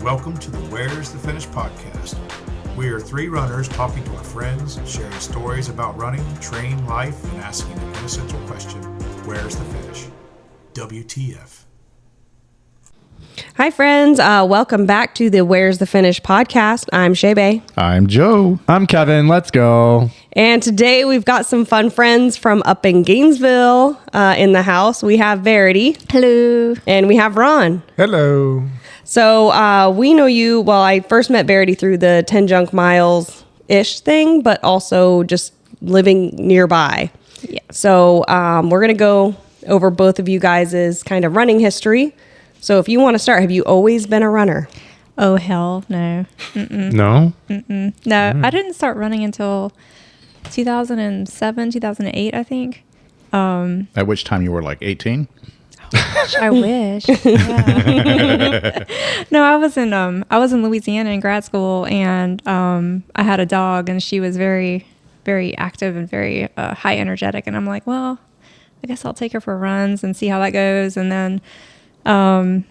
Welcome to the Where's the Finish podcast. We are three runners talking to our friends, sharing stories about running, training, life, and asking the quintessential question, where's the finish? WTF. Hi, friends. Welcome back to the Where's the Finish podcast. I'm Shae. I'm Joe. I'm Kevin. Let's go. And today we've got some fun friends from up in Gainesville in the house. We have Verity. Hello. And we have Ron. Hello. So we know you, well, I first met Verity through the 10 Junk Miles-ish thing, but also just living nearby. Yeah. So we're going to go over both of you guys' kind of running history. So if you want to start, have you always been a runner? Oh, hell no. Mm-mm. No? Mm-mm. No, I didn't start running until 2007, 2008, I think. At which time you were like 18? I wish. Yeah. No, I was in Louisiana in grad school, and I had a dog, and she was very, very active and very high energetic. And I'm like, well, I guess I'll take her for runs and see how that goes. And then I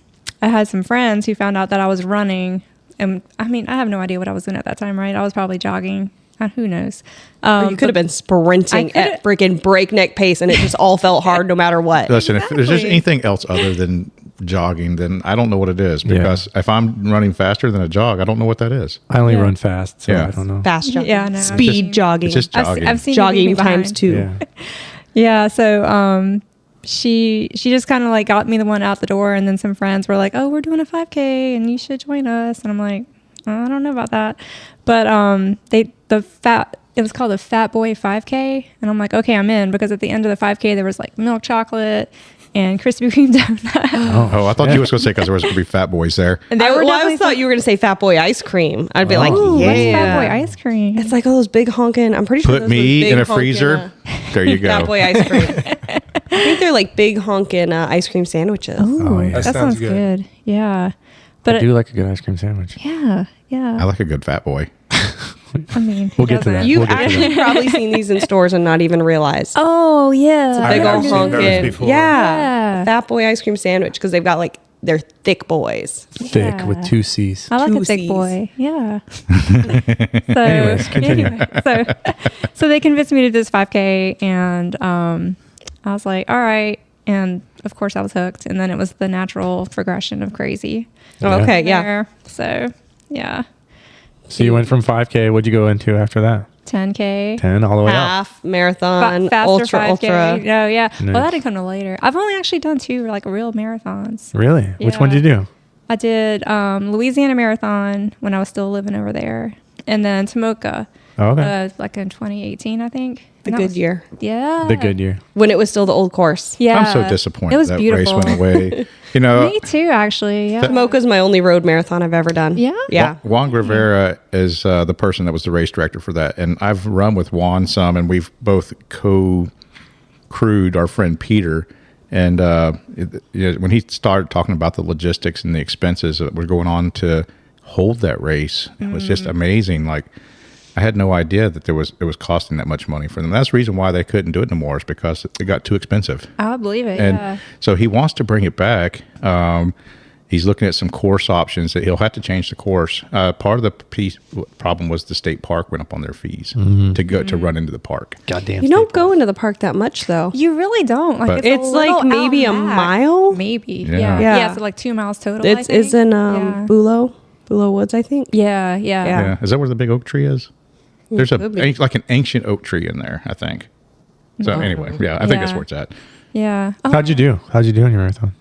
had some friends who found out that I was running, and I mean, I have no idea what I was doing at that time, right? I was probably jogging. Who knows? Or you could have been sprinting at freaking breakneck pace, and it just all felt hard no matter what. Listen, if there's just anything else other than jogging, then I don't know what it is. Because if I'm running faster than a jog, I don't know what that is. I only run fast, so Yeah. I don't know. Fast jogging. Yeah, no. Speed jogging. It's just jogging. I've seen you leave jogging me times behind. 2. Yeah. Yeah, so she just kind of like got me the one out the door, and then some friends were like, "Oh, we're doing a 5K, and you should join us." And I'm like, I don't know about that, but it was called a Fat Boy 5K, and I'm like, okay, I'm in, because at the end of the 5K there was like milk chocolate and Krispy Kreme donuts. Oh, I thought you was going to say because there was going to be fat boys there. And I definitely always thought you were going to say Fat Boy ice cream. I'd be like, Ooh, yeah. what's Fat Boy ice cream? It's like all those big honking. I'm pretty sure Put those me big in a honkin', freezer. There you go. Fat Boy ice cream. I think they're like big honking ice cream sandwiches. Oh, yeah. that sounds good. Yeah, but I do like a good ice cream sandwich. yeah. I like a good fat boy. I mean, We'll get to that. You've We'll get to actually probably seen these in stores and not even realized. Oh yeah, Big I've old seen those honking. before. Yeah. Fat Boy ice cream sandwich, because they've got like, they're thick boys. Thick Yeah. with 2 C's. I like Two a thick Cs. boy. Yeah. Anyways, continue. So they convinced me to do this 5K, and I was like, all right. And of course I was hooked. And then it was the natural progression of crazy. Oh, okay, yeah. There. So yeah, So you went from 5K. What'd you go into after that? 10K. 10 all the way up. Half, marathon, Faster ultra, 5K. ultra. No, yeah. Nice. Well, that didn't come to later. I've only actually done 2 like real marathons. Really? Which one Yeah. did you do? I did Louisiana Marathon when I was still living over there, and then Tomoka, Oh, okay. like in 2018, I think. The And that good was- year. Yeah. The good year. When it was still the old course. Yeah. I'm so disappointed It was that beautiful. race went away. You know, Me too, actually. Yeah. Mocha's my only road marathon I've ever done. Yeah? Yeah. Juan Rivera is the person that was the race director for that. And I've run with Juan some, and we've both co-crewed our friend Peter. And when he started talking about the logistics and the expenses that were going on to hold that race, it was just amazing. Like, I had no idea that it was costing that much money for them. That's the reason why they couldn't do it anymore, is because it got too expensive. I believe it. And Yeah. so he wants to bring it back. He's looking at some course options that he'll have to change the course. Part of the problem was the state park went up on their fees to go to run into the park. Goddamn. You don't go into the park that much, though. You really don't. Like, But- it's It's like little maybe out a and back. mile? Maybe. Yeah. Yeah. Yeah. Yeah. So like 2 miles total. It's I think. in Yeah. Bulow Woods, I think. Yeah. Yeah. Yeah. Yeah, is that where the big oak tree is? There's could be. like an ancient oak tree in there, I think. So anyway, yeah, I think that's Yeah. where it's at. Yeah. Oh, How'd you do? How'd you do in your marathon?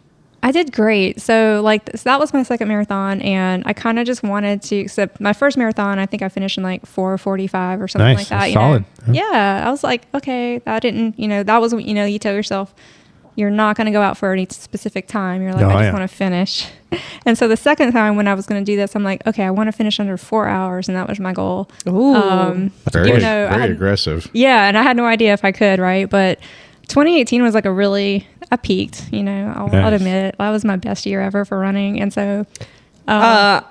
I did great. So so that was my second marathon, and I kind of just wanted to, except my first marathon, I think I finished in like 4:45 or something Nice. like that. Solid. Yeah. I was like, okay, that didn't, that was what, you tell yourself, you're not going to go out for any specific time. You're like, Oh, I just yeah. want to finish. And so the second time when I was going to do this, I'm like, okay, I want to finish under 4 hours. And that was my goal. Ooh. Very, Even though I very had- aggressive. Yeah. And I had no idea if I could, right? But 2018 was like I peaked, I'll Nice. admit it. That was my best year ever for running. And so I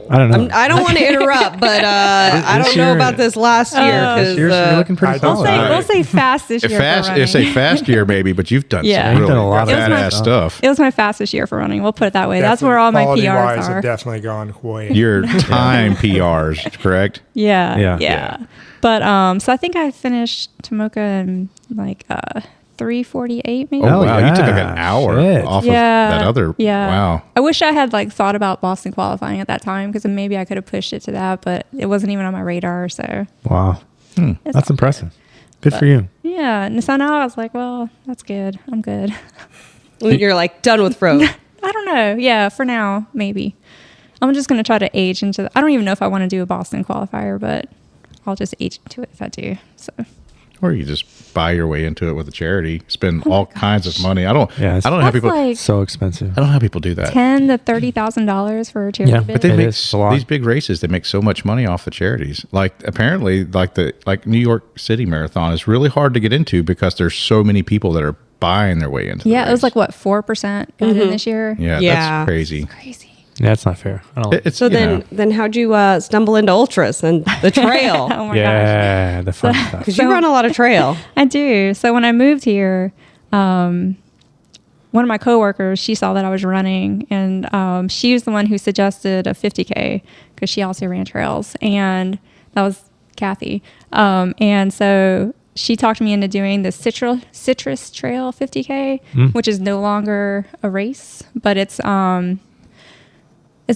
don't know. I don't want to interrupt, but I don't know about this last year because you're looking pretty solid. We'll say fast this year. It's a fast year maybe, but you've done Yeah. some You've really done a lot of badass stuff. It was my fastest year for running. We'll put it that way. That's where all my PRs are. Have definitely gone way. Your time PRs, correct? Yeah. But so I think I finished Tomoka in like 3:48 maybe. Oh, wow. yeah. You took like an hour Shit. off of that other. Yeah. Wow. I wish I had like thought about Boston qualifying at that time because maybe I could have pushed it to that, but it wasn't even on my radar. So Wow. it's That's all impressive. Good for you. Yeah. And so now I was like, well, that's good. I'm good. you're like done with road. I don't know. Yeah, for now, maybe. I'm just going to try to age into I don't even know if I want to do a Boston qualifier, but I'll just age into it if I do. So Or you just buy your way into it with a charity, spend all kinds of money. I don't know how That's people. like So expensive. I don't know how people do that. $10,000 to $30,000 for a charity Yeah, bid. But they It make is a lot. these big races. They make so much money off the charities. Like apparently, like New York City Marathon is really hard to get into because there's so many people that are buying their way into. Yeah, the it was race. like what 4% got in this year. Yeah, Yeah. that's crazy. Crazy. Yeah, that's not fair. I don't like It's So then how'd you stumble into ultras and the trail? Oh my gosh. Yeah, the fun stuff. Because you run a lot of trail. I do. So when I moved here, one of my coworkers, she saw that I was running, and she was the one who suggested a 50K because she also ran trails, and that was Kathy. And so she talked me into doing the Citrus Trail 50K, which is no longer a race, but it's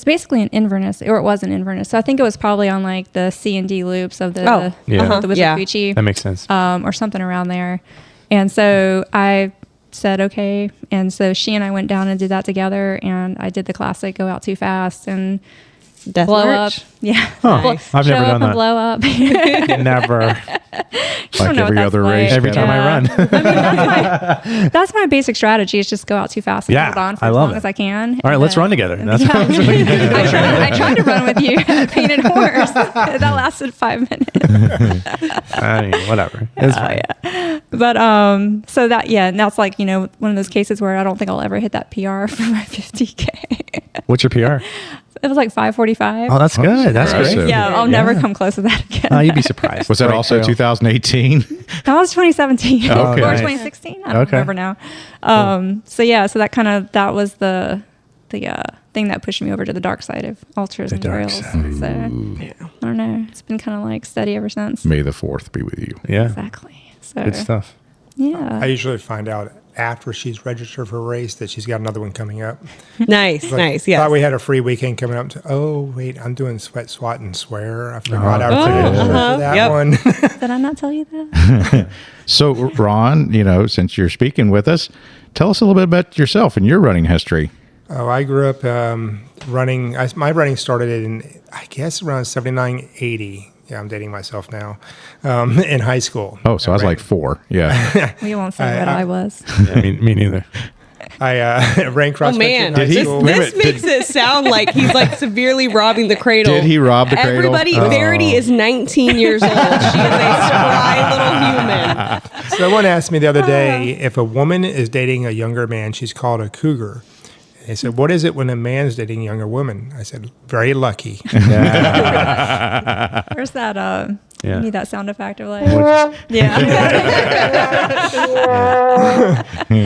basically an Inverness, or it was an Inverness. So I think it was probably on like the C and D loops of the Yeah. the Yeah. Withlacoochee. That makes sense. Or something around there. And so I said, okay. And so she and I went down and did that together. And I did the classic Go Out Too Fast and Death blow March? up. Yeah. Huh. Nice. I've Show never up done and that. blow up. Never. like every other race. Every time I run. That's my basic strategy is just go out too fast and Yeah, hold on for I as love long it. as I can. All right, And let's then- run together. That's Yeah. what we do. I tried to run with you at Painted Horse. That lasted 5 minutes. I mean, whatever. It's fine. But so that and that's like, one of those cases where I don't think I'll ever hit that PR for my 50K. What's your PR? It was like 5:45. Oh, that's good. That's impressive. great. Yeah, I'll never come close to that again. You'd be surprised. Was that Great also trail. 2018? That was 2017 Okay. or Nice. 2016. I don't Okay. remember now. So that was the thing that pushed me over to the dark side of ultras and dark trails. side. So I don't know. It's been kind of like steady ever since. May the 4th be with you. Yeah. Exactly. So Good stuff. yeah. I usually find out after she's registered for a race that she's got another one coming up. Nice, Like, nice. Yeah. Thought we had a free weekend coming up. Wait, I'm doing Sweat, Swat, and Swear. I forgot I was registered for that Yep. one. Did I not tell you that? So, Ron, since you're speaking with us, tell us a little bit about yourself and your running history. Oh, I grew up running. My running started in, I guess, around 79, 80. Yeah, I'm dating myself now. In high school. Oh, so I was like 4. Yeah. We won't say what I was. Yeah, me neither. I ran cross Oh country man, in high this, school. this makes it sound like he's like severely robbing the cradle. Did he rob the cradle? Everybody, Verity is 19 years old. She is a spry little human. Someone asked me the other day if a woman is dating a younger man, she's called a cougar. They said, "What is it when a man's dating a younger woman?" I said, "Very lucky." Where's that? Yeah. You need that sound effect of like, I yeah.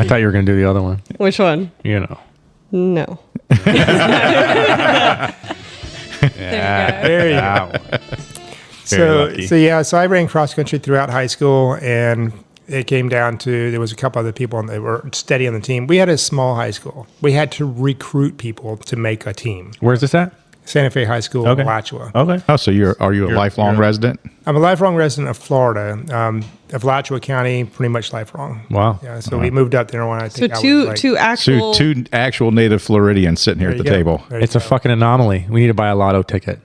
thought you were going to do the other one. Which one? No. There you go. There you go. Wow. So I ran cross country throughout high school, and it came down to there was a couple other people that were steady on the team. We had a small high school. We had to recruit people to make a team. Where's this at? Santa Fe High School, Okay. Alachua. Okay. Oh, so are you a lifelong resident? I'm a lifelong resident of Florida, of Alachua County, pretty much lifelong. Wow. Yeah, so we moved up there when I So think I two was like, two So actual. two actual native Floridians sitting here there at the you go. table. There you It's a go. fucking anomaly. We need to buy a lotto ticket.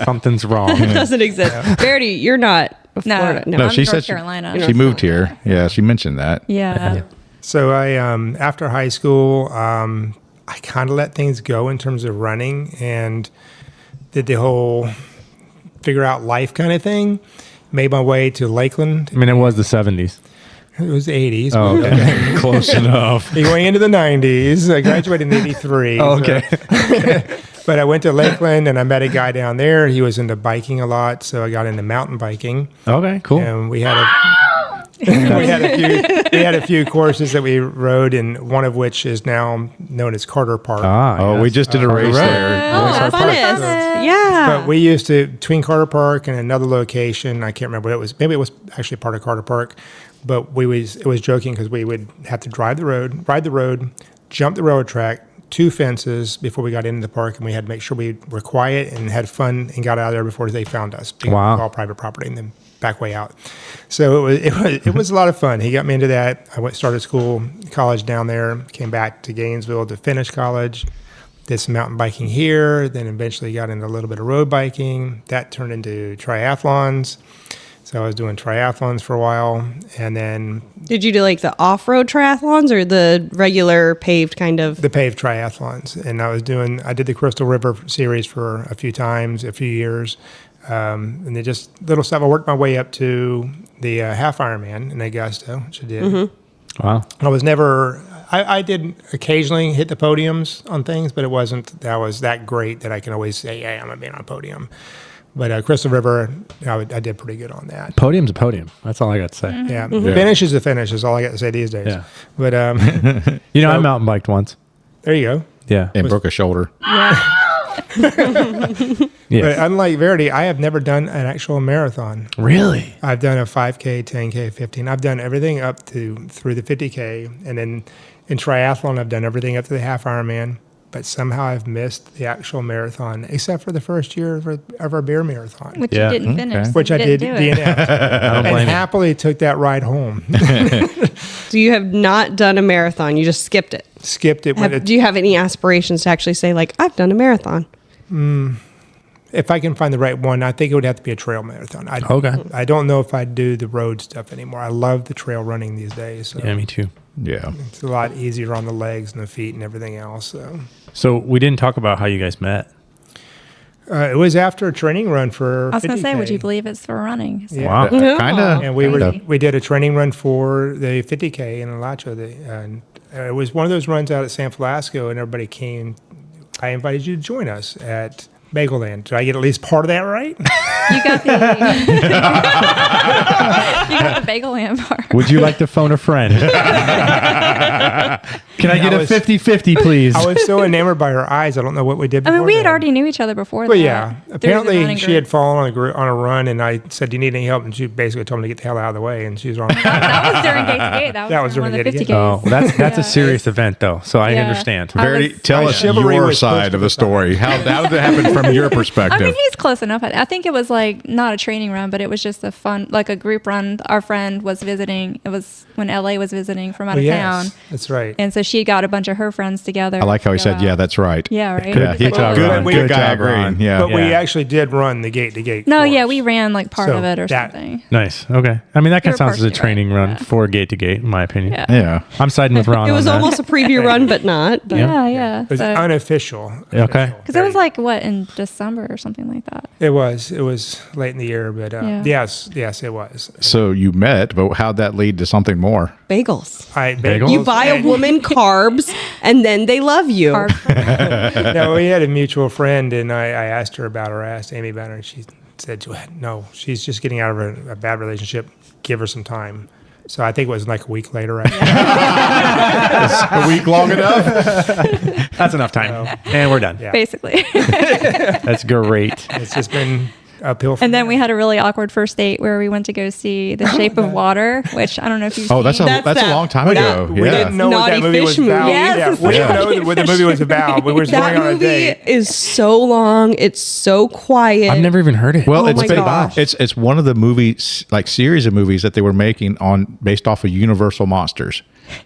Something's wrong. doesn't exist. Verity, you're not a No. Florida. No, I'm she North said Carolina. she moved here. Yeah, she mentioned that. Yeah. So I, after high school, I kind of let things go in terms of running and did the whole figure out life kind of thing. Made my way to Lakeland. I mean, it was the 70s. It was the 80s. Oh, okay. Close enough. Going into the 90s. I graduated in 83. Oh, okay. But I went to Lakeland and I met a guy down there. He was into biking a lot, so I got into mountain biking. Okay, cool. And we had a few courses that we rode, and one of which is now known as Carter Park. Oh, yes. we just did a race there. Oh, funnest. Yeah. But we used to, between Carter Park and another location, I can't remember what it was. Maybe it was actually part of Carter Park. But it was joking because we would have to ride the road, jump the railroad track, 2 fences before we got into the park, and we had to make sure we were quiet and had fun and got out of there before they found us. Because Wow. it was all private property and then back way out. So it was a lot of fun. He got me into that. I started college down there, came back to Gainesville to finish college, did some mountain biking here, then eventually got into a little bit of road biking. That turned into triathlons. So I was doing triathlons for a while, and then Did you do like the off-road triathlons or the regular paved kind of? the paved triathlons. And I did the Crystal River series for a few years. And then just little stuff. I worked my way up to the half Ironman in Augusta, which I did. Mm-hmm. Wow. I was never, I did occasionally hit the podiums on things, but it wasn't that great that I can always say, yeah, I'm going to be on a podium. But Crystal River, I did pretty good on that. Podium's a podium. That's all I got to say. Yeah, finish is a finish is all I got to say these days. Yeah. But You know, I mountain biked once. there you go. Yeah. And broke a shoulder. But Yes. unlike Verity, I have never done an actual marathon. Really? I've done a 5K, 10K, 15. I've done everything up through the 50K, and then in triathlon, I've done everything up to the half Ironman. But somehow I've missed the actual marathon, except for the first year of our beer marathon, Which Yeah. you didn't finish. so which you I did didn't do it. DNF, I don't and blame you. happily took that ride home. So you have not done a marathon. You just skipped it. Skipped it. Do you have any aspirations to actually say like, I've done a marathon? If I can find the right one, I think it would have to be a trail marathon. Okay. I don't know if I'd do the road stuff anymore. I love the trail running these days. So Yeah, me too. Yeah. it's a lot easier on the legs and the feet and everything else. So. So we didn't talk about how you guys met. It was after a training run for I was going to say, 50K. would you believe it's for running? So- Yeah. Wow. Kind of. And we did a training run for the 50K in Alachua. And it was one of those runs out at San Francisco, and everybody came. I invited you to join us at Bagel Land. Did I get at least part of that right? You got the you got the bagel land part. Would you like to phone a friend? Can I get I a was- 50-50, please? I was so enamored by her eyes. I don't know what we did I before mean, we had that. already knew each other before Well, that. yeah. through the Apparently, running she had group. fallen on a run, and I said, "Do you need any help?" And she basically told me to get the hell out of the way, and she was wrong. That was during Gate to Gate. That was during one of the Gate to 50 Gate. Oh, well, that's a Yeah. serious event, though. So I Yeah. understand. I Verity, was- tell My us chivalry your was supposed side to of be the story. How did it happen from your perspective? I mean, he's close enough. I think it was like not a training run, but it was just a fun, like a group run. Our friend was visiting. It was when LA was visiting from out of town. That's right. And so she got a bunch of her friends together. I like how he to said, go "Yeah, out. that's right." Yeah, right. Good- It's good like, job, oh, Ron. we- Good guy job, agreeing. Ron. Yeah. But we Yeah. actually did run the gate. No, course. yeah, we ran like part So of it or that- something. Nice. Okay. I mean, that kind You of were sounds as a partially training right, run yeah. for Gate to Gate, in my opinion. Yeah. Yeah. I'm siding with Ron It was on that. almost a preview run, but not. But Yeah. It was So- unofficial. Okay. Because it was like what in December or something like that. It was late in the year, but Yeah. yes, it was. So you met, but how'd that lead to something more? bagels. Bagels? You buy a woman carbs, and then they love you. Hard for me. No, we had a mutual friend, and I asked her about her. I asked Amy about her, and she said, "No, she's just getting out of a bad relationship. Give her some time." So I think it was like a week later. A week long enough? That's enough time. And we're done. Yeah. Basically. That's great. It's just been uphill. And then we had a really awkward first date where we went to go see The Shape of Water, which I don't know if you've Oh, that's seen. a That's long that- time ago. we Yeah. didn't know what Naughty that movie was fish movie. about. Yes, either. it's We didn't Naughty know what the movie was about. We were just That going on a movie date. is so long. It's so quiet. I've never even heard it. Well, Oh my gosh. it's one of the movies, like series of movies that they were making based off of Universal monsters.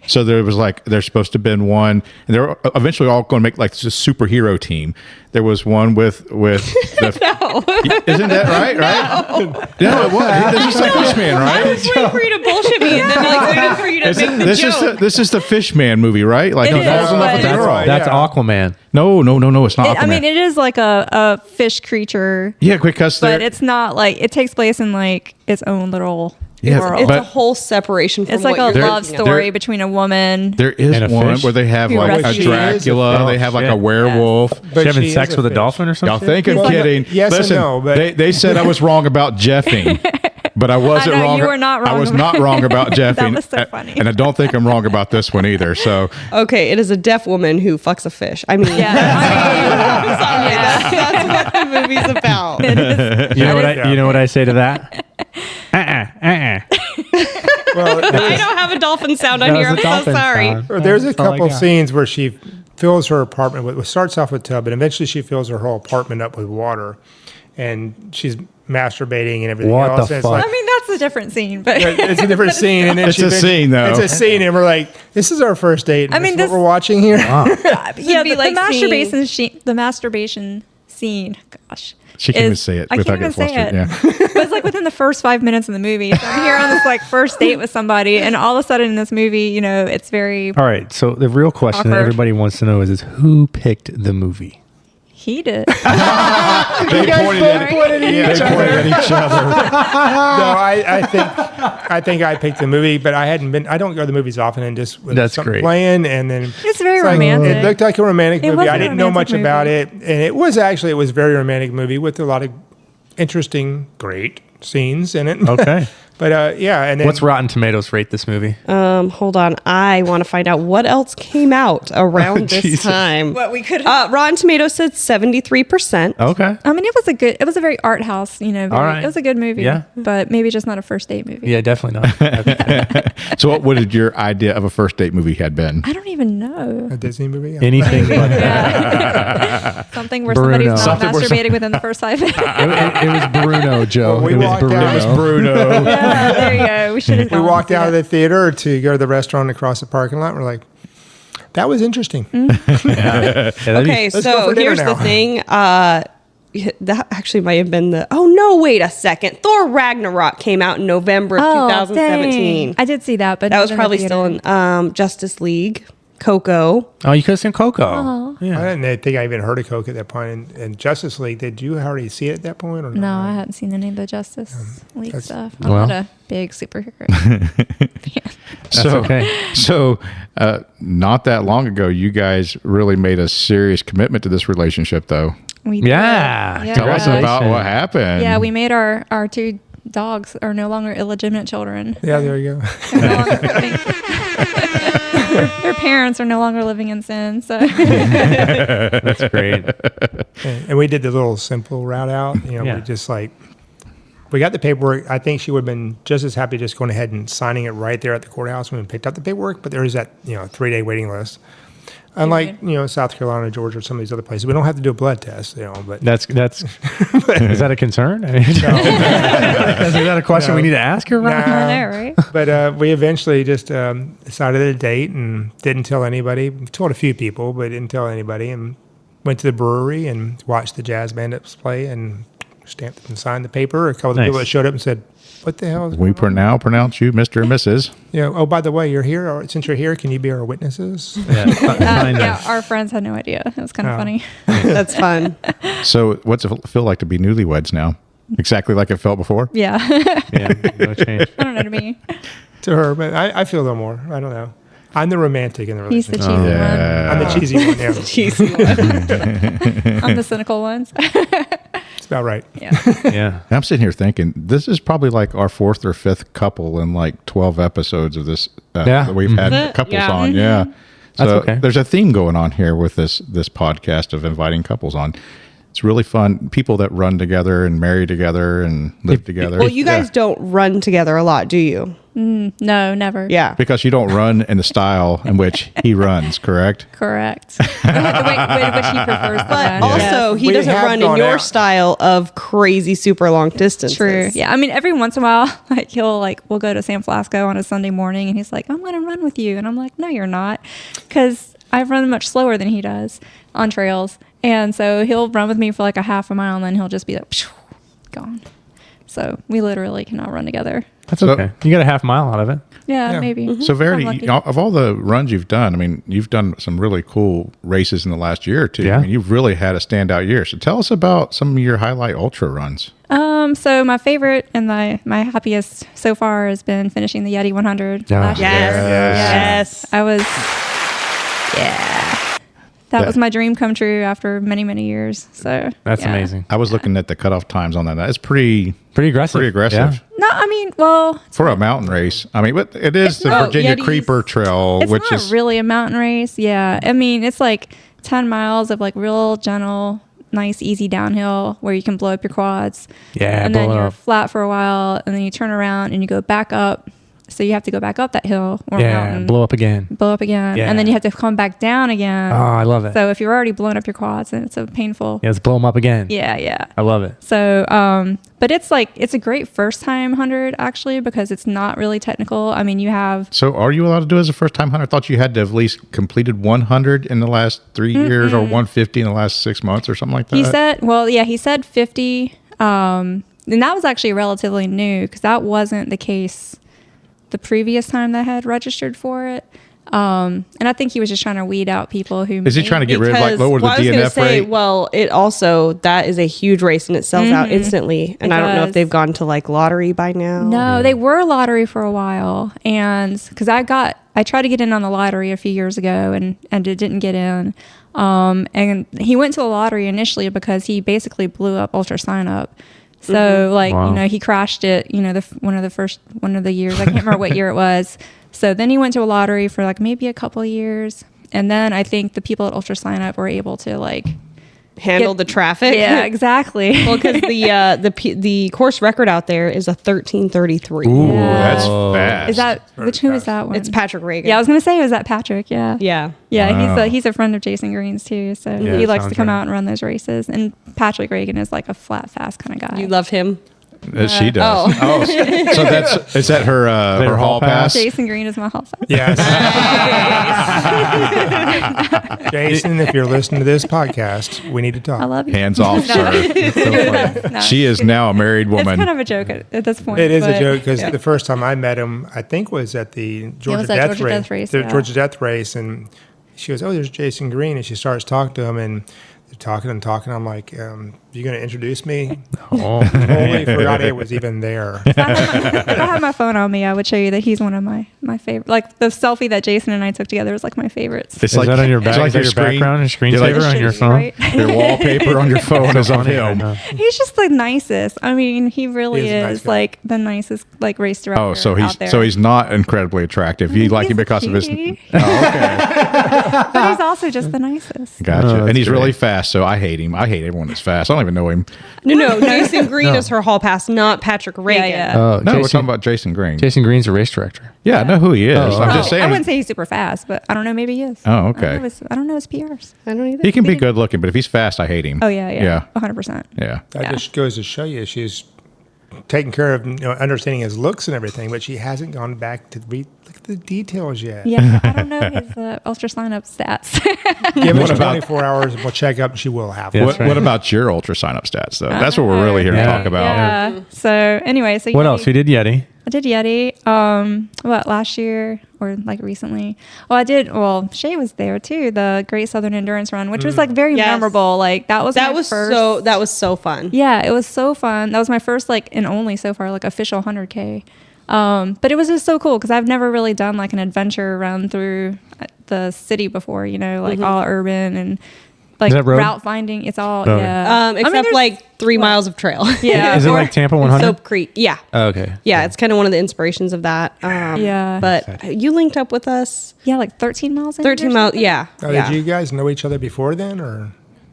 So there was like there's supposed to have been one, and they're eventually all going to make like this superhero team. There was one with the isn't that right? Right? No, it was. This is the Fishman, I right? was waiting for you to bullshit me, and then like waiting for you to make the joke. This is the Fishman movie, right? Like It no, is, Falls in Love with the but- Girl. That's Yeah. Aquaman. No, it's not. I mean, Aquaman. it is like a fish creature, Yeah, because but it's not like it takes place in like its own little Yeah, world. It's but a whole separation from It's like what a you're love looking at. story between a woman. There is And a one fish? where they have Who like a rescues- Dracula. Oh, They have like shit. a werewolf. But She having she sex is with a fish. dolphin or something? Y'all think I'm Well, kidding? yes and Listen, no, but- they said I was wrong about Jeffing. But I wasn't I know, wrong. you were not I wrong was about- not wrong about Jeffing. That was so funny. And I don't think I'm wrong about this one either. So Okay, it is a deaf woman who fucks a fish. I mean, Yeah. sorry, that's what the movie's about. You know what I say to that? Well, I don't have a dolphin sound on That here. was I'm a so dolphin sorry. sound. there's a That's all I couple got. scenes where she fills her apartment with, starts off with tub, and eventually she fills her whole apartment up with water, and she's masturbating and everything What else. the and it's fuck? I mean, that's a different scene, but it's a different scene, and then It's she a scene, though. It's a scene, and we're like, "This is our first date." I mean, this is this- what we're watching here. yeah, be the like masturbation scene. Gosh, she can't even say it I without can't getting even say it. flustered. Yeah. But it's like within the first 5 minutes of the movie. So I'm here on this like first date with somebody, and all of a sudden in this movie, you know, it's very All right. So the real question that Awkward. everybody wants to know is who picked the movie? heated. They pointed at each other. No, I think I picked the movie, but I don't go to the movies often, and just with That's something great. playing, and then It's very like, romantic. It looked like a romantic It movie. was I a didn't know much romantic about movie. it, and it was a very romantic movie with a lot of interesting, great scenes in it. Okay. But yeah, and then What's Rotten Tomatoes rate this movie? Hold on. I want to find out what else came out around this Jesus. time. What we could. Rotten Tomatoes said 73%. Okay. I mean, it was a very art house, you know. All right. It was a good movie. Yeah. But maybe just not a first date movie. Yeah, definitely not. Okay. So what would your idea of a first date movie had been? I don't even know. a Disney movie. Yeah. Anything but that. Yeah. Something where Bruno. somebody's not Something where masturbating within the first 5 minutes. It was Bruno, Joe. Well, we it was walked Bruno. out- It was Bruno. Yeah, there you go. We should have. We walked out of the theater to go to the restaurant across the parking lot. We're like, that was interesting. Yeah, that'd be- Okay, Let's go so for dinner here's now. the thing. That actually might have been the. Oh no! Wait a second. Thor Ragnarok came out in November of 2017. Dang. I did see that, but That not was in the probably theater. still in Justice League, Coco. Oh, you could have seen Coco. Oh. I Yeah. didn't think I even heard of Coke at that point. And Justice League, did you already see it at that point? Or No, not? I hadn't seen any of the Justice League that's- stuff. I'm Well. not a big superhero. So, okay. so not that long ago, you guys really made a serious commitment to this relationship, though. We did. Yeah. Tell us Congratulations. about what happened. Yeah, we made our 2 dogs are no longer illegitimate children. Yeah, there you go. They're no longer their parents are no longer living in sin. So That's great. And we did the little simple route out. You know, Yeah. we just like, we got the paperwork. I think she would have been just as happy just going ahead and signing it right there at the courthouse when we picked up the paperwork. But there is that, 3-day waiting list. Unlike, South Carolina, Georgia, or some of these other places, we don't have to do a blood test, but That's is that a concern? I mean, is that a question we need to ask her? Right? Nah. I know, right? But we eventually just decided a date and didn't tell anybody. We told a few people, but didn't tell anybody. And went to the brewery and watched the jazz bandits play and stamped and signed the paper. A couple of Nice. people that showed up and said, "What the hell is We going on?" now pronounce you Mr. and Mrs. Oh, by the way, you're here. Or, since you're here, can you be our witnesses? Yeah. Kind Yeah, of. our friends had no idea. It was kind of Oh. funny. That's fun. So what's it feel like to be newlyweds now? Exactly like it felt before? Yeah. Yeah. No change. I don't know to me. To her, but I feel no more. I don't know. I'm the romantic in the He's the relationship. cheesy Yeah. I'm the cheesy one. Yeah, Cheesy one. one. I'm the cynical ones. it's about right. Yeah. Yeah. I'm sitting here thinking this is probably like our 4th or 5th couple in like 12 episodes of this Yeah. that we've had it? couples Yeah. on. Yeah. That's So okay. there's a theme going on here with this podcast of inviting couples on. It's really fun. People that run together and marry together and live together. Well, you guys don't run together a lot, do you? No, never. Yeah. Because you don't run in the style in which he runs, correct? Correct. the way in which he prefers to But run. also, he We doesn't have run in gone your out. style of crazy, super long distances. True. Yeah. I mean, every once in a while, we'll go to San Flasco on a Sunday morning and he's like, I'm going to run with you. And I'm like, no, you're not. Because I run much slower than he does on trails. And so he'll run with me for like a half a mile and then he'll just be like, pshh, gone. So we literally cannot run together. That's So- okay. You got a half mile out of it. Yeah, Yeah. maybe. So, I'm Verity, lucky. of all the runs you've done, I mean, you've done some really cool races in the last year or two. Yeah. I mean, you've really had a standout year. So, tell us about some of your highlight ultra runs. So my favorite and my happiest so far has been finishing the Yeti 100 Yeah. last year. Yes. I was, that was my dream come true after many, many years. So That's yeah. amazing. I was looking at the cutoff times on that. It's pretty Aggressive. aggressive. Yeah. No, I mean, well, For a mountain race. I mean, but it is the not- Virginia Yetis- Creeper Trail, it's which not is really a mountain race. Yeah. I mean, it's like 10 miles of like real gentle, nice, easy downhill where you can blow up your quads. Yeah, And then blow it you're up. flat for a while and then you turn around and you go back up. So you have to go back up that hill or Yeah, mountain. blow up again. Blow up again. Yeah. And then you have to come back down again. Oh, I love it. So if you're already blowing up your quads, then it's so painful. Yeah, let's blow them up again. Yeah. I love it. So, but it's a great first time 100 actually, because it's not really technical. I mean, you have, So are you allowed to do it as a first time hunter? I thought you had to have at least completed 100 in the last 3 years or 150 in the last 6 months or something like that. he said 50. And that was actually relatively new because that wasn't the case the previous time that I had registered for it. And I think he was just trying to weed out people who Is he trying to get rid of like lower the I was gonna DNF say, rate? well, it also, that is a huge race and it sells out instantly. And It I don't know does. if they've gone to like lottery by now. No, they were lottery for a while, and because I tried to get in on the lottery a few years ago, and it didn't get in. And he went to the lottery initially because he basically blew up Ultra Sign Up. So Wow. he crashed it. One of the years, I can't remember what year it was. So then he went to a lottery for like maybe a couple of years, and then I think the people at Ultra Sign Up were able to like Handle the traffic. yeah, exactly. Well, because the course record out there is a 13:33. Ooh, Yeah. that's fast. Is that who is that one? It's Patrick Reagan. Yeah, I was gonna say, was that Patrick? Yeah. Yeah. Yeah, Wow. he's a friend of Jason Green's too, so Yeah, he likes to sounds come right. out and run those races. And Patrick Reagan is like a flat, fast kind of guy. You love him. She does. Oh, so is that her her hall pass? Jason Green is my hall pass. Yes. Jason, if you're listening to this podcast, we need to talk. I love you. Hands off, sir. No, She is now a married It's woman. kind of a joke at this point. It is a but- joke because the first time I met him, I think was at the Georgia was at Death Georgia Race. Death Race, The yeah. Georgia Death Race, and she goes, "Oh, there's Jason Green," and she starts talking to him, and they're talking and talking. I'm like, "You going to introduce me?" Oh. Totally forgot it was even there. If I had my phone on me, I would show you that he's one of my favorite. Like the selfie that Jason and I took together is like my favorites. It's Is that on your it's back? like Is that your screen- background and you're like- screensaver on your Should be, phone? right? Your wallpaper on your phone is of Funny, I him. know. He's just the nicest. I mean, he really He is a nice is guy. like the nicest like race director Oh, so out there. he's not incredibly attractive. You like him He's a because of his. cutie. Oh, okay, But he's also just the nicest. gotcha. Oh, that's and he's great. really fast, so I hate him. I hate everyone that's fast. I don't even know him. No, Jason Green is her hall pass, not Patrick Reagan. Yeah. Oh, No, we're Jason, talking about Jason Green. Jason Green's a race director. Yeah, I know who he is. Oh, I'm wow. just saying. I wouldn't say he's super fast, but I don't know. Maybe he is. Oh, okay. I don't know his PRs. I don't either. He can be good looking, but if he's fast, I hate him. Oh yeah, Yeah. 100%. Yeah. That Yeah. just goes to show you she's taking care of understanding his looks and everything, but she hasn't gone back to read look at the details yet. Yeah, I don't know his ultra sign up stats. Give us What about- 24 hours and we'll check up and she will have Yeah, one. that's right. What about your ultra sign up stats, though? That's what we're really here to Yeah. talk about. Yeah. So anyway, so What Yeti- else? You did Yeti. I did Yeti. Last year or like recently? Well, I did. Well, Shae was there too. The Great Southern Endurance Run, which was like very Yes. memorable. Like that was my first. that was so fun. Yeah, it was so fun. That was my first like and only so far like official 100K. But it was just so cool because I've never really done like an adventure run through the city before. Like all urban and like Is that road? route finding. It's all Okay. yeah. Except there's- like 3 miles of trail. yeah. Is it or- like Tampa 100? Soap Creek. Yeah. Oh, okay. Yeah, it's kind of one of the inspirations of that. Yeah. But you linked up with us. yeah, like 13 miles. in or 13 miles. something? Yeah. Oh, yeah. Did you guys know each other before then, or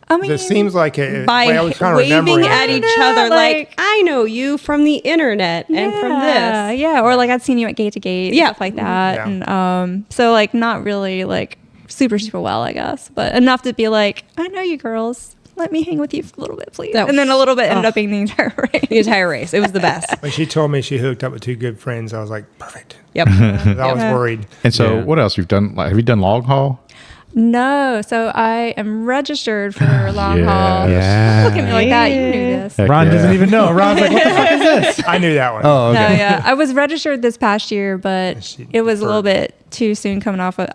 I mean, it seems like it? By I was kind of waving remembering at it. each Yeah, other, like, like- I know you from the internet and from yeah, this. Yeah, or like I'd seen you at Gate to Gate, Yeah. stuff like that. Yeah. And so like not really like super well, I guess, but enough to be like, I know you girls. Let me hang with you for a little bit, please. That And then a little bit ended oh. up being the entire race. The entire race. It was the best. When she told me she hooked up with 2 good friends, I was like, perfect. Yep. 'Cause I was Yeah. worried. And so, Yeah. what else you've done? Like, have you done log haul? No, so I am registered for long Yes. haul. Yeah. Look at me like that. You knew this. Heck Ron yeah. doesn't even know. Ron's like, what the fuck is this? I knew that one. Oh, okay. No, yeah. I was registered this past year, but She it was a little deferred. bit too soon coming off of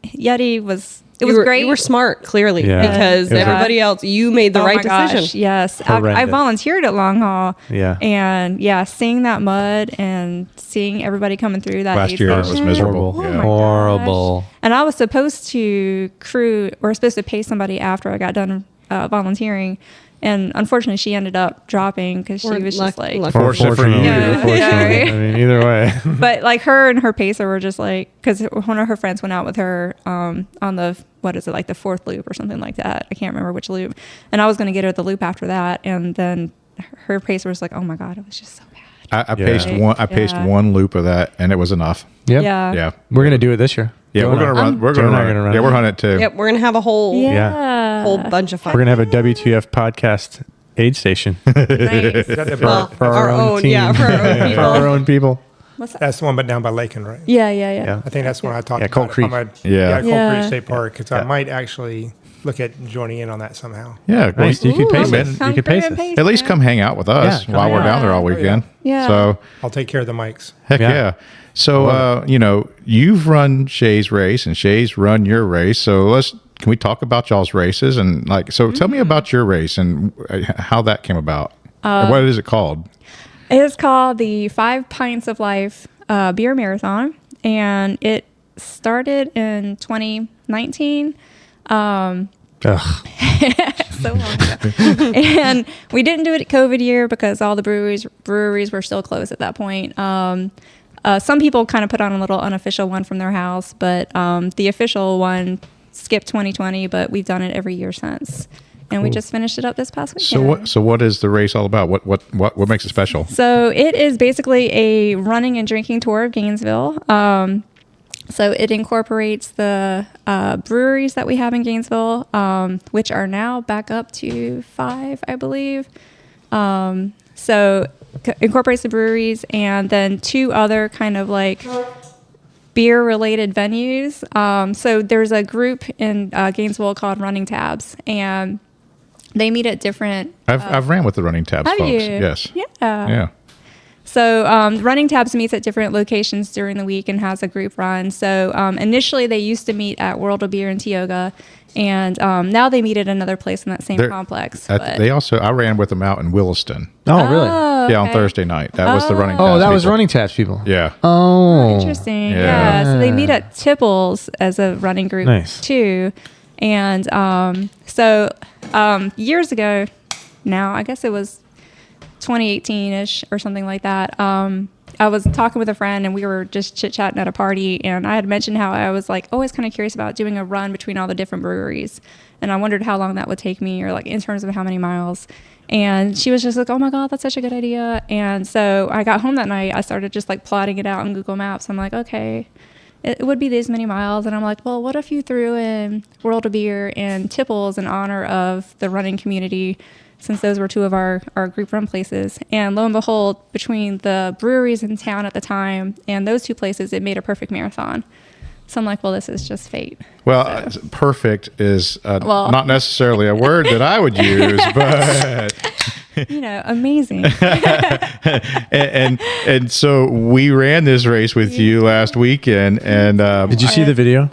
Yeti was it was great. You were smart, clearly, Yeah. because Yeah. everybody else, you made the Oh right my gosh, decision. yes. I Horrendous. volunteered at Long Haul. Yeah. And seeing that mud and seeing everybody coming through that Last aid year it was station. miserable. Horrible. Yeah. Oh my Horrible. gosh. And I was supposed to supposed to pay somebody after I got done volunteering. And unfortunately, she ended up dropping because she Or was luck- just like, luck- Fortunate for you. Yeah. Fortunately. Yeah. I mean, either way. but like her and her pacer were just like, because one of her friends went out with her on the, what is it, like the fourth loop or something like that. I can't remember which loop. And I was going to get her the loop after that. And then her pacer was like, oh my God, it was just so bad. I paced Yeah. one. I paced Yeah. one loop of that, and it was enough. Yep. Yeah. Yeah, We're going to do it this year. yeah. Joe We're and I. gonna run. We're Joe gonna and I are run. gonna run Yeah, it. we're running it too. Yep, we're gonna have a whole bunch of fun. We're going to have a WTF podcast aid station. Nice. Is that the Well, bar? For our own team. yeah, for our own For people. our own people. What's that? That's the one, but down by Lakin, right? Yeah. Yeah. I think that's when I talked Yeah, about Cold it. Creek. Yeah. Cold Yeah. Creek State Park, because I Yeah. might actually look at joining in on that somehow. Yeah, great. Nice. You could pace Ooh, it. man. You could pace it. At least come hang out with us Yeah, while come we're hang down out. there all weekend. Yeah. So I'll take care of the mics. heck Yeah. yeah. So you've run Shae's race and Shae's run your race. So can we talk about y'all's races and tell me about your race and how that came about. And what is it called? It is called the 5 Pints of Life Beer Marathon, and it started in 2019. Ugh. So long ago. And we didn't do it at COVID year because all the breweries were still closed at that point. Some people kind of put on a little unofficial one from their house, but the official one skipped 2020, but we've done it every year since. And we just finished it up this past weekend. So what is the race all about? What makes it special? So it is basically a running and drinking tour of Gainesville. So it incorporates the breweries that we have in Gainesville, which are now back up to 5, I believe. So incorporates the breweries and then 2 other kind of like beer-related venues. So there's a group in Gainesville called Running Tabs, and they meet at different. I've ran with the Running Tabs Have folks. you? Yes. Yeah. Yeah. So Running Tabs meets at different locations during the week and has a group run. So initially they used to meet at World of Beer in Tioga, and now they meet at another place in that same complex. But- I ran with them out in Williston. Oh, really? Yeah, on okay. Thursday night. That was the Running Tabs. Oh, that was people. Running Tabs people. Yeah. Oh. Interesting. Yeah. Yeah. So they meet at Tipples as a running group Nice. too. And years ago now, I guess it was 2018-ish or something like that. I was talking with a friend and we were just chit-chatting at a party, and I had mentioned how I was like always kind of curious about doing a run between all the different breweries, and I wondered how long that would take me, or like in terms of how many miles. And she was just like, oh my God, that's such a good idea. And so I got home that night, I started just like plotting it out on Google Maps. I'm like, okay, it would be these many miles. And I'm like, well, what if you threw in World of Beer and Tipples in honor of the running community, since those were 2 of our group run places. And lo and behold, between the breweries in town at the time and those 2 places, it made a perfect marathon. So I'm like, well, this is just fate. Well, perfect is not necessarily a word that I would use, but Amazing. and so we ran this race with you last weekend, and Did you see the video?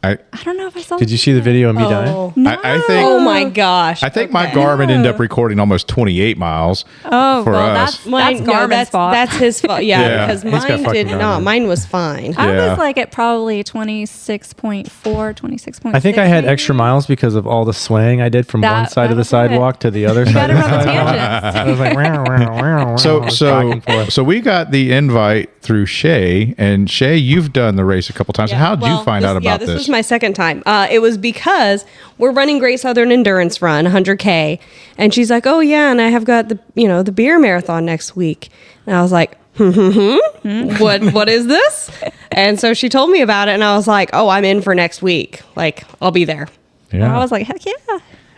I don't know if I saw. Did you see the video of me dying? No. I think Oh my gosh. I think my Okay. Garmin ended up recording almost 28 miles Oh, for well, us. that's Garmin's fault. That's his fault. Yeah, Yeah. because He's got mine fucking did not. Garmin. Mine was fine. I Yeah. was like at probably 26.4, 26.6. I think I had maybe. extra miles because of all the swaying I did from one That- side of the that's it. sidewalk to the other You side gotta of the run the sidewalk. tangents. I was like, "Wow, wow, wow, wow," So back and forth. so we got the invite through Shae, and Shae, you've done the race a couple times. Yeah. How did Well, you find this- out about this this? was my second time. It was because we're running Great Southern Endurance Run, 100K, and she's like, "Oh yeah, and I have got the beer marathon next week," and I was like, what is this? And so she told me about it, and I was like, "Oh, I'm in for next week. Like, I'll be there." And I was like, heck yeah.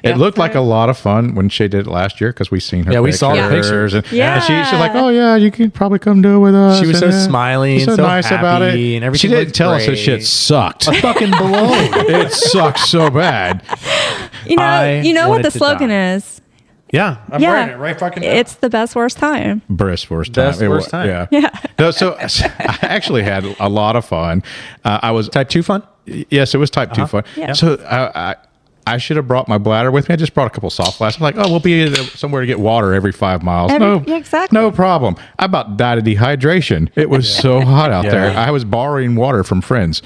It looked like a lot of fun when Shae did it last year because we seen her. Yeah, we saw the pictures. pictures. And she's like, Yeah. "Oh yeah, you can probably come do it with us." She was so And, smiley she's and so nice about it. happy and everything She didn't looked tell us that great. shit sucked. fucking balloon. It sucked so bad. You know what wanted the to slogan die. is? Yeah, I'm wearing it right fucking now. It's the best worst time. Best worst time. Best worst time. Yeah. No, so I actually had a lot of fun. I was Type 2 fun? Yes, it was type 2 fun. Yeah. So I should have brought my bladder with me. I just brought a couple soft flasks. I'm like, we'll be somewhere to get water every 5 miles. Yeah, exactly. No problem. I about died of dehydration. It was so hot out there. I was borrowing water from friends.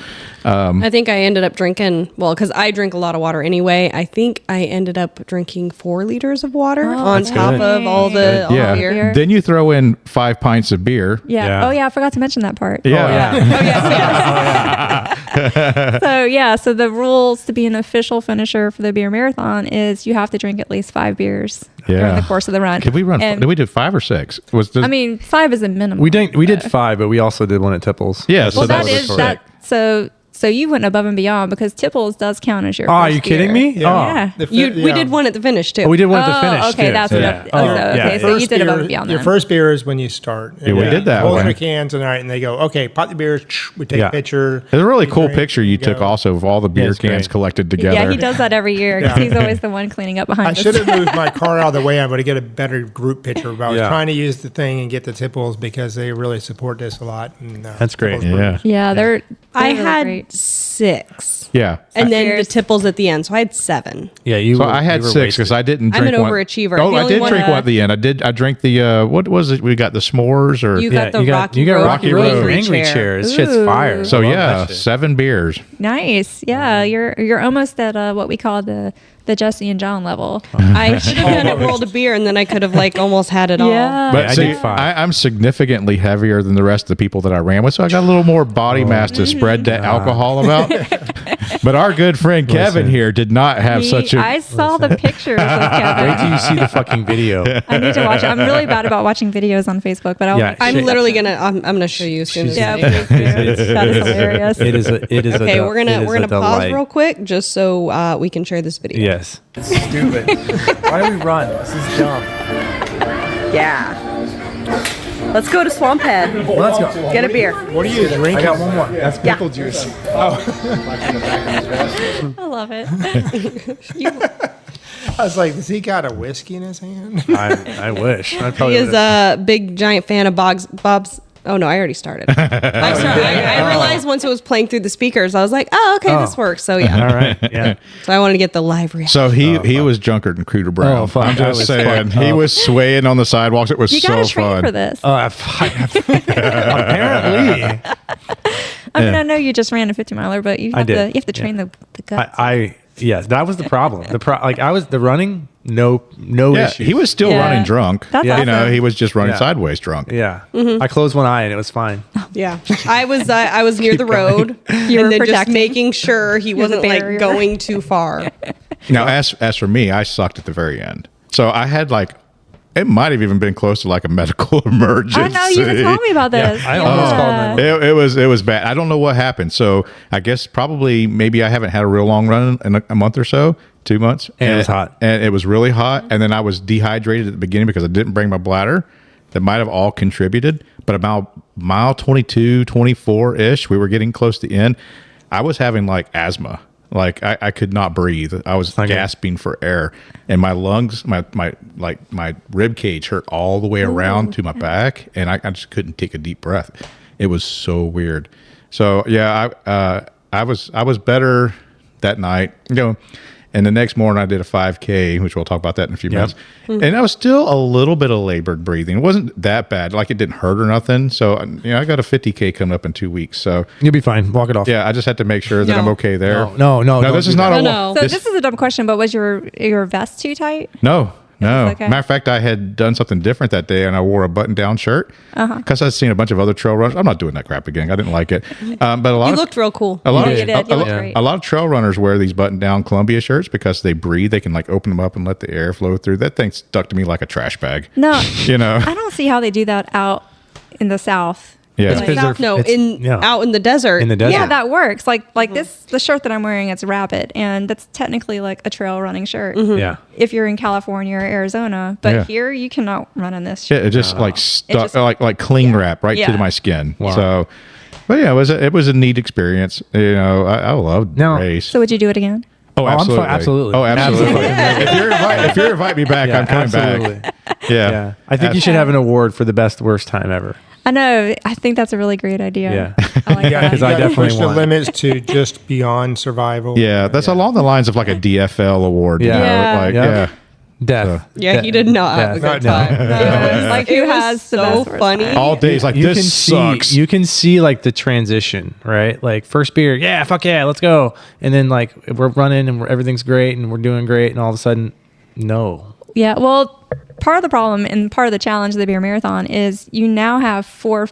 I think I ended up drinking, because I drink a lot of water anyway. I think I ended up drinking 4 liters of water on top of all the beer. Then you throw in 5 pints of beer. Yeah. Yeah. Oh, yeah. I forgot to mention that part. So the rules to be an official finisher for the beer marathon is you have to drink at least 5 beers during the course of the run. Could we run? Did we do 5 or 6? 5 is a minimum. We did 5, but we also did one at Tipples. Yeah. Well, So that was is that. So you went above and beyond because Tipples does count as your. Oh, are first you kidding beer. me? Yeah. We did one at the finish too. Oh, we did one at the finish. Okay, too. that's Yeah. what. Okay, so you did above and beyond. Your Then. first beer is when you start. Yeah, we did that Hold one. your can tonight, and they go, okay, pop the beers. We take a picture. There's a really we cool drink, picture you took go. also of all the beer it's cans great. collected together. Yeah, he does that every year because he's always the one cleaning up behind I us. should have moved my car out of the way. I'm going to get a better group picture. But I was trying to use the thing and get the Tipples because they really support this a lot. And, That's great. Tipples Yeah. Yeah, they're I really had great. 6. Yeah. And then the Cheers. Tipples at the end. So I had 7. Yeah, you. So were- I had you were 6 because wasted. I didn't I'm drink an one. overachiever. Oh, The I only did one drink that- one at the end. I drank the what was it? We got the s'mores or You got the you Rocky got Road Rocky Road Road Angry Angry Chair. Chair. This shit's Ooh. fire. so I love yeah, that shit. 7 beers. Nice. Yeah, you're almost at what we call the Jesse and John level. I should have done a world of beer and then I could have almost had it all. Yeah. But I see, did 5. I'm significantly heavier than the rest of the people that I ran with, so I got a little more body mass to spread that alcohol about. But our good friend Kevin here did not have such a. I saw the pictures of Wait Kevin. till you see the fucking video. I need to watch it. I'm really bad about watching videos on Facebook, but Yeah, I'm shit. literally I'm gonna show you as soon as Yeah, we- please do. That is hilarious. It is a. Okay, del- we're it gonna is we're a gonna pause delight. real quick just so we can share this video. Yes. It's stupid. Why do we run? This is dumb. Yeah. Let's go to Swamp Head. Let's go. Get a beer. What are you drinking? I got one more. That's pickle juice. I love it. I was like, does he got a whiskey in his hand? I wish. I He probably is a big giant fan of Bob's. Oh no, I already started. I'm sorry. I realized once it was playing through the speakers, I was like, oh, okay, this works. So yeah. All right. Yeah. So I wanted to get the live reaction. So he was junkered and Cooter Brown. Oh, fuck. I'm That just was saying. fucked He up. was swaying on the sidewalks. It was You so gotta train fun. for this. Apparently. I mean, I know you just ran a 50 miler, but you have did. to you have to train the guts. Yes, that was the problem. I was the running, no Yeah, issue. he was still Yeah. running drunk. That's You know, awesome. he was just running Yeah. sideways drunk. Yeah. I closed one eye and it was fine. Yeah, I was near the road, You and were then just protecting. making sure he You're the wasn't barrier. going too far. Now, as for me, I sucked at the very end. So I had it might have even been close to a medical emergency. I know you were telling me about this. I almost called them. It was bad. I don't know what happened. So I guess maybe I haven't had a real long run in a month or so, 2 months. And it was hot. And it was really hot. And then I was dehydrated at the beginning because I didn't bring my bladder. That might have all contributed. But about mile 22, 24-ish, we were getting close to the end. I was having asthma. I could not breathe. I was Okay. gasping for air, and my lungs, my rib cage hurt all the way around to my back, and I just couldn't take a deep breath. It was so weird. So yeah, I was better that night. And the next morning I did a 5K, which we'll talk about that in a few minutes. And I was still a little bit of labored breathing. It wasn't that bad. It didn't hurt or nothing. So, I got a 50K coming up in 2 weeks. So, You'll be fine. Walk it off. yeah, I just had to make sure that I'm okay there. No, don't this is do not that. a No. So this is a dumb question, but was your vest too tight? No. okay. Matter of fact, I had done something different that day, and I wore a button-down shirt because I'd seen a bunch of other trail runners. I'm not doing that crap again. I didn't like it. But a lot You of looked real cool. a lot Yeah, of you did. You looked great. a lot of trail runners wear these button-down Columbia shirts because they breathe. They can open them up and let the air flow through. That thing stuck to me like a trash bag. No, You know. I don't see how they do that out in the South. Yeah. It's 'cause South, they're- no, it's- out in the desert. In the desert. Yeah, that works. Like the shirt that I'm wearing, it's Rapid, and that's technically a trail running shirt. Yeah. If you're in California or Arizona, but Yeah. here you cannot run in this Yeah, shirt. it just stuck just- like cling wrap right Yeah. to my skin. Wow. So, but yeah, it was a neat experience. I loved the Now- race. So would you do it again? Oh, I'm absolutely. absolutely. Oh, absolutely. Absolutely. if you invite me back, Yeah, I'm coming absolutely. back. Yeah. I think you should have an award for the worst time ever. I know. I think that's a really great idea. Yeah. I like that. Because I definitely push the want. limits to just beyond survival. Yeah, that's along the lines of like a DFL award. Yeah. Yeah. Like, Yep. yeah. Death. Yeah, he did not have a good time. No. Like, who It was has the so best funny. All days like You this can sucks. see. You can see like the transition, right? Like first beer, yeah, fuck yeah, let's go. And then like we're running and everything's great and we're doing great, and all of a sudden, no. Yeah, well, part of the problem and part of the challenge of the beer marathon is you now have four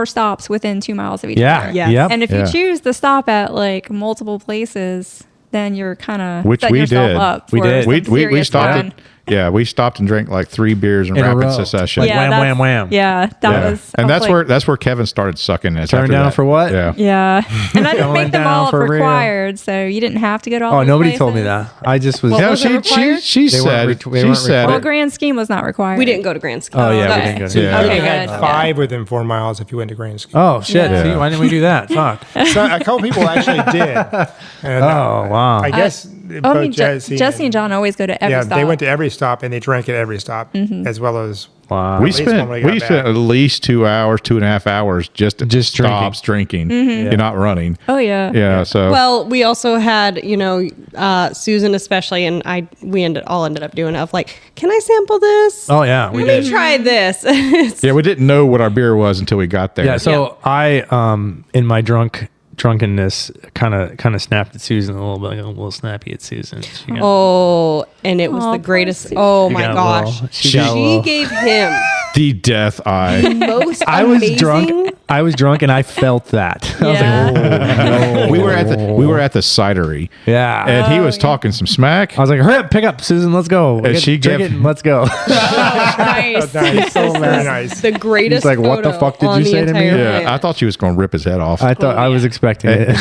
stops within 2 miles of each Yeah. other. Yeah. Yep. And if Yeah. you choose to stop at like multiple places, then you're kind of Which setting we yourself did. up We for did. some we serious stopped fun. it. Yeah, we stopped and drank like 3 beers in In a rapid row. succession. Like, Yeah, wham, that's- wham, wham. Yeah, that Yeah. was. And I was that's where Kevin started sucking us. Turn after down that. for what? Yeah. Yeah, and I didn't Going make them down all for real. required, so you didn't have to go to all. Oh, those nobody told me places. that. I just was. What No, was it required? she They weren't said re- they she weren't said Well, it. Grand Scheme was not required. We didn't go to Grand Scheme. Oh, yeah, we okay. didn't go to Yeah. You Okay, had good. 5 within 4 miles if you went to Grand Scheme. Oh shit! Yeah. See, why didn't we do that? Fuck. So a couple people actually did. And, Oh wow. I guess I both mean, Jesse and John always go to every yeah, stop. they went to every stop and they drank at every stop, as well as Wow. We least spent when we got we spent back. at least 2 hours, 2.5 hours just drinking. stops drinking. You're not running. Oh yeah. Yeah. So Well, we also had, Susan especially, and we all ended up doing it of like, can I sample this? Oh yeah, we Let me did. try this. It's- yeah, we didn't know what our beer was until we got there. Yeah. So I, in my drunkenness, kind of snapped at Susan a little bit. A little snappy at Susan. She got- Oh, and it was Aw, the poor greatest. Susan. Oh She my got a gosh. little- she She got a little- gave him the death eye. most I was amazing. drunk. I was drunk, and I felt that. I was Yeah. like, oh no. we were at the cidery. Yeah. And he was talking some smack. I was like, hurry up, pick up, Susan. Let's go. And she drink gave- it and let's go. Nice. nice, so very nice. The greatest. He's like, "What the photo fuck did on you the say to me?" entire Yeah, planet. I thought she was going to rip his head off. I thought I was expecting it.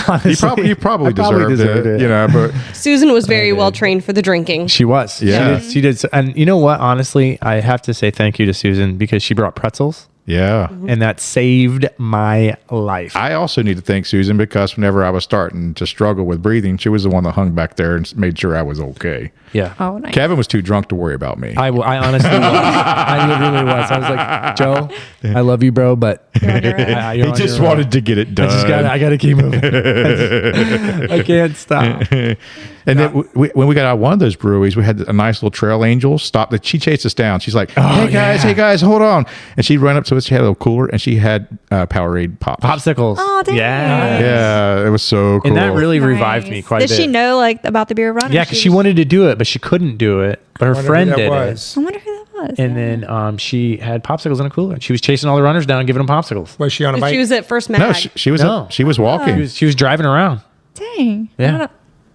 He probably deserved deserved it, but Susan was very well trained for the drinking. She was. Yeah. She did. And you know what? Honestly, I have to say thank you to Susan because she brought pretzels yeah. and that saved my life. I also need to thank Susan because whenever I was starting to struggle with breathing, she was the one that hung back there and made sure I was okay. Yeah. Oh, nice. Kevin was too drunk to worry about me. I honestly was. I literally was. I was like, Joe, I love you, bro, but You're on your own. He just wanted to get it done. I got to keep moving. I can't stop. And then when we got out of one of those breweries, we had a nice little trail angel stop. That she chased us down. She's like, hey guys, hold on. And she ran up to us. She had a little cooler and she had Powerade pops. Popsicles. Oh, dang. Yeah. Yeah, it was so cool. And that really Nice. revived me quite a Did bit. she know about the beer run? Yeah, because she wanted to do it, but she couldn't do it. But her Wonder who friend that did was. I wonder who that was. it. And then she had popsicles in a cooler. She was chasing all the runners down and giving them popsicles. Was she on a bike? She was at First Mag. No, she was No. she was walking. She was driving around. Dang. Yeah. I don't know.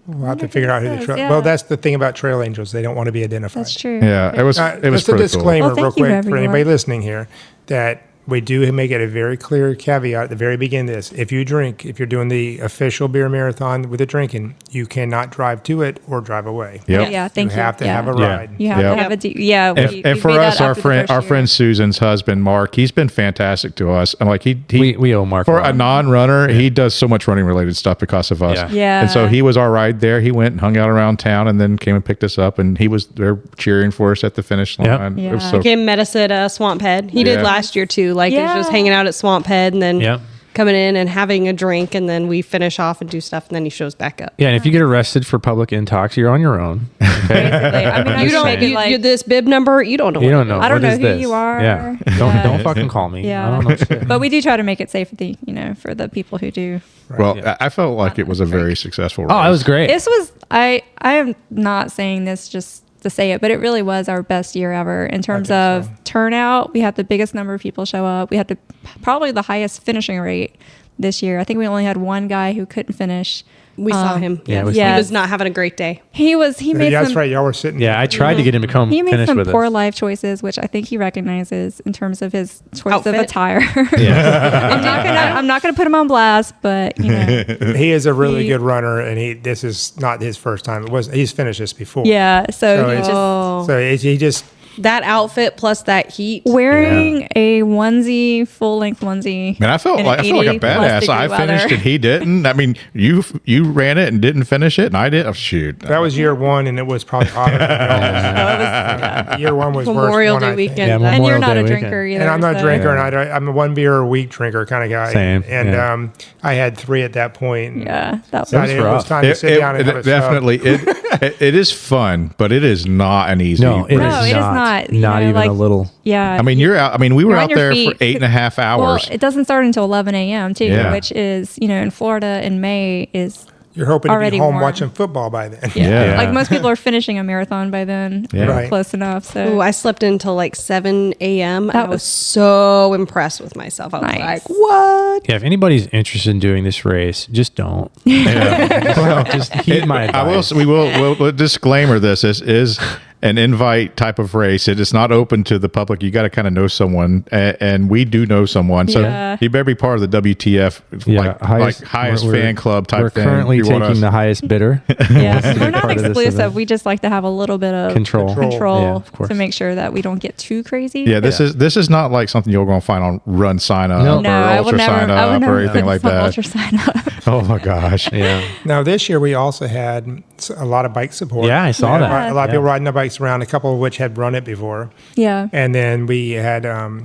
We'll have to figure out who the Says, trail. yeah. Well, that's the thing about trail angels; they don't want to be identified. That's true. Yeah, it was Just pretty a cool. disclaimer, Well, thank real you, quick, whoever for you anybody are. listening here, that we do make it a very clear caveat at the very beginning of this. If you drink, if you're doing the official beer marathon with the drinking, you cannot drive to it or drive away. Yep. Yeah, thank you. You have to have a Yeah. ride. You have Yep. to have a yeah. And for us, our friend Susan's husband Mark, he's been fantastic to us. And like he We owe Mark for a lot. a non-runner, he does so much running related stuff because of us. Yeah. Yeah. And so he was our ride there. He went and hung out around town, and then came and picked us up. And he was there cheering for us at the finish line. Yep. It was Yeah. so Came met us at Swamp Head. He Yeah. did last year too. Like it was just Yeah. hanging out at Swamp Head and then Yep. coming in and having a drink, and then we finish off and do stuff, and then he shows back up. Yeah, and if you get arrested for public intox, you're on your own. Okay? I mean, You don't. You this bib number. You don't know. You what don't it know. is. I don't What know is who this? you are. Yeah. Yeah. Don't fucking call me. Yeah. I don't know shit. But we do try to make it safe for the for the people who do. well. Yeah. I felt like it was a very successful race. Oh, it was great. This was I am not saying this just to say it, but it really was our best year ever in terms of turnout. We had the biggest number of people show up. We had probably the highest finishing rate this year. I think we only had one guy who couldn't finish. We saw him. Yeah, Yeah, we he saw- was not having a great day. He made Yeah, that's some right. Y'all were sitting. Yeah, I tried to get him to come he made finish some with poor us. life choices, which I think he recognizes in terms of his choice Outfit. of attire. Yeah. I'm not gonna put him on blast, but He is a really He- good runner, and this is not his first time. He's finished this before. yeah. So So he it's- just Oh, So he just that outfit plus that heat. Wearing a onesie, full length onesie. Man, I felt in like a 80 plus badass. degree I finished weather. and he didn't. I mean, you ran it and didn't finish it, and I did. Oh, shoot. That was year one, and it was probably hotter than yours. Year one was Memorial worse Day one, I think. weekend. Yeah, then. And you're Memorial not Day a weekend. drinker either. And I'm not a so- drinker, and I'm a 1 beer a week drinker kind of guy. Same, And yeah. I had 3 at that point. and Yeah, that was decided it was rough. time to sit down and have a definitely it is fun, but it is not an easy No, it race. No, is it is not. not, you Not know, even like- a little. Yeah. I mean, you're out. I mean, we were You're on out your there for feet. 8.5 hours. Well, it doesn't start until 11 a.m. too, Yeah. which is, in Florida in May is You're hoping to already be home warm. watching football by then. Yeah. Like most people are finishing a marathon by then. Yeah. Right. Close enough. So Ooh, I slept until like 7 a.m. That I was was so impressed with myself. I was nice. like, what? Yeah, if anybody's interested in doing this race, just don't. Well, Just heed my I will. advice. We'll disclaimer this. This is an invite type of race. It is not open to the public. You got to kind of know someone, and we do know someone. So Yeah. you better be part of the WTF, like highest we're- fan club type We're thing. currently You want taking us- the highest bidder. yeah, we're not part of this exclusive. event. We just like to have a little bit of Control. control Yeah, of course. to make sure that we don't get too crazy. Yeah, this is not like something you're going to find on Run Sign Up No. No, or I would Ultra never. Sign I would Up never or anything like put some that. Ultra sign up. Oh my gosh. Yeah. Now this year we also had a lot of bike support. Yeah, I saw that. A lot of Yeah. people riding their bikes around. A couple of which had run it before, Yeah. and then we had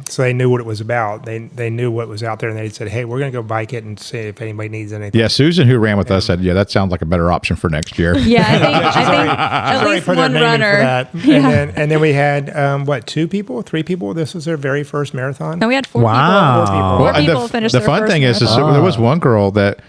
so they knew what it was about. They knew what was out there, and they said, "Hey, we're going to go bike it and see if anybody needs anything." Yeah, Susan, who ran with us, said, "Yeah, that sounds like a better option for next year." Yeah, I think at Already least put their one name in for runner. that. And then we had 3 people. This was their very first marathon. And we had 4 Wow. people. Well, Four and people the finished the their fun first thing is marathon. there was one girl that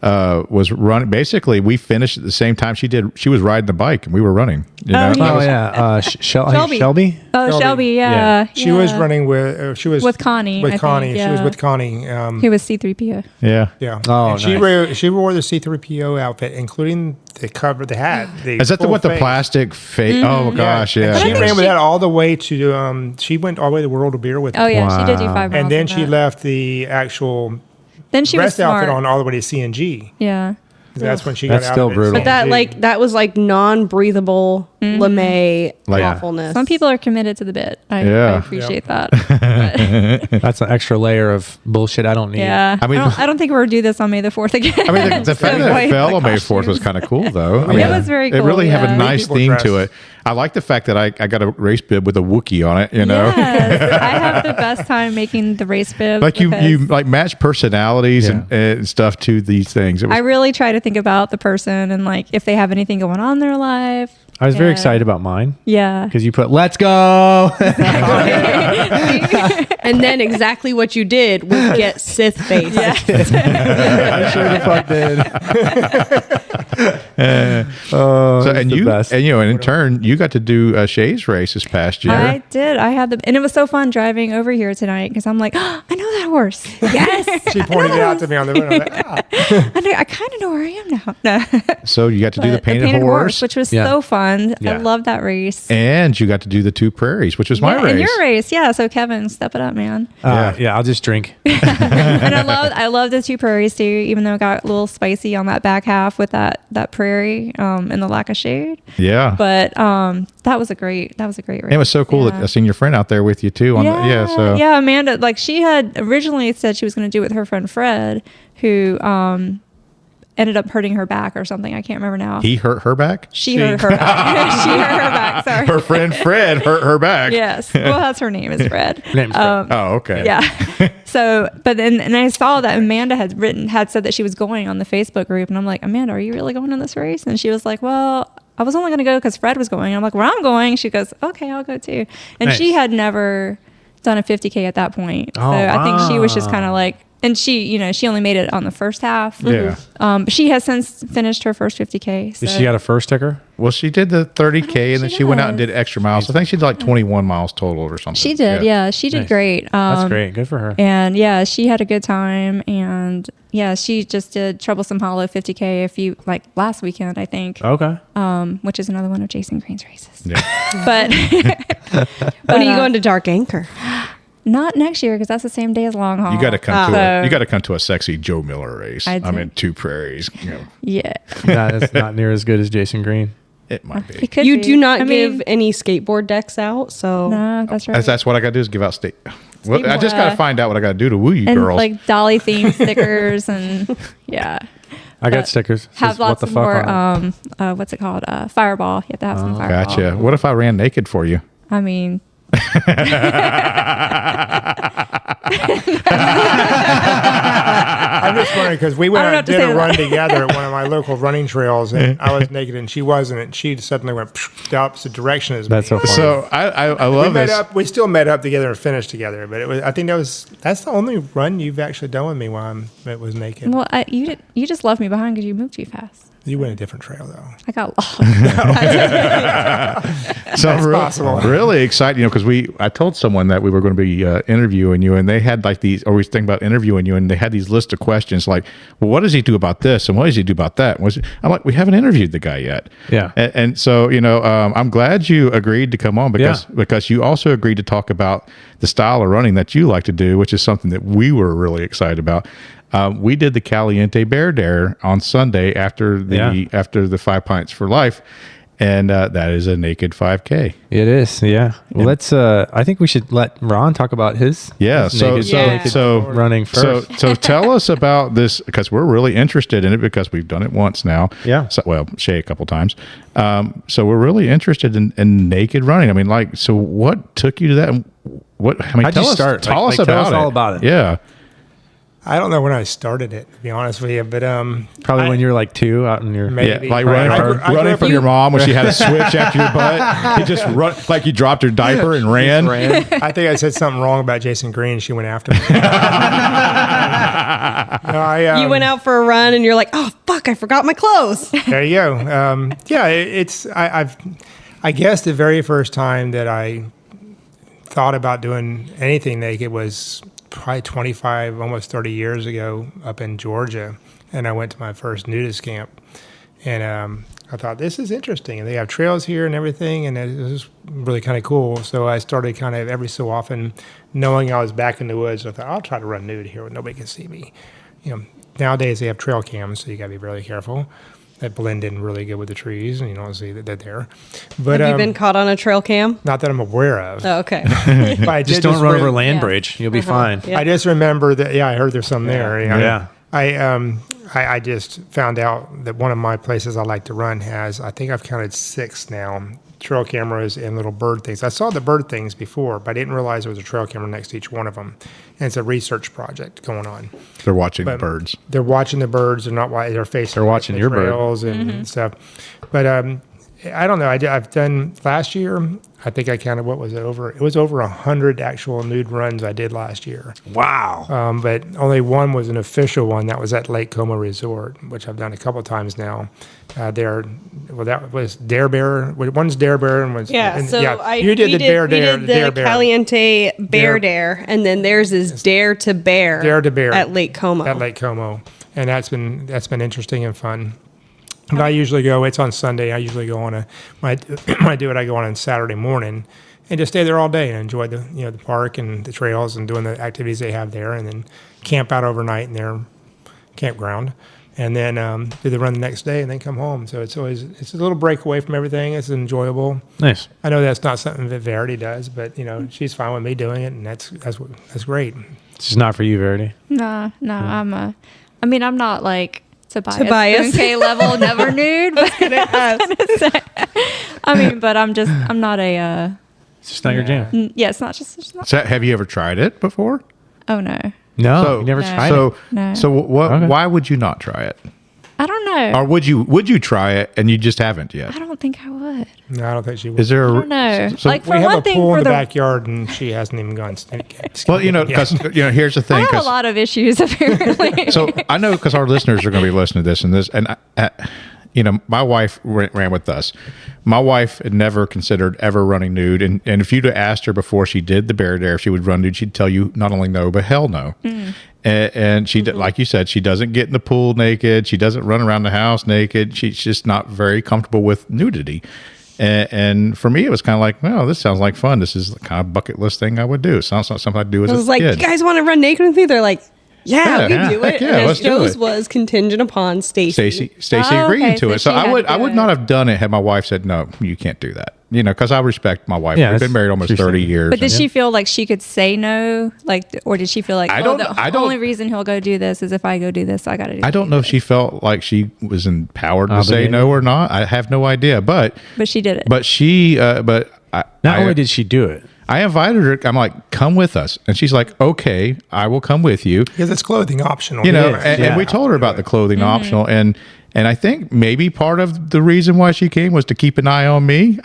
was running. Basically, we finished at the same time she did. She was riding the bike, and we were running. You know? yeah. Oh yeah. Shelby. Shelby. Oh, Shelby, yeah. Yeah. She was running with With Connie, With I Connie, think, she was yeah. with Connie. He was C3PO. Yeah. Yeah. Oh, and she nice. she wore the C3PO outfit, incling the cover, the hat. Is that the full what the face. plastic face? Mm-hmm. Oh gosh, And yeah. she think ran with she- that all the way to. She went all the way to World of Beer with. Oh, it. yeah. She did do 5 miles. And then in she that. left the actual Then she was rest outfit smart. on all the way to CNG. Yeah. That's when she That's got out still of it. brutal. But that was like non-breathable LeMay Like- awfulness. Some people are committed to the bit. I Yeah. appreciate that. That's an extra layer of bullshit I don't need. Yeah. I mean- I don't think we're do this on May the 4th again. I mean, the fact that White it fell on May 4th was costumes. kind of cool, though. I It mean, was very It cool, really have yeah. a nice People theme to dressed. it. I like the fact that I got a race bib with a Wookiee on it. You know, Yes, I have the best time making the race bib. like you because like match personalities Yeah. and stuff to these things. It was, I really try to think about the person and like if they have anything going on in their life. I was very Yeah. excited about mine Yeah. because you put "Let's go." and then exactly what you did was get Sith face. I sure the fuck did. Oh, so, it's and the you best. and in turn you got to do Shae's race this past year. I did. I had and it was so fun driving over here tonight because I'm like, oh, I know that horse. Yes. She pointed it out to me on the road. I'm like, I kind of know where I am now. No. So you got to do the But painted horse, which was Yeah. so fun. Yeah. I love that race. and you got to do the 2 prairies, which was my Yeah, race. and your race, yeah. So Kevin, step it up, man. Yeah, I'll just drink. And I love the 2 prairies too, even though it got a little spicy on that back half with that prairie and the lack of shade. Yeah, But that was a great race. it was so cool that Yeah. I seen your friend out there with you too. So yeah, Amanda, like she had originally said she was going to do it with her friend Fred, who ended up hurting her back or something. I can't remember now. he hurt her back. She hurt her back. She hurt her back. Sorry. Her friend Fred hurt her back. Yes. Well, that's her name is Fred. Name's Fred. Oh, okay. Yeah. So, but then, and I saw that Amanda had said that she was going on the Facebook group, and I'm like, Amanda, are you really going in this race? And she was like, well, I was only going to go because Fred was going. I'm like, well, I'm going. She goes, okay, I'll go too. And she Nice. had never done a 50K at that point. Oh, so I think she was just wow. kind of like, and she only made it on the first half. Yeah. But she has since finished her first 50K. So. Did she got a first ticker? Well, she did the 30K and then she went out and does. did extra miles. I think she did like 21 miles total or something. She did, yeah. She did Nice. great. That's great. Good for her. And yeah, she had a good time. And yeah, she just did Troublesome Hollow 50K last weekend, I think, Okay. which is another one of Jason Green's races. Yeah. But When are you going to Dark Anchor? not next year because that's the same day as Long Haul. You got to come to So, you got to come to a sexy Joe Miller race. I I do. mean, 2 prairies. You know. Yeah. That is not near as good as Jason Green. It might be. It could You be. do not I give mean, any skateboard decks out, so No, that's right. That's what I got to do is give out state. Well, I just got to find out what I got to do to woo you and girls. like dolly themed stickers and yeah. I got But stickers. It Have says, lots what the of fuck more. on it. What's it called? Fireball. You have to have some fireball. Gotcha. What if I ran naked for you? I mean, I'm just wondering because we went I don't out and know did what a to say run to that. together at one of my local running trails, and I was naked and she wasn't, and she suddenly went the opposite direction as That's me. so funny. So I We love met this. up. We still met up together and finished together. But it was. I think that's the only run you've actually done with me while it was naked. well, you just left me behind because you moved too fast. You went a different trail though. I got lost. So I'm possible. really excited, because I told someone that we were going to be interviewing you, and they had like these, or we was thinking about interviewing you, and they had these list of questions like, well, what does he do about this, and what does he do about that? I'm like, we haven't interviewed the guy yet. Yeah. And so I'm glad you agreed to come on because you also agreed to talk about the style of running that you like to do, which is something that we were really excited about. We did the Caliente Bare Dare on Sunday after the 5 Pints for Life, and that is a naked 5K. It is, yeah. Well, let's. I think we should let Ron talk about his. Yeah. his naked So running first. So tell us about this, because we're really interested in it because we've done it once now. Yeah. So, well, Shae a couple times. So we're really interested in naked running. I mean, so what took you to that? And How'd you start? Tell us tell about us it. all about it. Yeah. I don't know when I started it, to be honest with you, but Probably when you were like 2 out in your. Maybe. Yeah, like Right. running from your mom when she had a switch after your butt. You just run like you dropped your diaper and ran. I think I said something wrong about Jason Green. She went after me. No, you went out for a run and you're like, oh fuck, I forgot my clothes. There you go. I guess the very first time that I thought about doing anything naked was probably 25, almost 30 years ago up in Georgia. And I went to my first nudist camp. And I thought, this is interesting. And they have trails here and everything. And it was really kind of cool. So I started kind of every so often knowing I was back in the woods. I thought, I'll try to run nude here where nobody can see me. Nowadays they have trail cams, so you got to be really careful. That blend in really good with the trees, and you don't see that they're there. But Have you been caught on a trail cam? not that I'm aware of. Oh, okay. But I Just did don't run over a re- land Yeah. bridge. You'll be fine. Yeah. I just remember that. Yeah, I heard there's some there. Yeah. I just found out that one of my places I like to run has, I think I've counted 6 now, trail cameras and little bird things. I saw the bird things before, but I didn't realize there was a trail camera next to each one of them. And it's a research project going on. They're watching the But birds. They're watching the birds. They're not. They're facing. They're watching the your bird. trails and stuff. But I don't know. I've done last year. I think I counted. What was it over? It was over 100 actual nude runs I did last year. Wow. But only one was an official one. That was at Lake Como Resort, which I've done a couple of times now. That was Dare Bear. One's Dare Bear and one's Yeah, and, so you did the Bear we Dare. did the Dare Bear. Caliente Bare Dare, and then theirs is Dare to Bear. Dare to Bear at Lake Como. At Lake Como, and that's been interesting and fun. But I usually go. It's on Sunday. I usually go on when I do it. I go on Saturday morning, and just stay there all day and enjoy the park and the trails and doing the activities they have there, and then camp out overnight in their campground, and then do the run the next day, and then come home. So it's a little break away from everything. It's enjoyable. Nice. I know that's not something that Verity does, but she's fine with me doing it, and that's great. It's just not for you, Verity. No, I'm not like Tobias. Tobias. Okay, level, never nude. But but I'm not a. It's just not your jam. Yeah, it's not. So have you ever tried it before? Oh no, No, you never No. tried So it. No. so what? Okay. Why would you not try it? I don't know. Or would you try it and you just haven't yet? I don't think I would. No, I don't think she would. Is there I a don't know. So like for We have one a thing, pool for in the the backyard, and she hasn't even gone. well, because here's the I thing. have a 'cause- lot of issues apparently. so I know because our listeners are going to be listening to this and my wife ran with us. My wife had never considered ever running nude, and if you'd have asked her before she did the Bear Dare if she would run nude, she'd tell you not only no but hell no. And she, like you said, she doesn't get in the pool naked. She doesn't run around the house naked. She's just not very comfortable with nudity. And for me, it was kind of like, well, this sounds like fun. This is the kind of bucket list thing I would do. It sounds like something I'd do as I a was like, kid. you guys want to run naked with me? They're like, Yeah, we can do it. Yeah, and let's do Joe's it. was contingent upon Stacy. Stacy Oh, agreeing okay, to so it. So she I had would to do would it. not have done it had my wife said, no, you can't do that. Because I respect my wife. Yeah, We've been that's married almost what you're 30 saying. years. But did and- she feel like she could say no? Like, or did she feel like, I oh, don't- the I don't- only reason he'll go do this is if I go do this, I got to do I don't know if she felt like she was empowered to say Obligated. no or not. I have no idea. But But she did it. Not only did she do it, I invited her. I'm like, come with us. And she's like, okay, I will come with you. Because it's clothing optional. And we told her about the clothing optional. And I think maybe part of the reason why she came was to keep an eye on me.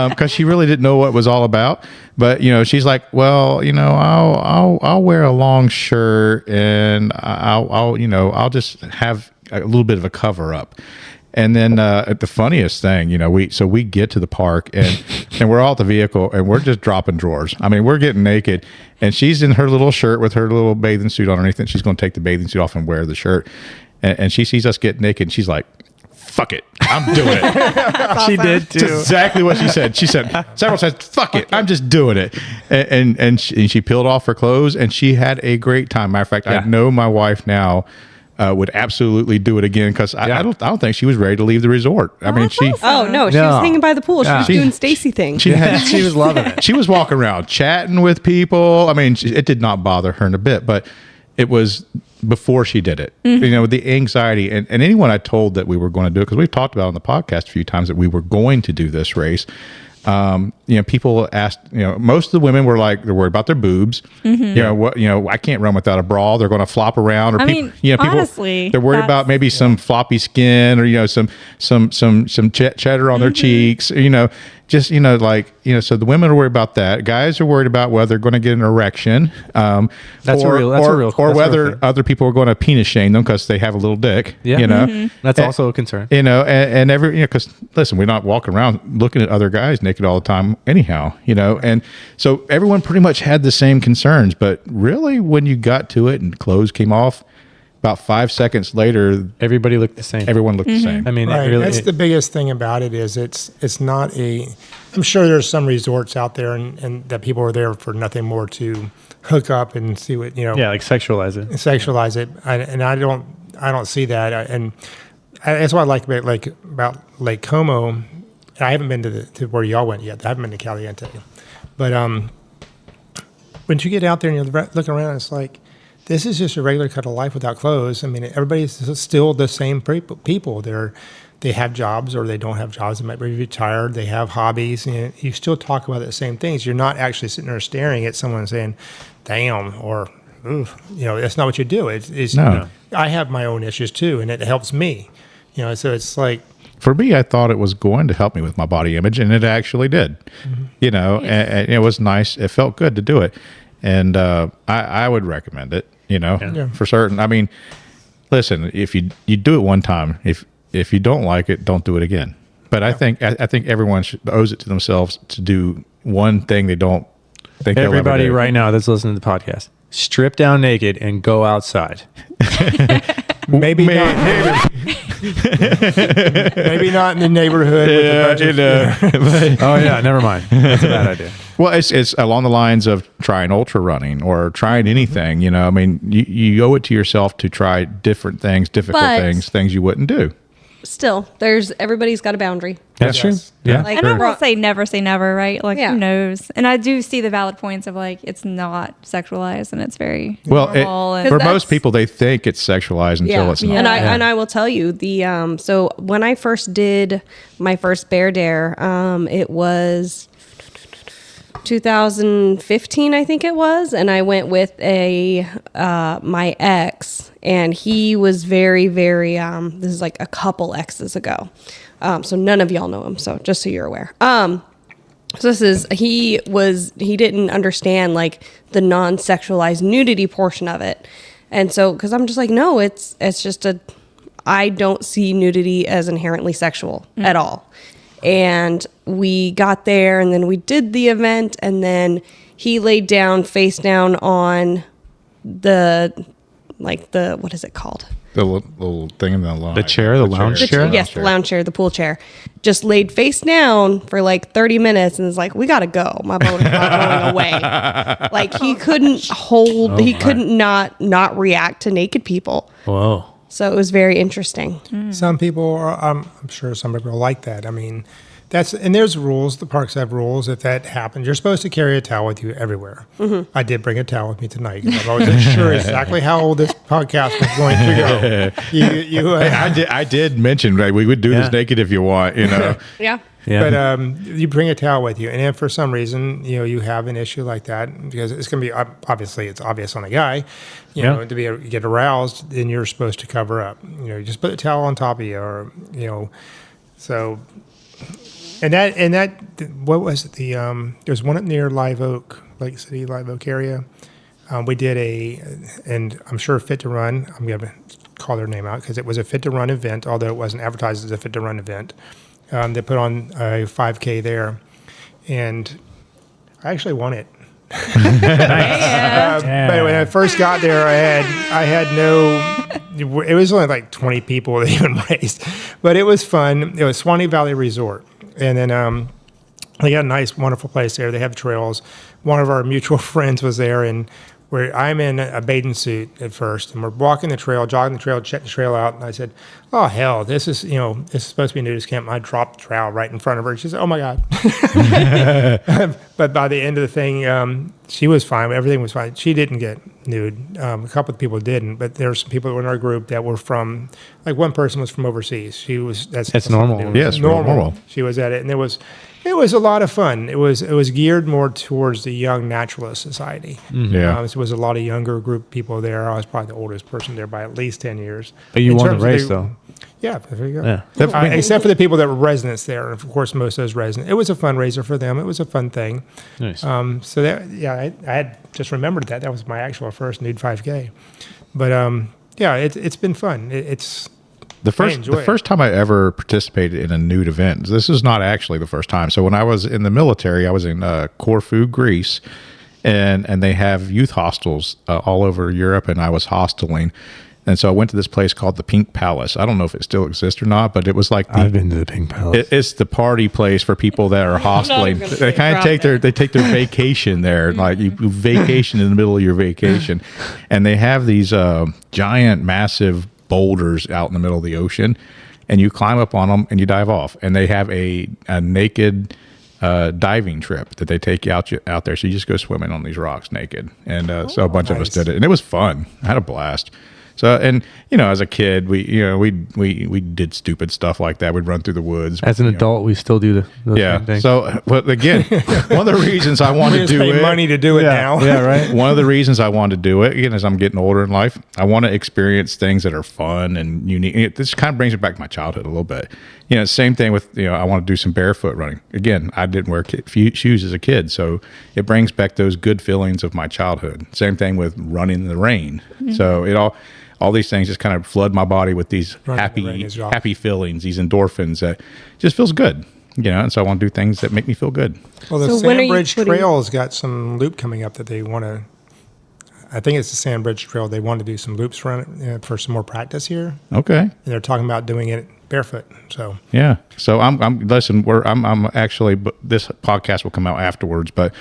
Because she really didn't know what it was all about. But she's like, well, I'll wear a long shirt and I'll just have a little bit of a cover up. And then the funniest thing, we get to the park and we're all at the vehicle and we're just dropping drawers. I mean, we're getting naked and she's in her little shirt with her little bathing suit underneath and she's going to take the bathing suit off and wear the shirt. And she sees us get naked and she's like, fuck it, I'm doing it. she did That's too. exactly what she said. She said, several times, fuck it, I'm just doing it. And she peeled off her clothes and she had a great time. Matter of fact, Yeah. I know my wife now would absolutely do it again because I don't think she was ready to leave the resort. I mean, she Oh no, she No. was hanging by the pool. She Yeah. was doing Stacy things. she had She was loving it. she was walking around chatting with people. I mean, it did not bother her in a bit, but it was before she did it. The anxiety and anyone I told that we were going to do it, because we've talked about on the podcast a few times that we were going to do this race. People asked, most of the women were like, they're worried about their boobs. I can't run without a bra. They're going to flop around. Or I people, mean, people, honestly, they're worried about maybe some floppy skin or, some cheddar on their cheeks, so the women are worried about that. Guys are worried about whether they're going to get an erection. That's a real or whether thing. other people are going to penis shame them because they have a little dick, Yeah. That's also a concern. and every, because listen, we're not walking around looking at other guys naked all the time anyhow, and so everyone pretty much had the same concerns, but really when you got to it and clothes came off, about 5 seconds later, Everybody looked the same. everyone looked the same. I mean, Right. it really. That's the biggest thing about it is it's not a. I'm sure there's some resorts out there and that people are there for nothing more to hook up and see what yeah, like sexualize it. sexualize it. I don't see that. That's what I like about Lake Como. I haven't been to where y'all went yet. I haven't been to Caliente, but when you get out there and you're looking around, it's like. This is just a regular cut of life without clothes. I mean, everybody's still the same people. They have jobs or they don't have jobs. They might be retired. They have hobbies. And you still talk about the same things. You're not actually sitting there staring at someone saying, damn, or, oof. That's not what you do. It's No. I have my own issues too, and it helps me. So it's like, For me, I thought it was going to help me with my body image, and it actually did. And it was nice. It felt good to do it. And I would recommend it, for certain. I mean, listen, if you do it one time, if you don't like it, don't do it again. But I think everyone owes it to themselves to do one thing they don't think they'll ever Everybody do. right now that's listening to the podcast, strip down naked and go outside. maybe not. Maybe not in the neighborhood. With the budget. Oh yeah, never mind. That's a bad idea. Well, it's along the lines of trying ultra running or trying anything. I mean, you owe it to yourself to try different things, difficult But- things you wouldn't do. Still, everybody's got a boundary. That's Yes. true. Yeah. Like- And I Sure. will say never say never, right? Like, Yeah. who knows? And I do see the valid points of like, it's not sexualized and it's very Well, normal. and for that's- most people, they think it's sexualized until it's not. And Yeah. I will tell you so when I first did my first Bare Dare, it was 2015, I think it was, and I went with my ex, and he was very, very. This is like a couple exes ago, so none of y'all know him. So just so you're aware. So he didn't understand like the non-sexualized nudity portion of it. And so, cause I'm just like, no, it's just I don't see nudity as inherently sexual at all. And we got there and then we did the event and then he laid down face down on what is it called? The little thing in the line. The chair, the lounge chair? Yes, the lounge chair, the pool chair. Just laid face down for like 30 minutes and was like, we got to go. My boat is not going away. Like he couldn't hold, he couldn't not react to naked people. Whoa. So it was very interesting. Some people are, I'm sure some people are like that. I mean, and there's rules. The parks have rules. If that happens, you're supposed to carry a towel with you everywhere. Mm-hmm. I did bring a towel with me tonight because I wasn't sure exactly how this podcast was going to go. I did mention that we would do this naked if you want, Yeah. Yeah. But you bring a towel with you, and if for some reason you have an issue like that, because it's going to be it's obvious on a guy, to be able to get aroused, then you're supposed to cover up. Just put a towel on top of you, or so. And that what was it? There's one near Live Oak, Lake City, Live Oak area. We did and I'm sure Fit to Run. I'm going to call their name out because it was a Fit to Run event, although it wasn't advertised as a Fit to Run event. They put on a 5K there, and I actually won it. But when I first got there, I had no. It was only like 20 people that even raced, but it was fun. It was Swanee Valley Resort, and then they got a nice, wonderful place there. They have trails. One of our mutual friends was there, and I'm in a bathing suit at first, and we're walking the trail, jogging the trail, checking the trail out, and I said, "Oh hell, this is supposed to be a nudist camp." And I dropped the trowel right in front of her. She said, "Oh my god!" But by the end of the thing, she was fine. Everything was fine. She didn't get nude. A couple of people didn't, but there were some people in our group that were from, like one person was from overseas. She was that's normal. Yes, normal. She was at it, and it was a lot of fun. It was geared more towards the young naturalist society. Mm-hmm. Yeah, there was a lot of younger group of people there. I was probably the oldest person there by at least 10 years. But you won the race, though. Yeah, there you go. Yeah. Except for the people that were residents there. Of course, most of those residents. It was a fundraiser for them. It was a fun thing. Nice. So I had just remembered that. That was my actual first nude 5K. But it's been fun. It's the first time I ever participated in a nude event. This is not actually the first time. So when I was in the military, I was in Corfu, Greece, and they have youth hostels all over Europe, and I was hosteling. And so I went to this place called the Pink Palace. I don't know if it still exists or not, but it was like I've been to the Pink Palace. It's the party place for people that are hosteling. They kind of take their vacation there, like you vacation in the middle of your vacation, and they have these giant, massive boulders out in the middle of the ocean, and you climb up on them and you dive off. And they have a naked diving trip that they take you out there. So you just go swimming on these rocks naked, and so a bunch of us did it, and it was fun. I had a blast. So, and as a kid, we did stupid stuff like that. We'd run through the woods. As an adult, we still do the same thing. So, but again, one of the reasons I wanted to do it, money to do it now. Yeah, right. One of the reasons I wanted to do it, again, as I'm getting older in life, I want to experience things that are fun and unique. This kind of brings it back to my childhood a little bit. Same thing with I want to do some barefoot running. Again, I didn't wear shoes as a kid, so it brings back those good feelings of my childhood. Same thing with running in the rain. Mm-hmm. So all these things just kind of flood my body with these happy feelings, these endorphins that just feels good, and so I want to do things that make me feel good. Well, the Sandbridge Trail has got some loop coming up that they want to, I think it's the Sandbridge Trail. They want to do some loops for some more practice here. Okay. And they're talking about doing it barefoot. So yeah. So I'm actually, this podcast will come out afterwards, but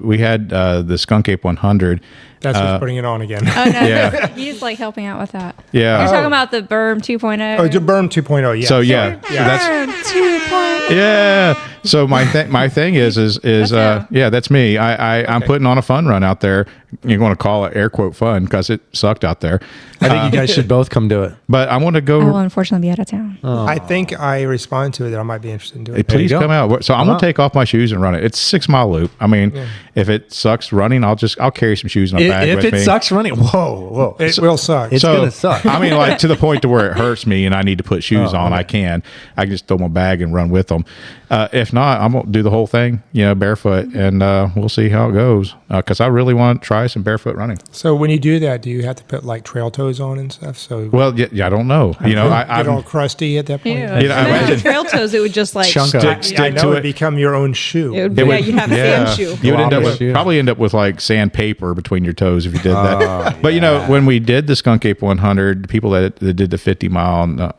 we had the Skunk Ape 100. That's what's putting it on again. Oh, no. Yeah. He's like helping out with that. Yeah. You're talking about the Berm 2.0. Oh, the Berm 2.0, yeah. So, yeah. Berm 2.0. Yeah. So my thing is that's me. I'm putting on a fun run out there. You're going to call it air quote fun because it sucked out there. I think you guys should both come do it. But I want to go. I will unfortunately be out of town. Oh. I think I respond to it that I might be interested in doing it. Please come out. So I'm going to take off my shoes and run it. It's a 6-mile loop. I mean, if it sucks running, I'll carry some shoes in my bag with me. If it sucks running, whoa. It will suck. It's going to suck. I mean, like to the point to where it hurts me and I need to put shoes on. Right. I can just throw my bag and run with them. If if not, I'm gonna do the whole thing, barefoot, and we'll see how it goes. Because I really want to try some barefoot running. So when you do that, do you have to put like trail toes on and stuff? So Well, yeah, I don't know. get all crusty at that point. Ew. I Imagine imagine trail toes, it would just like Chunk up. I know to it it. become your own shoe. It would be, you have a sand shoe. You would end up with, Shoe. probably end up with like sandpaper between your toes if you did that. But when we did the Skunk Ape 100, the people that did the 50 mile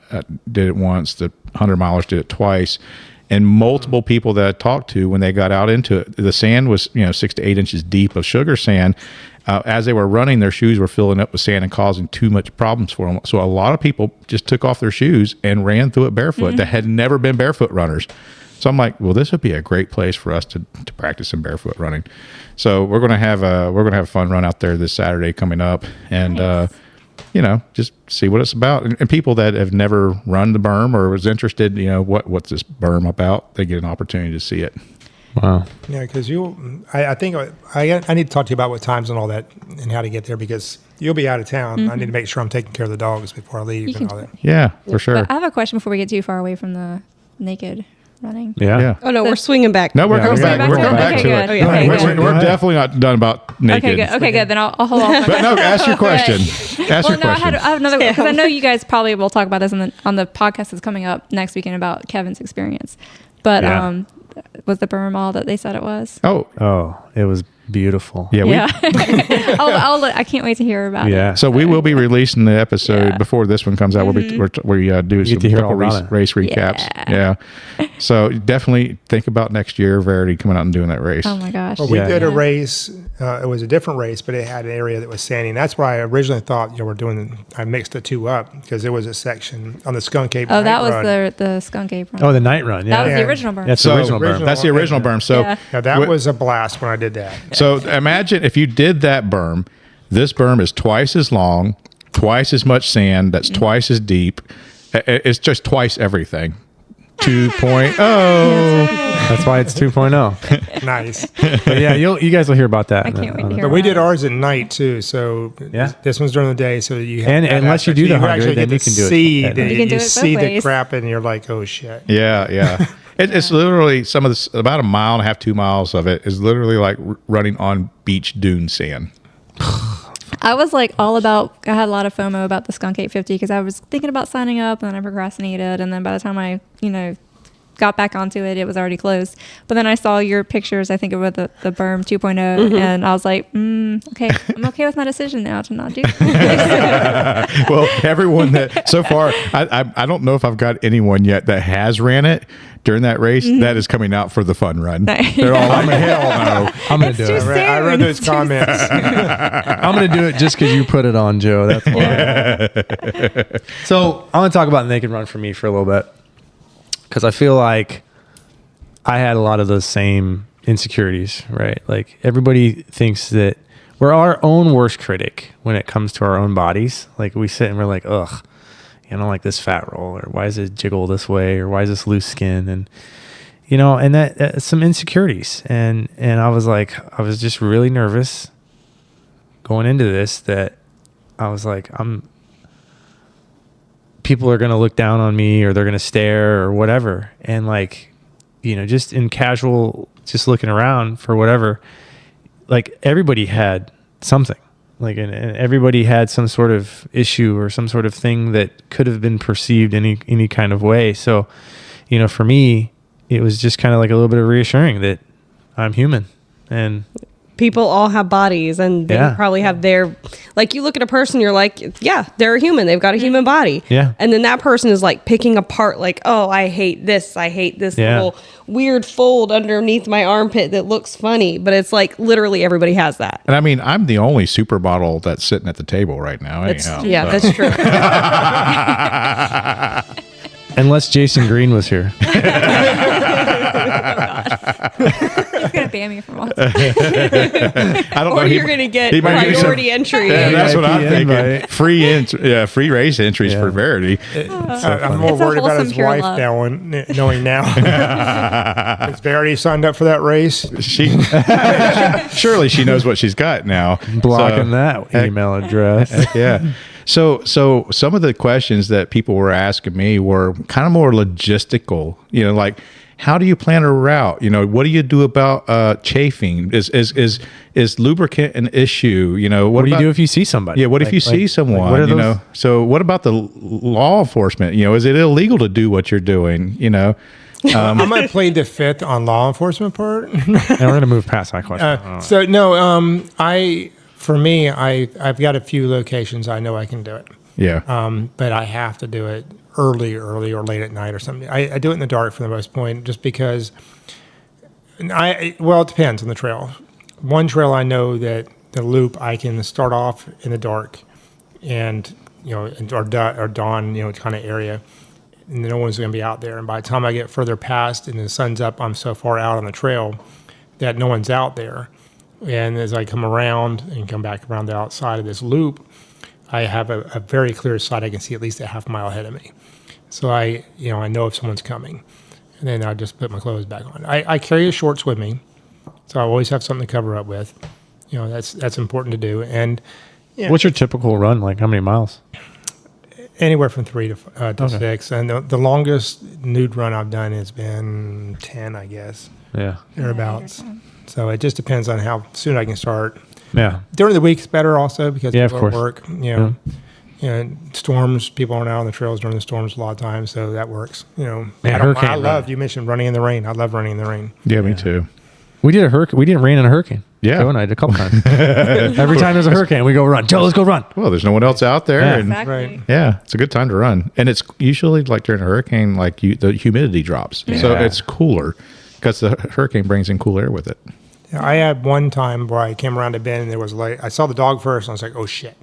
did it once, the 100 milers did it twice. And multiple people that I talked to, when they got out into it, the sand was 6 to 8 inches deep of sugar sand. As they were running, their shoes were filling up with sand and causing too much problems for them. So a lot of people just took off their shoes and ran through it barefoot that had never been barefoot runners. So I'm like, well, this would be a great place for us to practice some barefoot running. So we're gonna have a fun run out there this Saturday coming up, and just see what it's about. And people that have never run the berm or was interested, what's this berm about, they get an opportunity to see it. Wow. Yeah, because I think I need to talk to you about what times and all that and how to get there, because you'll be out of town. I need to make sure I'm taking care of the dogs before I leave and all that. Yeah, for sure. But I have a question before we get too far away from the naked running. Yeah. Oh no, we're swinging back. No, we're Yeah, coming we're back. going We're back coming to it. back Okay, to good. it. Okay, We're- good. We're definitely not done about naked. Okay, good. Then I'll hold off. But no, ask your question. Ask your Well, no, I question. have another, because I know you guys probably will talk about this on the podcast that's coming up next weekend about Kevin's experience. But Yeah. was the berm all that they said it was? Oh, it was beautiful. Yeah, Yeah. I can't wait to hear about Yeah. it. So we will be releasing the episode Yeah. before this one comes out. We do some to hear couple all about it. race recaps. Yeah. So definitely think about next year, Verity coming out and doing that race. Oh my gosh. Well, we Yeah. did a race. It was a different race, but it had an area that was sandy. And that's why I originally thought I mixed the two up, because there was a section on the Skunk Ape. Oh, that night was run. the Skunk Ape run. Oh, the night run. that was Yeah. the Yeah. original berm. That's So- the original berm. That's the original berm. So Yeah. Now, that was a blast when I did that. So imagine if you did that berm. This berm is twice as long, twice as much sand. That's twice as deep. It's just twice everything. 2.0. That's why it's 2.0. Nice. But yeah, you guys will hear about that. I can't wait to hear But we about did it. ours at night too. So Yeah. this one's during the day. So you have And that unless you aspect. do the you 100, actually then get you to can do it see at the, night. You can do you it both see the ways. crap and you're like, oh shit. Yeah. It's literally about a mile and a half, 2 miles of it is literally like running on beach dune sand. I was like I had a lot of FOMO about the Skunk 850 because I was thinking about signing up and then I procrastinated. And then by the time I, got back onto it, it was already closed. But then I saw your pictures, I think it was the berm 2.0, and I was like, okay, I'm okay with my decision now to not do it. Well, everyone that so far, I don't know if I've got anyone yet that has ran it during that race that is coming out for the fun run. They're all like, hell no. I'm going to do It's it. too I read those comments. I'm going to do it just because you put it on, Joe. That's why. So I want to talk about the naked run for me for a little bit, because I feel like I had a lot of those same insecurities, right? Like everybody thinks that we're our own worst critic when it comes to our own bodies. Like we sit and we're like, ugh, I don't like this fat roll, or why is it jiggle this way, or why is this loose skin? And, and that some insecurities. And I was just really nervous going into this, that I was like, people are going to look down on me, or they're going to stare or whatever. And just in casual, just looking around for whatever, like everybody had something, and everybody had some sort of issue or some sort of thing that could have been perceived any kind of way. So, for me, it was just kind of like a little bit of reassuring that I'm human. And People all have bodies, and they Yeah. probably have you look at a person, you're like, yeah, they're a human. They've got a human body. Yeah. And then that person is like picking apart, like, oh, I hate this Yeah. little weird fold underneath my armpit that looks funny. But it's like literally everybody has that. And I mean, I'm the only supermodel that's sitting at the table right now. Anyhow. That's true. unless Jason Green was here. He's going to ban me from all I don't know. Or you're going to get he might give you some- priority entry. Yeah, that's what I'm VIP thinking. invite. Free race entries Yeah. for Verity. I'm more It's a worried about wholesome, his pure wife love. now, knowing now. Has Verity signed up for that race? She surely she knows what she's got now. Blocking So, that email address. yeah. So some of the questions that people were asking me were kind of more logistical, like, How do you plan a route? You know, what do you do about chafing? Is lubricant an issue? You know, What do you about- do if you see somebody? Yeah, what if you see someone? what are You those- know, so what about the law enforcement? You know, is it illegal to do what you're doing? You know, I'm going to plead the fifth on law enforcement part. And we're going to move past that question. So no, I've got a few locations I know I can do it. yeah, But I have to do it early or late at night or something. I do it in the dark for the most point, just because. It depends on the trail. One trail I know that the loop I can start off in the dark, and or dawn, kind of area, and no one's going to be out there. And by the time I get further past and the sun's up, I'm so far out on the trail that no one's out there. And as I come around and come back around the outside of this loop, I have a very clear sight. I can see at least a half mile ahead of me. So I know if someone's coming. And then I just put my clothes back on. I carry shorts with me, so I always have something to cover up with. That's important to do. And What's your typical run? Like how many miles? anywhere from 3 to 6. And the longest nude run I've done has been 10, I guess, Yeah. thereabouts. So it just depends on how soon I can start. Yeah. During the week, it's better also because Yeah, of people are at course. work. Storms. People aren't out on the trails during the storms a lot of times, so that works. Man, I hurricane love. run. You mentioned running in the rain. I love running in the rain. yeah, me too. We did a hurricane. We didn't rain in a hurricane. Yeah. Joe and I did a couple times. Every time there's a hurricane, we go run. Joe, let's go run. Well, there's no one else out there, Yeah. and Exactly. Right. yeah, it's a good time to run. And it's usually like during a hurricane, like the humidity drops, so Yeah. it's cooler because the hurricane brings in cool air with it. Yeah, I had one time where I came around a bend and there was like I saw the dog first and I was like, oh shit.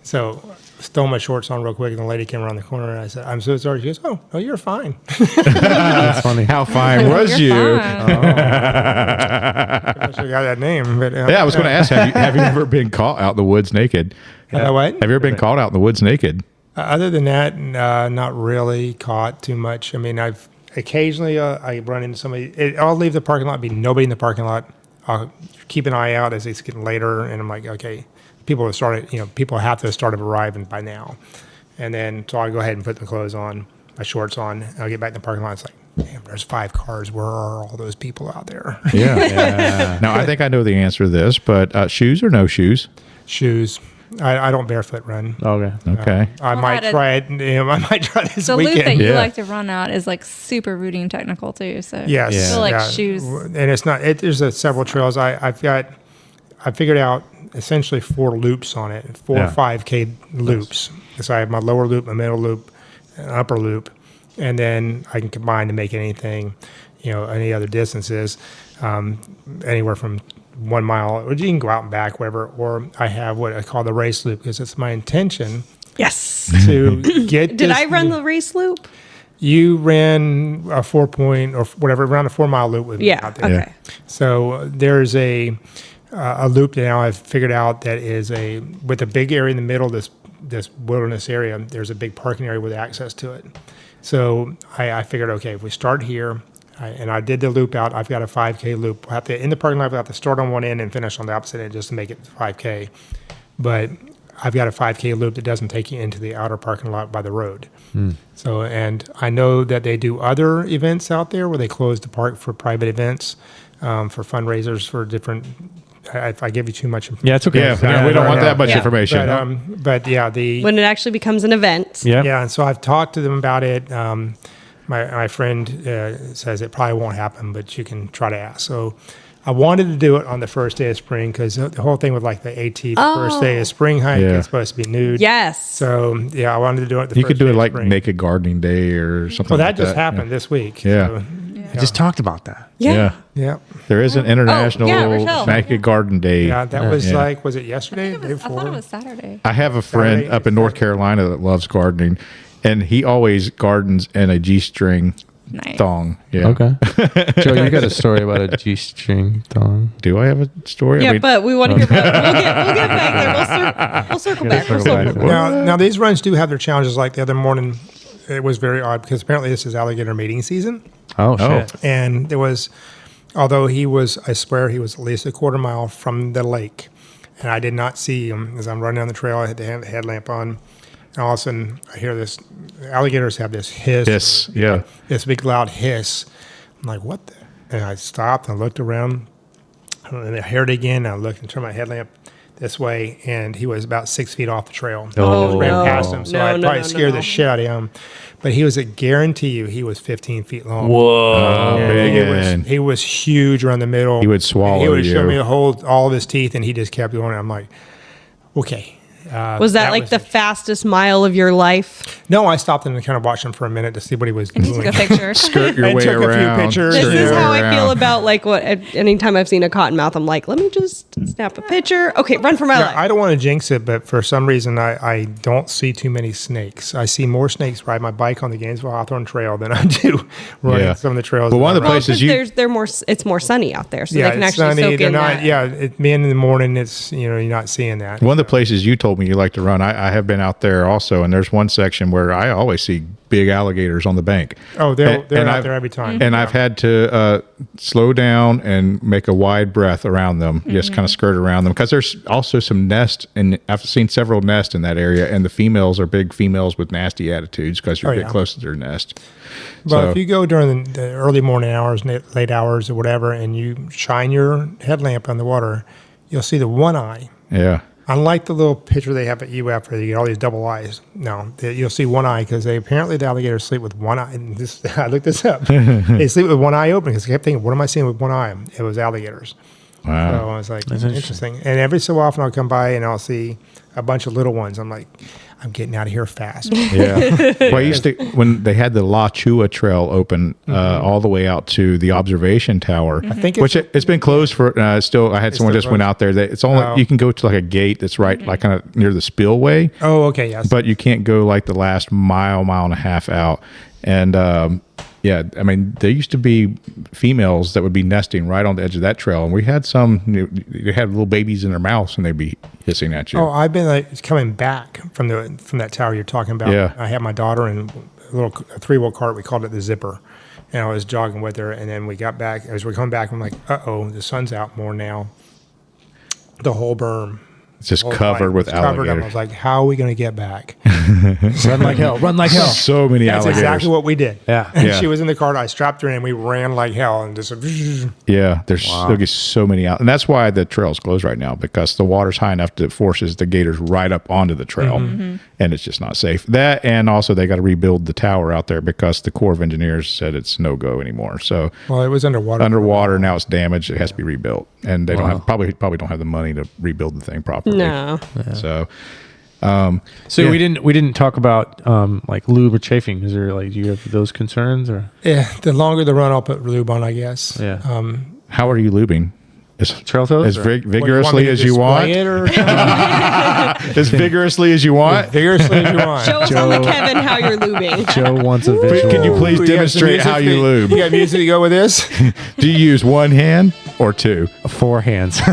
So stole my shorts on real quick and the lady came around the corner and I said, I'm so sorry. She goes, oh, you're fine. That's funny. How fine was you? I should have got that name. But, Yeah, I was going to ask, have you ever been caught out in the woods naked? What? Have you ever been caught out in the woods naked? Other than that, not really caught too much. I mean, I've occasionally I run into somebody. I'll leave the parking lot, be nobody in the parking lot. I'll keep an eye out as it's getting later, and I'm like, okay, people have started. People have to have started arriving by now, and then so I go ahead and put the clothes on, my shorts on. And I'll get back in the parking lot. It's like, damn, there's 5 cars. Where are all those people out there? Yeah. Now, I think I know the answer to this, but shoes or no shoes? Shoes. I don't barefoot run. Okay. Okay. I might had try it. I might try this The loop that weekend. you Yeah. like to run out is like super rooty and technical too. So Yes. Yeah. I feel like shoes. And it's not. There's several trails. I figured out essentially 4 loops on it, 4 Yeah. 5K loops. So I have my lower loop, my middle loop, and upper loop, and then I can combine to make anything, any other distances, anywhere from 1 mile, or you can go out and back, whatever. Or I have what I call the race loop because it's my intention Yes. to get. Did this- I run the race loop? You ran a 4 or whatever, around a 4 mile loop with me Yeah. out there. Okay. So there's a loop that now I've figured out that is with a big area in the middle of this wilderness area. There's a big parking area with access to it. So I figured, okay, if we start here, and I did the loop out. I've got a 5K loop. I have to in the parking lot. I have to start on one end and finish on the opposite end just to make it 5K. But I've got a 5K loop that doesn't take you into the outer parking lot by the road. So, and I know that they do other events out there where they close the park for private events, for fundraisers, for different. If I give you too much information. Yeah, it's okay. Yeah, we don't want that much Yeah. information. But yeah, When it actually becomes an event. Yeah. yeah, and so I've talked to them about it. My friend says it probably won't happen, but you can try to ask. So I wanted to do it on the first day of spring because the whole thing with like the AT, first day of spring hike, Yeah. it's supposed to be nude. Yes. So yeah, I wanted to do it. You could do it like naked gardening day or something. Well, that like just happened this week. Yeah. So, I just talked about that. yeah. yeah. There is an international Rochelle. naked garden day. Yeah, that was Yeah. was it yesterday? I The day thought before? it was Saturday. I have a friend Saturday, up in North Carolina that loves gardening, and he always gardens in a G-string Nice. thong. Yeah. Okay. Joe, you got a story about a G-string thong. Do I have a story? Yeah, I mean, but we want to hear about it. We'll get back there. We'll circle back. We'll circle back. Now these runs do have their challenges. Like the other morning, it was very odd because apparently this is alligator mating season. Oh, Oh. shit. And there was, although I swear he was at least a quarter mile from the lake. And I did not see him as I'm running down the trail. I had the headlamp on. And all of a sudden, I hear this, alligators have this hiss. Yes. Yeah. This big loud hiss, I'm like, what the? And I stopped and looked around, and I heard it again. And I looked and turned my headlamp this way, and he was about 6 feet off the trail. Oh, Ran no. past him, so No, I no, probably no, scared no. the shit out of him. But he was, I guarantee you, he was 15 feet long. Whoa. And he was huge around the middle. He would swallow And he would show you. me all of his teeth, and he just kept going. I'm like, okay. Was that like the fastest mile of your life? No, I stopped and kind of watched him for a minute to see what he was And he doing. took a picture. Skirt your I way took a few around. pictures. This skirt is your how way I feel around. about like what anytime I've seen a cottonmouth, I'm like, let me just snap a picture. Okay, run for my Yeah, life. I don't want to jinx it, but for some reason, I don't see too many snakes. I see more snakes ride my bike on the Gainesville Hawthorne Trail than I do running Yeah. some of the trails. But one of the that I run. places it's more sunny out there, so yeah, they can it's actually sunny. soak They're in not. that. Yeah, being in the morning, it's you're not seeing that. One of the places you told me you like to run, I have been out there also, and there's one section where I always see big alligators on the bank. Oh, they're And out I've- there every time. And I've had to slow down and make a wide breath around them, just kind of skirt around them, because there's also some nests, and I've seen several nests in that area, and the females are big females with nasty attitudes because you Oh, get yeah. close to their nest. But So- if you go during the early morning hours, late hours, or whatever, and you shine your headlamp on the water, you'll see the one eye. Yeah. Unlike the little picture they have at UF where you get all these double eyes, no, you'll see one eye because apparently the alligators sleep with one eye. And this, I looked this up. They sleep with one eye open because I kept thinking, what am I seeing with one eye? It was alligators. Wow. So I was like, interesting. And every so often I'll come by and I'll see a bunch of little ones. I'm like, I'm getting out of here fast. Yeah. Well, I used to, when they had the La Chua Trail open all the way out to the observation tower, I think which it's been closed for still. I had someone still just went closed? out there. It's only Oh. you can go to like a gate that's right like kind of near the spillway, Oh, okay, yes. but you can't go like the last mile and a half out. And yeah, I mean, there used to be females that would be nesting right on the edge of that trail, and we had some. They had little babies in their mouths, and they'd be hissing at you. Oh, I've been like coming back from that tower you're talking about. Yeah. I had my daughter in a 3-wheel cart. We called it the Zipper, and I was jogging with her. And then we got back as we're coming back. I'm like, the sun's out more now. The whole berm, It's just whole covered line with was covered. And I alligators. was like, how are we going to get back? Run like hell. Run like hell. So many That's alligators. exactly what we did. Yeah. And Yeah. she was in the cart. I strapped her in. And we ran like hell and just. Yeah, there'll get so many out, and that's why the trail's closed right now, because the water's high enough that it forces the gators right up onto the trail, and it's just not safe. That, and also they got to rebuild the tower out there because the Corps of Engineers said it's no go anymore. So Well, it was underwater. underwater now, it's damaged. It has to be rebuilt, and they don't have probably don't have the money to rebuild the thing properly. No. So So Yeah. we didn't talk about like lube or chafing. Is there like, do you have those concerns or? Yeah, the longer the run, I'll put lube on, I guess. Yeah. how are you lubing? Trail toes? As or- vigorously as you want. As vigorously as you want. Vigorously as you want. Show us on the Kevin how you're lubing. Joe wants a visual. Can you please You got some demonstrate music how you that- lube? You got music to go with this? Do you use one hand or two? 4 hands? We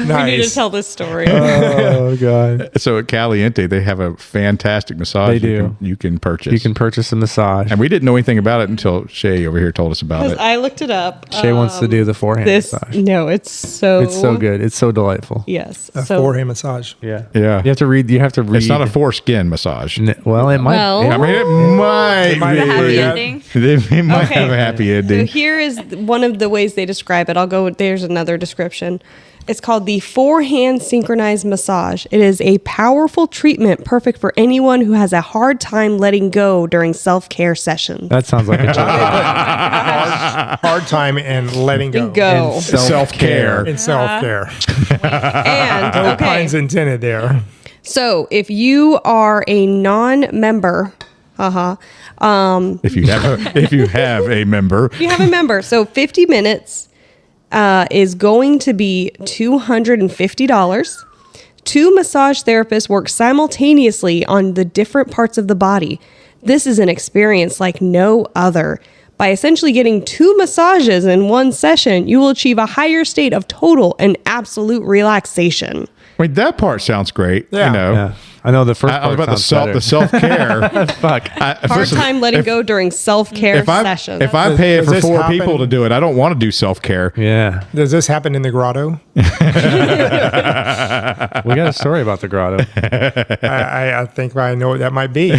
need to Nice. tell this story. Oh god. So at Caliente, they have a fantastic massage. They do. You can purchase. You can purchase a massage. And we didn't know anything about it until Shae over here told us about Because it. I looked it up. Shay wants to do the 4 hand This massage. no, it's so good. It's so delightful. Yes. A So forehead massage. Yeah. Yeah. You have to read. You have to read. It's not a foreskin massage. Well, it might. Well- I mean, it might might be. have a happy Yeah. ending. It might Okay. have a happy So ending. here is one of the ways they describe it. I'll go. There's another description. It's called the 4-hand synchronized massage. It is a powerful treatment perfect for anyone who has a hard time letting go during self-care sessions. That sounds like a joke. Hard time and letting go. Go. And Self-care. In self-care. And No okay. puns intended there. So if you are a non-member, If you have a member, you have a member. So 50 minutes is going to be $250. 2 massage therapists work simultaneously on the different parts of the body. This is an experience like no other. By essentially getting 2 massages in one session, you will achieve a higher state of total and absolute relaxation. I mean, that part sounds great. Yeah. You know, Yeah. I know the first I was part about the self care. Fuck. Hard time letting go during self-care sessions. If I pay it Does for this 4 happen? people to do it, I don't want to do self care. Yeah. Does this happen in the grotto? We got a story about the grotto. I think I know what that might be.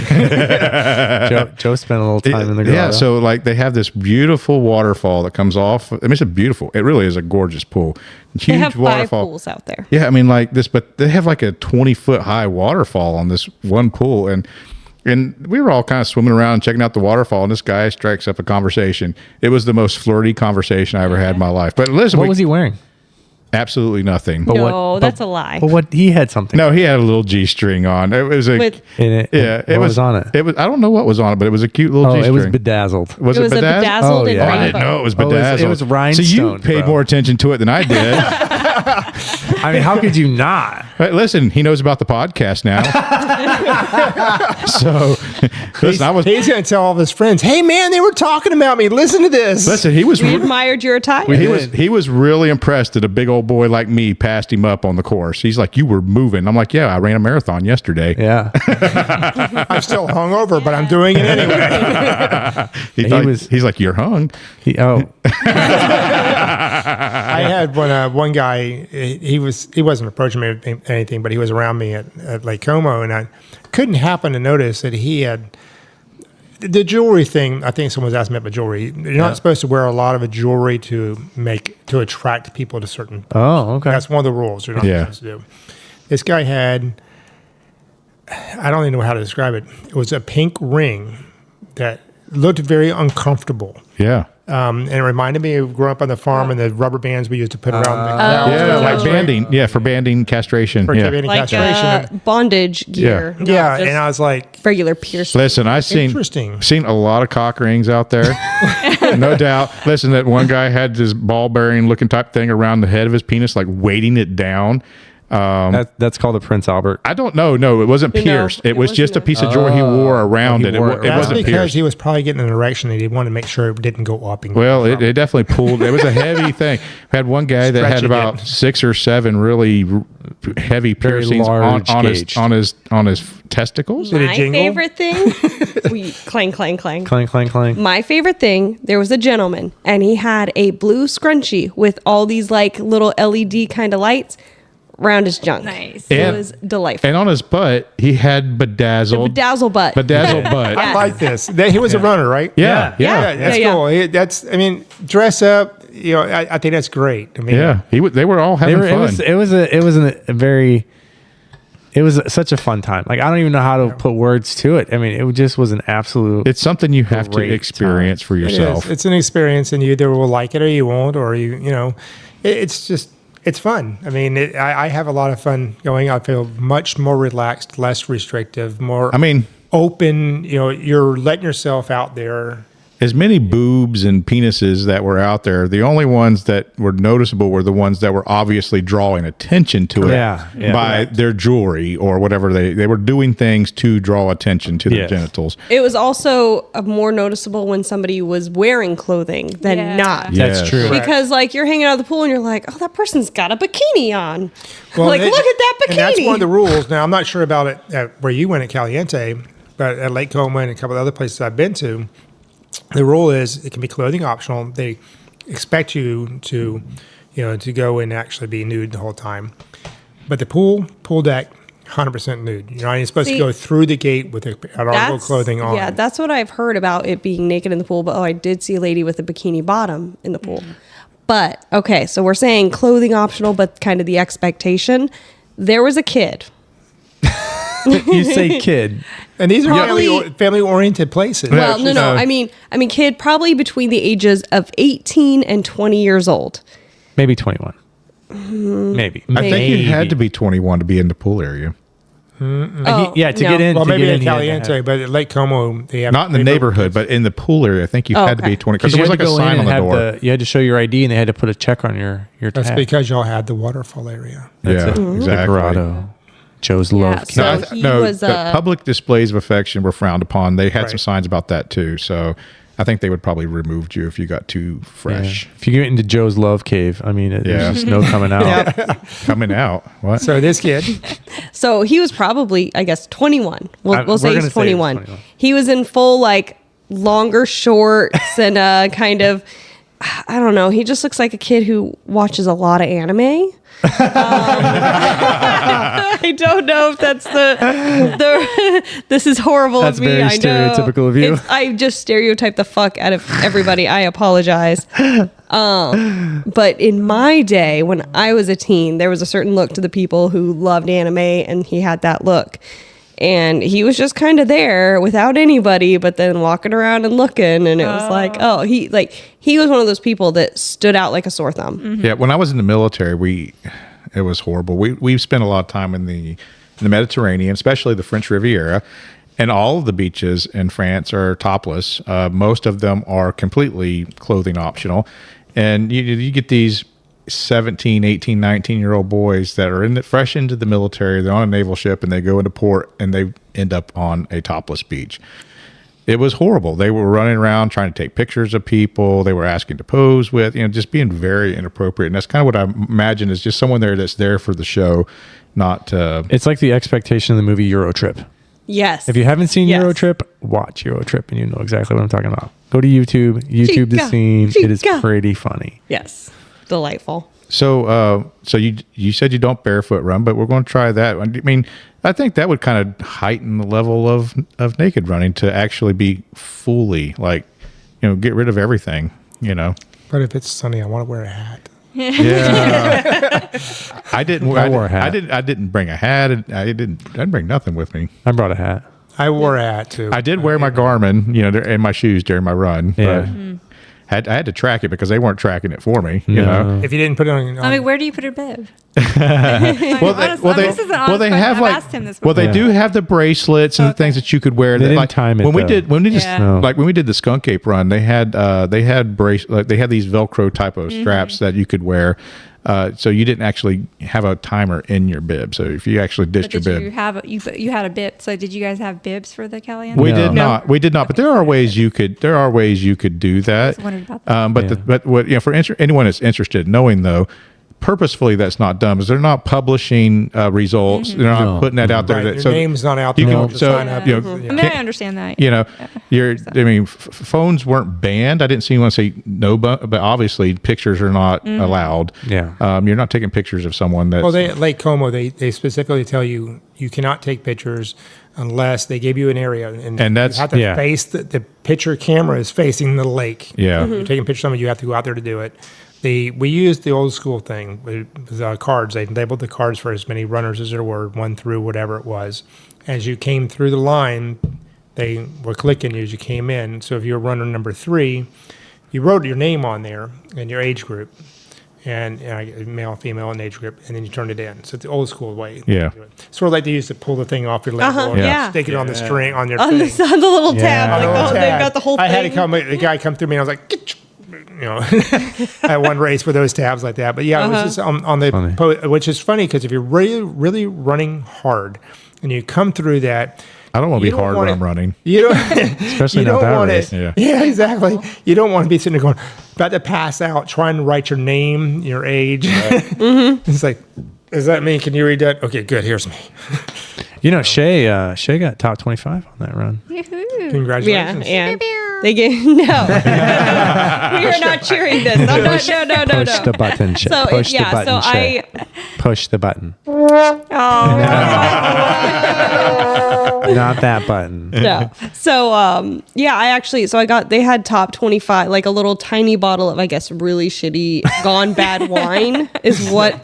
Joe spent a little time in the grotto. Yeah, so like they have this beautiful waterfall that comes off. I mean, it's a beautiful. It really is a gorgeous pool. Huge they have 5 waterfall. pools out there. Yeah, I mean like this, but they have like a 20-foot high waterfall on this one pool, and we were all kind of swimming around and checking out the waterfall, and this guy strikes up a conversation. It was the most flirty conversation I ever had in my life. But listen, what was he wearing? Absolutely nothing. But No, that's a lie. But what he had something. No, he had a little G-string on. It was a With- in it. yeah. What was on it? It was. I don't know what was on it, but it was a cute little Oh, G-string. it was bedazzled. Was it was a bedazzled? bedazzled Oh, and yeah. Oh, I rainbow. didn't know it was Oh, bedazzled. it was So you rhinestone, paid bro. more attention to it than I did. I mean, how could you not? But listen, he knows about the podcast now. So listen, He's going to tell all of his friends, "Hey, man, they were talking about me. Listen to this." listen. He was. We admired your attire. He was really impressed that a big old boy like me passed him up on the course. He's like, "You were moving." I'm like, "Yeah, I ran a marathon yesterday." Yeah. I'm still hungover, but I'm doing it anyway. He's like, "You're hung." Oh, I had one guy. He wasn't approaching me with anything, but he was around me at Lake Como, and I couldn't happen to notice that he had the jewelry thing. I think someone was asking me about jewelry. You're not supposed to wear a lot of jewelry to attract people to certain. oh, okay. That's one of the rules. You're not supposed to do. This guy had. I don't even know how to describe it. It was a pink ring that looked very uncomfortable. Yeah. And it reminded me of growing up on the farm and the rubber bands we used to put around the cows. Yeah, like Right? banding. Yeah, for banding castration. For yeah. banding like castration. bondage gear. not Yeah, just and I was like, regular piercing. Listen, I've Interesting. seen a lot of cock rings out there. No doubt. Listen, that one guy had this ball bearing looking type thing around the head of his penis, like weighting it down. That's called a Prince Albert. I don't know. No, it wasn't No, pierced. It it was wasn't just a a- piece of jewelry he wore around he it. It, wore wa- it it around. that's wasn't because pierced. he was probably getting an erection and he wanted to make sure it didn't go up. And Well, it definitely pulled. It was a heavy thing. We had one guy that had Stretching about it. 6 or 7 really heavy Very piercings large on gauged. his testicles. Did it My jingle? favorite thing, clang, clang, clang. Clang, clang, clang. My favorite thing, there was a gentleman and he had a blue scrunchie with all these like little LED kind of lights around his junk. Nice. It And- was delightful. And on his butt, he had bedazzled Bedazzle butt. butt. I like this. He was a runner, right? Yeah, yeah, Yeah, that's Yeah. cool. I mean, dress up. You know, I think that's great. I mean, yeah. They were all having fun. It was such a fun time. Like, I don't even know how to put words to it. I mean, it just was an absolute. It's something you have to Great experience for it yourself. is. It's an experience, and you either will like it or you won't, or you know, it's just. It's fun. I mean, I have a lot of fun going. I feel much more relaxed, less restrictive, more I mean, open. You know, you're letting yourself out there. as many boobs and penises that were out there, the only ones that were noticeable were the ones that were obviously drawing attention to it Yeah, yeah. by their jewelry or whatever. They were doing things to draw attention to their Yes. genitals. It was also more noticeable when somebody was wearing clothing than Yeah. not. Yeah. That's Yes. true. Correct. Because like you're hanging out at the pool and you're like, oh, that person's got a bikini on. Like, it- look at that bikini. And that's one of the rules. Now, I'm not sure about it at where you went at Caliente, but at Lake Como and a couple of other places I've been to, the rule is it can be clothing optional. They expect you to, you know, to go and actually be nude the whole time. But the pool deck, 100% nude. You're not even supposed See, to go through the gate with an article of clothing on. Yeah, that's what I've heard about it being naked in the pool. But I did see a lady with a bikini bottom in the pool. But okay, so we're saying clothing optional, but kind of the expectation. There was a kid. You say kid. And these are Probably- family-oriented places. Well, no. I mean, kid probably between the ages of 18 and 20 years old. Maybe 21. Maybe. I think you had to be 21 to be in the pool area. Oh, Yeah, to no. get in. Well, to maybe get at in, you had to Caliente, have- but at Lake Como, they have Not in the neighborhood, but in the pool area. I think you Oh, had to be okay. 20 because you there was had like to a go in sign on and the have door. you had to show your ID, and they had to put a check on your That's tag. because y'all had the waterfall area. Yeah, The exactly. grotto. Joe's Yeah, love. so- No, he no, was, the public displays of affection were frowned upon. They had some Right. signs about that too. So I think they would probably removed you if you got too Yeah. fresh. If you get into Joe's love cave, I mean, Yeah. there's just no coming out. Coming out. What? So this kid, So he was probably, I guess, 21. We'll we're say gonna he's say he's 21. 21. He was in full like longer shorts and kind of, I don't know. He just looks like a kid who watches a lot of anime. I don't know if that's the this is horrible That's of me. very I know. stereotypical of you. I just stereotype the fuck out of everybody. I apologize. But in my day, when I was a teen, there was a certain look to the people who loved anime, and he had that look. And he was just kind of there without anybody, but then walking around and looking, and it was like, oh, he was one of those people that stood out like a sore thumb. Yeah, when I was in the military, it was horrible. We spent a lot of time in the Mediterranean, especially the French Riviera, and all of the beaches in France are topless. Most of them are completely clothing optional, and you get these 17, 18, 19-year-old boys that are fresh into the military. They're on a naval ship and they go into port and they end up on a topless beach. It was horrible. They were running around trying to take pictures of people. They were asking to pose with, just being very inappropriate. And that's kind of what I imagine is just someone there that's there for the show, not. It's like the expectation of the movie Euro Trip. Yes. If you haven't seen Yes. Euro Trip, watch Euro Trip and you know exactly what I'm talking about. Go to YouTube the Chica, scene. It is chica. pretty funny. Yes. Delightful. So you said you don't barefoot run, but we're going to try that. I mean, I think that would kind of heighten the level of naked running to actually be fully get rid of everything, But if it's sunny, I want to wear a hat. Yeah. I didn't. I wore a hat. I didn't bring a hat. I didn't bring nothing with me. I brought a hat. I wore a hat too. I did wear my Garmin, and my shoes during my run. Yeah. But I had to track it because they weren't tracking it for me. No. If you didn't put it on, I mean, where do you put your bib? They have asked him this they do have the bracelets and the things that you could wear. They that, didn't time it, when we though. did when we just Yeah. No. like when we did the Skunk Ape run. They had they had these Velcro type of straps that you could wear. So you didn't actually have a timer in your bib. So if you actually dished your Did bib, you have you had a bib? So did you guys have bibs for the Caliente? we No. did not. We did not. But there are ways you could. There are ways you could do that. I was wondering about that. But Yeah. but what for anyone that's interested, in knowing though, purposefully that's not done because they're not publishing results. They're not No. putting that out there. right, That your so name's not out you there. can- to so, sign up. you I know, mean, I understand that. Phones weren't banned. I didn't see anyone say no, but obviously pictures are not allowed. Yeah. You're not taking pictures of someone that's. Well, they Lake Como, they specifically tell you cannot take pictures unless they give you an area, and that's- you have to yeah. face the picture camera is facing the lake. Yeah. If you're taking pictures of someone, you have to go out there to do it. We used the old school thing with cards. They labeled the cards for as many runners as there were, 1 through whatever it was. As you came through the line, they were clicking you as you came in. So if you're runner number 3, you wrote your name on there and your age group, and male, female, and age group, and then you turned it in. So it's the old school way. Yeah. Sort of like they used to pull the thing off your leg and Yeah. stick it on the string on your On thing. the little Yeah. tab. On Like, the little they've tab. got the whole thing. I had the guy come through me, and I was like, "Get I had one race with those tabs like that. But yeah, it was just on the Funny. which is funny because if you're really, really running hard and you come through that, I don't want to you be don't hard want when it- I'm running. you don't, Especially you not don't that want race. it. Yeah. Yeah, exactly. You don't want to be sitting there going, about to pass out, trying to write your name, your age. It's like, does that mean, can you read that? Okay, good. Here's me. Shae got top 25 on that run. Yoo-hoo. Yeah, Congratulations. yeah. They get no. We are not cheering this. No. Push the button, Shae. So Push the yeah, button, so Shae. Push the button. Not that button. no. So yeah, they had top 25, like a little tiny bottle of, I guess, really shitty gone bad wine is what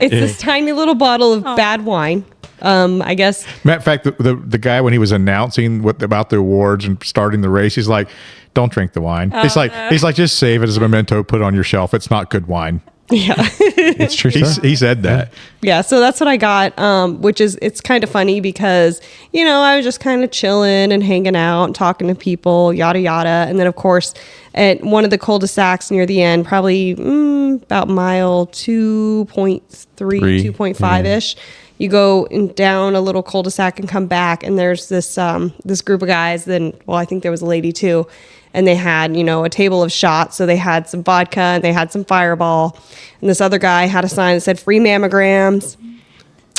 it's this tiny little bottle of bad wine. I guess Matter of fact, the guy when he was announcing about the awards and starting the race, he's like, "Don't drink the wine." He's like, "Just save it as a memento. Put it on your shelf. It's not good wine." yeah. It's true. He said that. Yeah, so that's what I got, which is, it's kind of funny because, I was just kind of chilling and hanging out and talking to people, yada, yada. And then, of course, at one of the cul-de-sacs near the end, probably about mile 2.3, 2.5-ish, you go down a little cul-de-sac and come back, and there's this group of guys, I think there was a lady too, and they had, a table of shots. So they had some vodka and they had some Fireball. And this other guy had a sign that said free mammograms.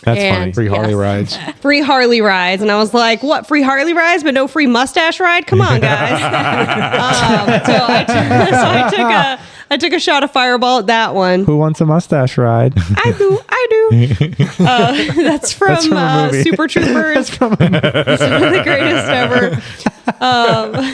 That's And- funny. Free Harley Yes. rides. Free Harley rides. And I was like, what, free Harley rides, but no free mustache ride? Come on, guys. I took a shot of Fireball at that one. Who wants a mustache ride? I do. That's from, from a movie. Super Troopers. It's one of the greatest ever.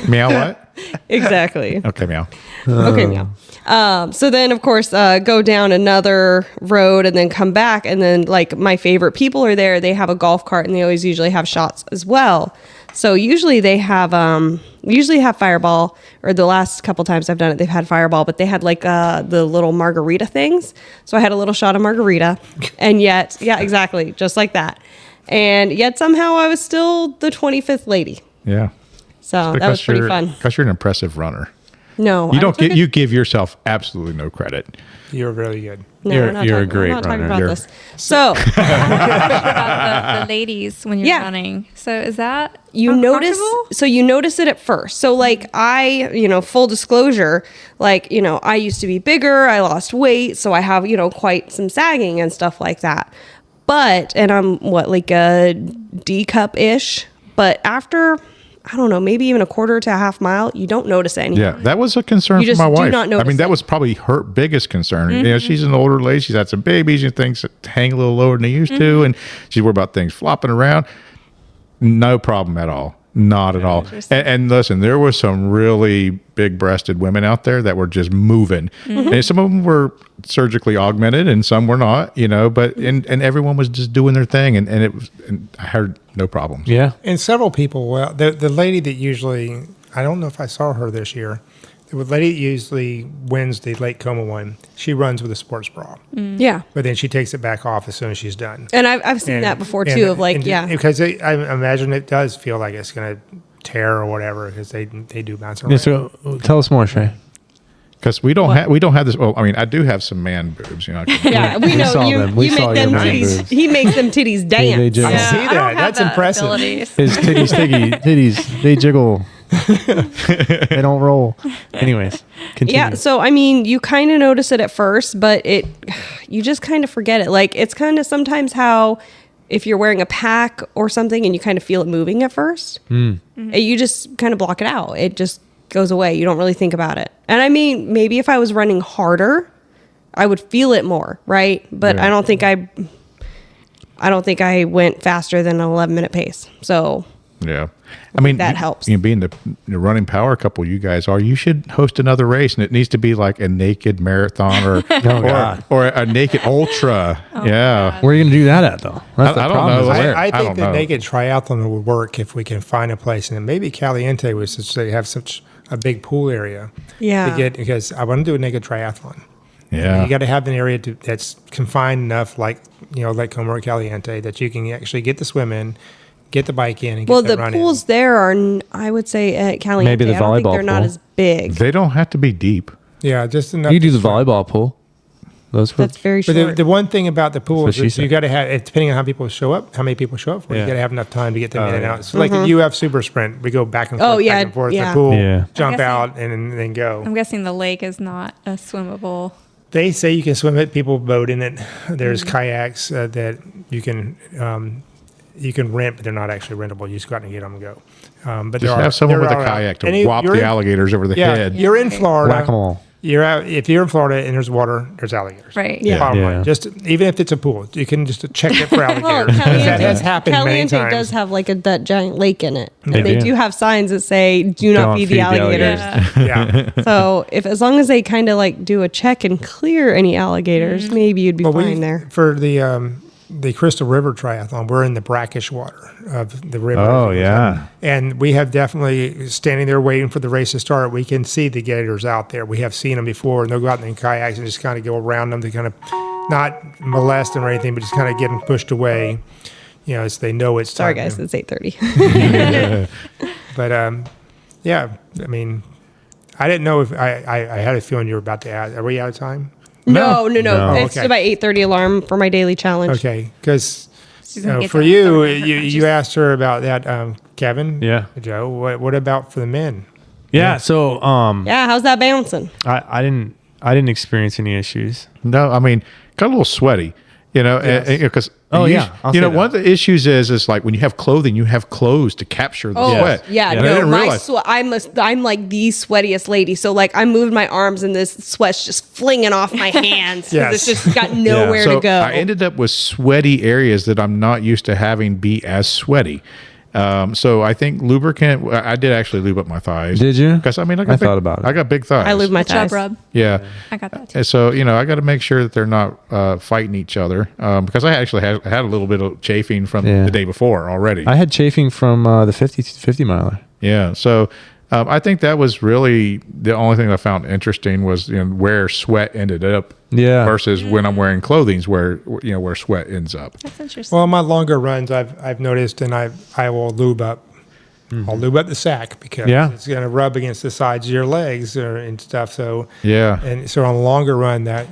Meow what? Exactly. Okay, meow. Okay, meow. So then, of course, go down another road and then come back. And then, like, my favorite people are there. They have a golf cart and they always usually have shots as well. So usually they have Fireball, or the last couple times I've done it, they've had Fireball, but they had like the little margarita things. So I had a little shot of margarita, and yet, yeah, exactly, just like that. And yet somehow I was still the 25th lady. Yeah. So that was pretty fun. Because you're an impressive runner. No, You I don't took you give yourself absolutely no credit. You're really good. No, You're- we're not you're a talking- great we're not talking runner. about You're- this. So About the ladies when you're Yeah. running. So is that you notice, uncomfortable? so you notice it at first. So like full disclosure, like, I used to be bigger, I lost weight, so I have, quite some sagging and stuff like that. But, and I'm like a D cup ish, but after, I don't know, maybe even a quarter to a half mile, you don't notice it anymore. Yeah, that was a concern You for just my do wife. not I notice mean, that it. was probably her biggest concern. She's an older lady. She's had some babies and things that hang a little lower than they used to, and she's worried about things flopping around. No problem at all. Not at all. And listen, there were some really big-breasted women out there that were just moving, and some of them were surgically augmented, and some were not. But and everyone was just doing their thing, and it was. And I heard no problems. Yeah. And several people, well, the lady that usually, I don't know if I saw her this year, the lady that usually wins the Lake Como one, she runs with a sports bra. Yeah. But then she takes it back off as soon as she's done. And I've seen that before too, of like, yeah. Because I imagine it does feel like it's going to tear or whatever, because they do bounce around. Yeah, so tell us more, Shae. Because we don't have this. Well, I mean, I do have some man boobs. Yeah, we know saw you. them. We You saw make them your man titties. boobs. He makes them titties They dance. jiggle. I see I don't that. have That's that impressive. abilities. His titties, they jiggle. They don't roll. Anyways, continue. Yeah, so I mean, you kind of notice it at first, but you just kind of forget it. Like, it's kind of sometimes how if you're wearing a pack or something and you kind of feel it moving at first, you just kind of block it out. It just goes away. You don't really think about it. And I mean, maybe if I was running harder, I would feel it more, right? But Yeah. I don't think I went faster than an 11-minute pace. So Yeah. I mean, that helps. Being the running power couple you guys are, you should host another race, and it needs to be like a naked marathon or God. or a naked ultra. Yeah. Where are you going to do that at, though? That's I the don't problem. know. is where. I I think don't the know. naked triathlon would work if we can find a place, and maybe Caliente was since they have such a big pool area. Yeah. Because I want to do a naked triathlon. Yeah. You got to have an area that's confined enough, like Lake Como or Caliente, that you can actually get the swim in, get the bike in, and get well, the the run pools there are, I would say, at Caliente. Maybe the I don't think volleyball they're not pool. as big. They don't have to be deep. in. Yeah, just enough. You can do to the swim. volleyball pool. Those were, That's very But short. the one thing about the pools That's what she is you said. got to have, it depending on how many people show up for, Yeah. you got to have enough time to get them in and yeah. out. So like the UF Super Sprint, we go back and forth, Oh, yeah, back and forth. yeah. The pool, Yeah. jump I'm guessing- out, and then go. I'm guessing the lake is not a swimmable. They say you can swim it. People boat in it. There's kayaks that you can rent, but they're not actually rentable. You just go out and get them and go. But Just have someone with a kayak to whop the alligators. alligators over the Yeah, head. you're in Florida. whack-a-mole. You're out. If you're in Florida and there's water, there's alligators. Right. Yeah. Bottom Yeah. line. Just even if it's a pool, you can just check it for alligators. Caliente, that has happened many Caliente times. does have like that giant lake in it. They They do. do have signs that say "Do not Don't feed the alligators." Yeah. So as long as they kind of like do a check and clear any alligators, maybe you'd be Well, fine there. for the Crystal River Triathlon, we're in the brackish water of the river. Oh, yeah. And we have definitely, standing there waiting for the race to start, we can see the gators out there. We have seen them before, and they'll go out in kayaks and just kind of go around them to kind of not molest them or anything, but just kind of get them pushed away, as they know it's Sorry, time. guys, it's 8:30. But, yeah, I mean, I didn't know if I had a feeling you were about to ask. Are we out of time? No. No. It's Okay. about 8:30 alarm for my daily challenge. Okay, because She's gonna get for that you, summer you asked her about that, Kevin. Yeah. Joe. What about for the men? Yeah. So, Yeah, how's that bouncing? I didn't experience any issues. No, I mean, got a little sweaty. You know, Yes. because Oh, yeah, I'll you say know, that. one of the issues is like when you have clothing, you have clothes to capture the Oh sweat. yeah, And I no, didn't my realize- sweat. I'm like the sweatiest lady. So like I moved my arms and this sweat's just flinging off my hands. 'Cause Yes. it's just got nowhere so to go. I ended up with sweaty areas that I'm not used to having be as sweaty. So I think lubricant. I did actually lube up my thighs. Did you? Because I mean, I thought about it. I got big thighs. I lube my Chub thighs. rub. Yeah. I got that too. And so you know, I got to make sure that they're not fighting each other because I actually had a little bit of chafing from Yeah. the day before already. I had chafing from the 50 miler. Yeah. So I think that was really the only thing I found interesting was where sweat ended up. Yeah. Versus when I'm wearing clothing, where where sweat ends up. That's interesting. Well, on my longer runs, I've noticed, and I will lube up. I'll lube up the sack because Yeah. it's going to rub against the sides of your legs and stuff. So Yeah. and so on a longer run, that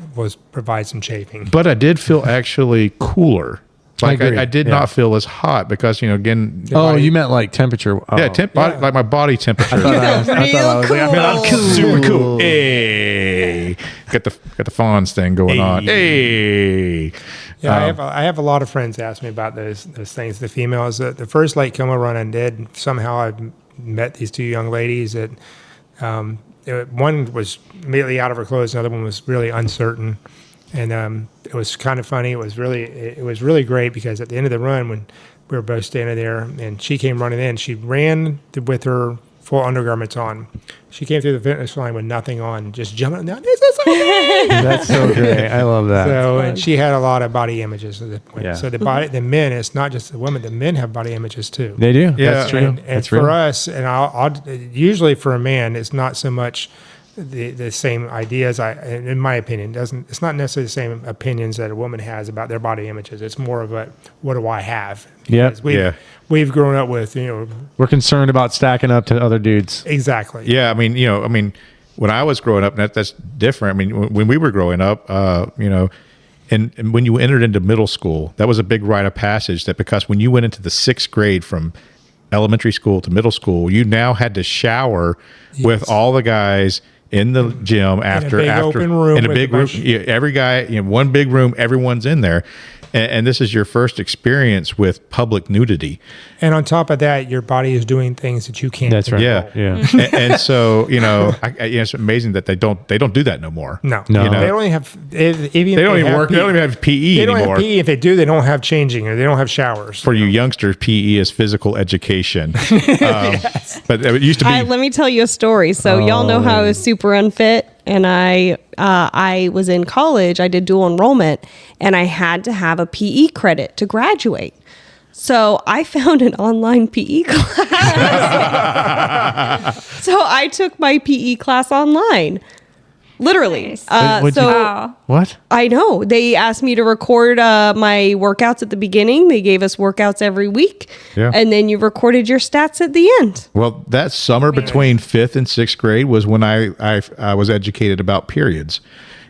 provides some chafing. But I did feel actually cooler. Like agree. I did Yeah. not feel as hot because again. Oh, you meant like temperature. Oh. Yeah, body, like my body temperature. I was like, Real cool. Super cool. Hey, got the fawns thing going on. Hey, Yeah, I have a lot of friends ask me about those things. The females, the first Lake Como run I did, somehow I met these two young ladies that one was immediately out of her clothes, another one was really uncertain, and it was kind of funny. It was really great because at the end of the run, when we were both standing there, and she came running in, she ran with her full undergarments on. She came through the finish line with nothing on, just jumping down. This is amazing! That's so great. I love that. So, and she had a lot of body images at the point. Yeah. So the men, it's not just the women. The men have body images too. They do. Yeah. That's true. And That's for real. us, and I'll usually for a man, it's not so much the same ideas. In my opinion, it's not necessarily the same opinions that a woman has about their body images. It's more of a what do I have? Yep. Because we've grown up with We're concerned about stacking up to other dudes. exactly. yeah. I mean, when I was growing up, that's different. I mean, when we were growing up, and when you entered into middle school, that was a big rite of passage. That because when you went into the 6th grade from elementary school to middle school, you now had to shower with all the guys in the gym after open room in a with big a room. bunch- Yeah, every guy one big room, everyone's in there, and this is your first experience with public nudity. And on top of that, your body is doing things that you can't. That's right. Yeah, Yeah. and so it's amazing that they don't do that no more. No, No. You know? they don't even have. They don't even work. They don't even have PE They don't anymore. have PE. If they do, they don't have changing or they don't have showers. For you youngsters, PE is physical education. But it used to be. Let me tell you a story. So y'all know how I was super unfit, and I was in college. I did dual enrollment, and I had to have a PE credit to graduate. So I found an online PE class. So I took my PE class online. Literally. Nice. What'd you- So Wow. What? I know. They asked me to record my workouts at the beginning. They gave us workouts every week. Yeah. And then you recorded your stats at the end. Well, that summer between 5th and 6th grade was when I was educated about periods.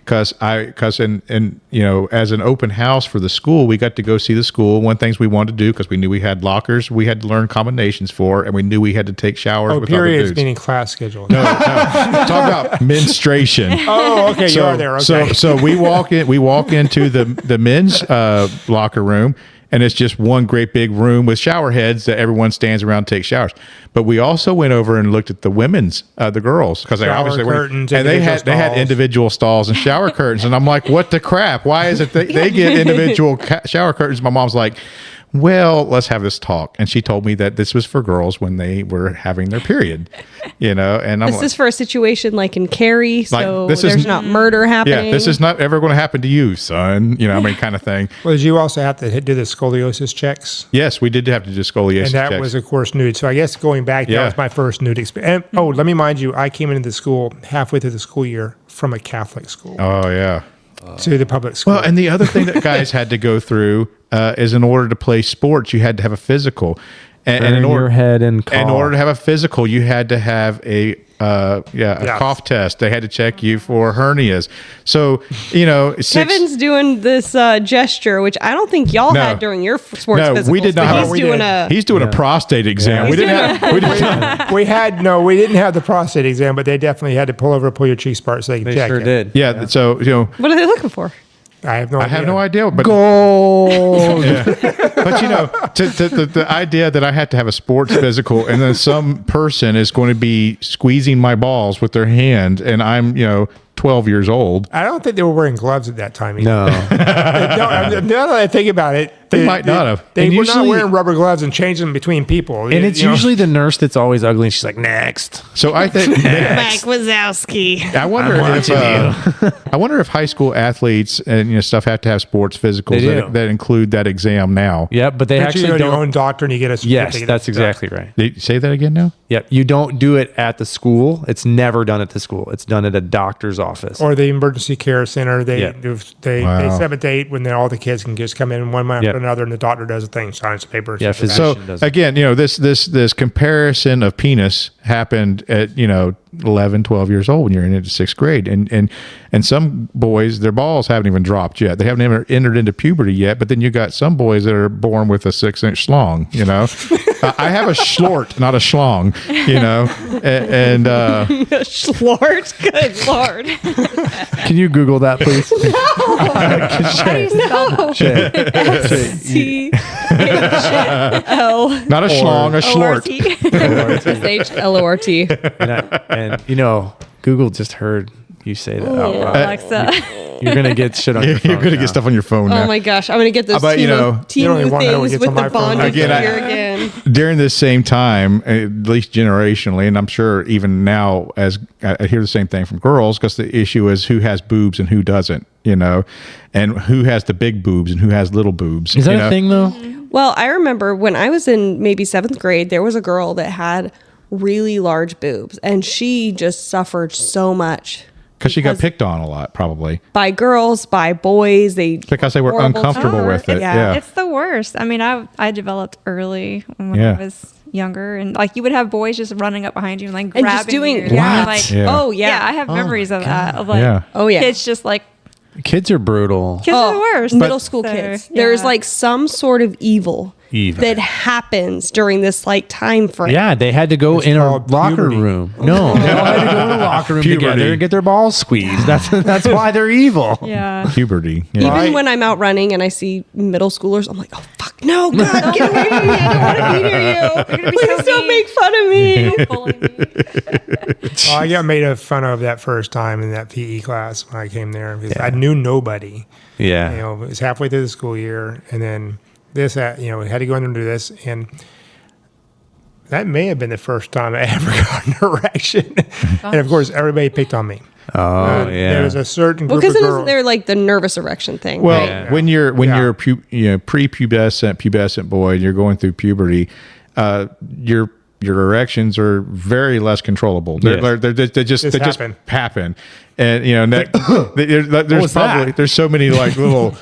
Because as an open house for the school, we got to go see the school. One things we wanted to do because we knew we had lockers, we had to learn combinations for, and we knew we had to take showers with other periods dudes. meaning class schedule. No, talk about menstruation. Oh, okay, you are there. Okay. So we walk into the men's locker room, and it's just one great big room with shower heads that everyone stands around and takes showers. But we also went over and looked at the women's, the girls, because they Shower obviously curtains, and they had individual individual stalls and shower curtains, and I'm like, what the crap? Why is it they get individual shower curtains? My mom's like, well, let's have this talk. And she told me that this was for girls when they were having their period, and I'm This like, is for a situation like in Cary, so this is- there's not murder happening. yeah, this is not ever going to happen to you, son. Kind of thing. Well, did you also have to do the scoliosis checks? Yes, we did have to do scoliosis And that checks. was, of course, nude. So I guess going back, Yeah. that was my first nude experience. And, let me mind you, I came into the school halfway through the school year from a Catholic school Oh yeah. to the public school. Well, and the other thing that guys had to go through is in order to play sports, you had to have a physical, and in Burn order your head and in order to have a physical, you had to have a Yeah. cough test. They had to check you for hernias. So Kevin's doing this gesture, which I don't think y'all No. had during your sports No, physicals. we did not but have- He's we doing did. a. He's doing a prostate exam. We didn't have. We didn't, we didn't have the prostate exam, but they definitely had to pull your cheeks apart so they could They check sure it. did. yeah. So What are they looking for? I have no idea. I have no idea. But Gold. But the idea that I had to have a sports physical and then some person is going to be squeezing my balls with their hand and I'm 12 years old. I don't think they were wearing gloves at that time either. No. No, now that I think about it, They might not have. They And were not usually- wearing rubber gloves and changing them between people. And it's usually the nurse that's always ugly and she's like, next. So I think Mike Wazowski. I wonder if high school athletes and stuff have to have sports physicals They do. that include that exam now. Yep, but they you actually go to your don't. own doctor and you get a certificate. Yes, that's exactly right. Did you say that again now? Yep, you don't do it at the school. It's never done at the school. It's done at a doctor's office. Or the emergency care center. They Yeah. they Wow. set up a date when all the kids can just come in one after Yep. another, and the doctor does a thing, signs the papers. Yeah, stuff like that. So does it. again, this comparison of penis happened at 11, 12 years old when you're into sixth grade, and some boys, their balls haven't even dropped yet. They haven't even entered into puberty yet. But then you got some boys that are born with a 6-inch schlong. I have a schlort, not a schlong. And Schlort? Good Lord. Can you Google that, please? S-C-H-L. not a schlong, a schlort. S-H-L-O-R-T. And Google just heard you say that out loud. Alexa. You're gonna get shit on your phone. You're gonna now. get stuff on your phone now. Oh my gosh, I'm gonna get those But, You Timu don't even want to know what things gets with on the my phone. bondage Again, here again. During this same time, at least generationally, and I'm sure even now, as I hear the same thing from girls, because the issue is who has boobs and who doesn't, and who has the big boobs and who has little boobs. Is that a thing though? Well, I remember when I was in maybe 7th grade, there was a girl that had really large boobs, and she just suffered so much. Because she got picked on a lot, probably. By girls, by boys, Because they were horrible uncomfortable to with her. it. Yeah. Yeah. It's the worst. I mean, I developed early when Yeah. I was younger, and like you would have boys just running up behind you and like And grabbing just doing- you. What? Yeah, like, Yeah. Oh yeah. I have memories of that. Of like Yeah. Oh, yeah. kids just like Kids are brutal. kids are the worst. Middle school So, kids. yeah. There's like some sort of evil that happens during this like time frame. Yeah, they had to go in a called locker puberty. room. No, they all had to go in a locker room Puberty. together and get their balls squeezed. That's why they're evil. yeah. Puberty. Yeah. Even when I'm out running and I see middle schoolers, I'm like, oh fuck, no, God, get away from me! I don't want to be near you. gonna be Please so don't mean. make fun of me. Bully me. Well, I got made fun of that first time in that PE class when I came there because I knew nobody. Yeah. It was halfway through the school year, and then we had to go in and do this, and that may have been the first time I ever got an erection. And of course, everybody picked on me. Oh, yeah. There was a certain Well, group because of isn't girls. there like the nervous erection thing? Well, right? when you're Yeah. prepubescent boy, and you're going through puberty, your erections are very less controllable. They just happen. And there's so many like little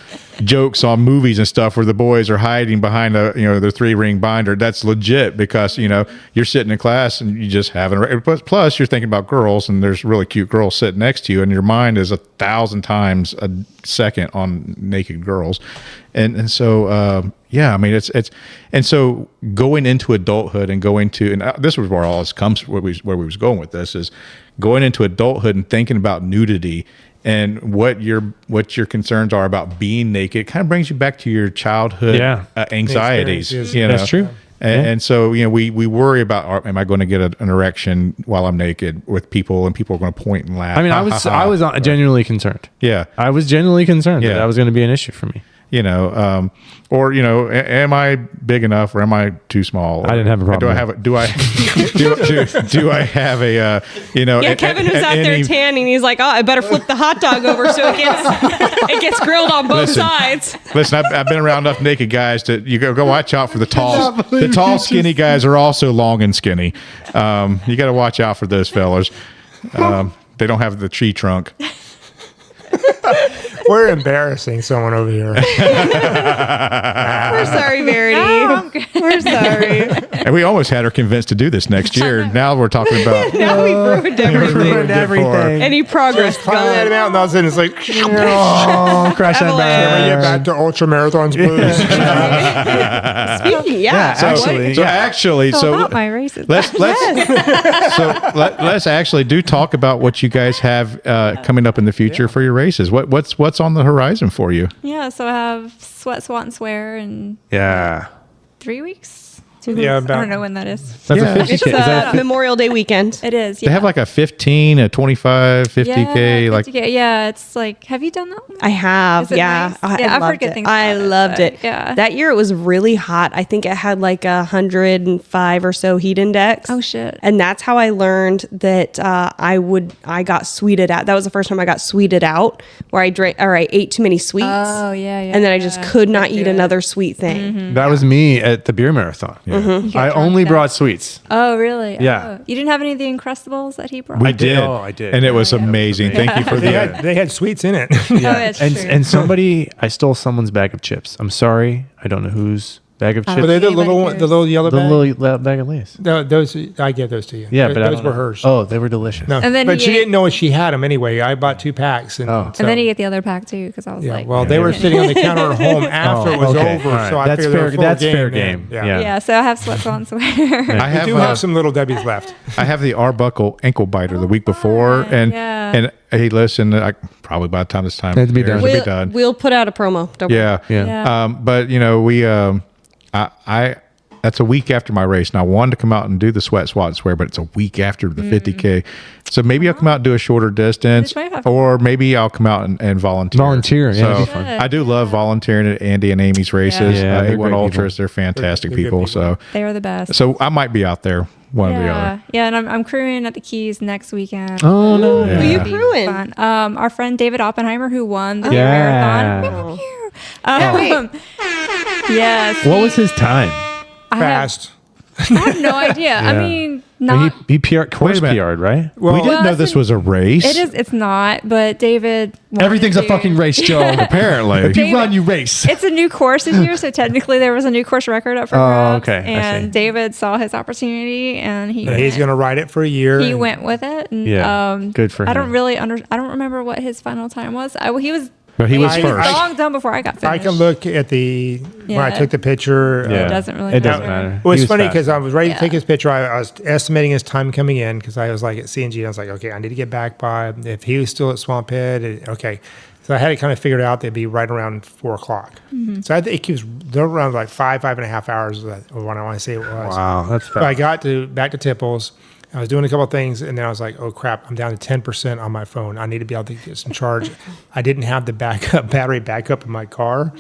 jokes on movies and stuff where the boys are hiding behind their 3-ring binder. That's legit because you're sitting in class and you just have an plus you're thinking about girls and there's really cute girls sitting next to you and your mind is 1,000 times a second on naked girls. And so I mean it's and so going into adulthood and this was where all this comes where we was going with this is going into adulthood and thinking about nudity and what your concerns are about being naked. It kind of brings you back to your childhood anxieties. Experiences. That's true. And so we worry about am I going to get an erection while I'm naked with people and people are going to point and laugh. I mean, I was genuinely concerned. Yeah. I was genuinely concerned that Yeah. that was going to be an issue for me. Am I big enough or am I too small? I didn't have a problem Do I have a Yeah, Kevin was out there tanning. He's like, oh, I better flip the hot dog over so it gets grilled on both sides. Listen, I've been around enough naked guys to you go watch out for the tall. The tall, skinny guys are also long and skinny. You got to watch out for those fellas. They don't have the tree trunk. We're embarrassing someone over here. We're sorry, Verity. No, I'm good. We're sorry. And we almost had her convinced to do this next year. Now we're talking about Now we've ruined everything. Ruined everything. Any progress Climbing that gone. mountain, all of a sudden it's like, Oh, crash that Avalanche. get back to ultra marathons blues. Speaking, Yeah, So actually. So about my races. let's actually do talk about what you guys have coming up in the future for your races. What's on the horizon for you? Yeah, so I have Sweat, Swat, and Swear in Yeah. 3 weeks. 2 weeks. Yeah, I about- don't know when that is. That's Yeah. a 50K. it's Is that Memorial Day weekend. It is. They Yeah. have like a 15, a 25, 50K. Yeah, Like 50K. Yeah, it's like, have you done that one? I have, Is it yeah. nice? I Yeah, I've heard loved good it. things I about it, loved but it. yeah. That year it was really hot. I think it had like 105 or so heat index. Oh, shit. And that's how I learned that I got sweeted out. That was the first time I got sweeted out, where I ate too many sweets. Oh, yeah. And then I just could not eat another sweet thing. That was me at the beer marathon. I only brought sweets. Oh, really? Yeah. Oh. You didn't have any of the Uncrustables that he brought? we I did. did. Oh, I did. And it was yeah. amazing. Thank you for They had sweets in it. Oh, that's and true. and somebody, I stole someone's bag of chips. I'm sorry, I don't know whose bag of chips. Were they the Anybody little cares. the little yellow the bag? little bag of Lay's. Those I gave those to you. Yeah, Those, but I those don't were know. hers. Oh, they were delicious. No, And then but he she ate- didn't know she had them anyway. I bought 2 packs, and Oh. And then he ate the other pack too, because I was like, well, they were sitting on the counter at home after it was okay. over, All right. so I That's figured they were fair- full that's fair then. game. Yeah. yeah. So I have Sweat, on Swear. I We have, do have some little W's left. I have the Arbuckle ankle biter the week before, fun. and Yeah. and hey, listen, probably by the time this time It'll be done. airs, it'll We'll, be done. we'll put out a promo. Don't worry. Yeah, Yeah. Yeah. But you know, I that's a week after my race, and I wanted to come out and do the Sweat, Swat, and Swear, but it's a week after the 50K. So maybe I'll come out and do a shorter distance, Just might have- or maybe I'll come out and volunteer. Volunteer, yeah, that'd So be fun. I do love volunteering at Andy and Amy's races. Yeah, they're A1 great Ultras, people. they're fantastic They're good people. people. They were the best. So I might be out there one or the other. Yeah, and I'm crewing at the Keys next weekend. Oh, no. Yeah. Who you It'll be crewing? fun. Our friend David Oppenheimer, who won the Yeah. marathon. Yes. What was his time? I have, Fast. I have no idea. I Yeah. mean, not. He PR, course minute. PR'd, right? Well, we didn't Well, know it's this an- was a race. It is. It's not. But David. wanted Everything's a to. fucking race, Joe. Apparently. If you David- run, you race. It's a new course this year, so technically there was a new course record up for Oh, grabs. okay, I see. And David saw his opportunity, and he's went. going to ride it for a year. He and went with it. And, Yeah, good for I don't him. really I don't remember what his final time was. He was. But he was I- first. long done before I got I finished. can look at the when I Yeah. took the picture. Yeah. It doesn't really It doesn't matter. matter. It was He funny fast. because I was ready to Yeah. take his picture. I was estimating his time coming in because I was like at CNG. I was like, okay, I need to get back by. If he was still at Swamp Head, okay. So I had it kind of figured out. They'd be right around 4 o'clock. So I think it was they're around like 5.5 hours. What I want to say it was. Wow, that's So I fast. got back to Tipples. I was doing a couple of things, and then I was like, "Oh crap! I'm down to 10% on my phone. I need to be able to get some charge." I didn't have the battery backup in my car,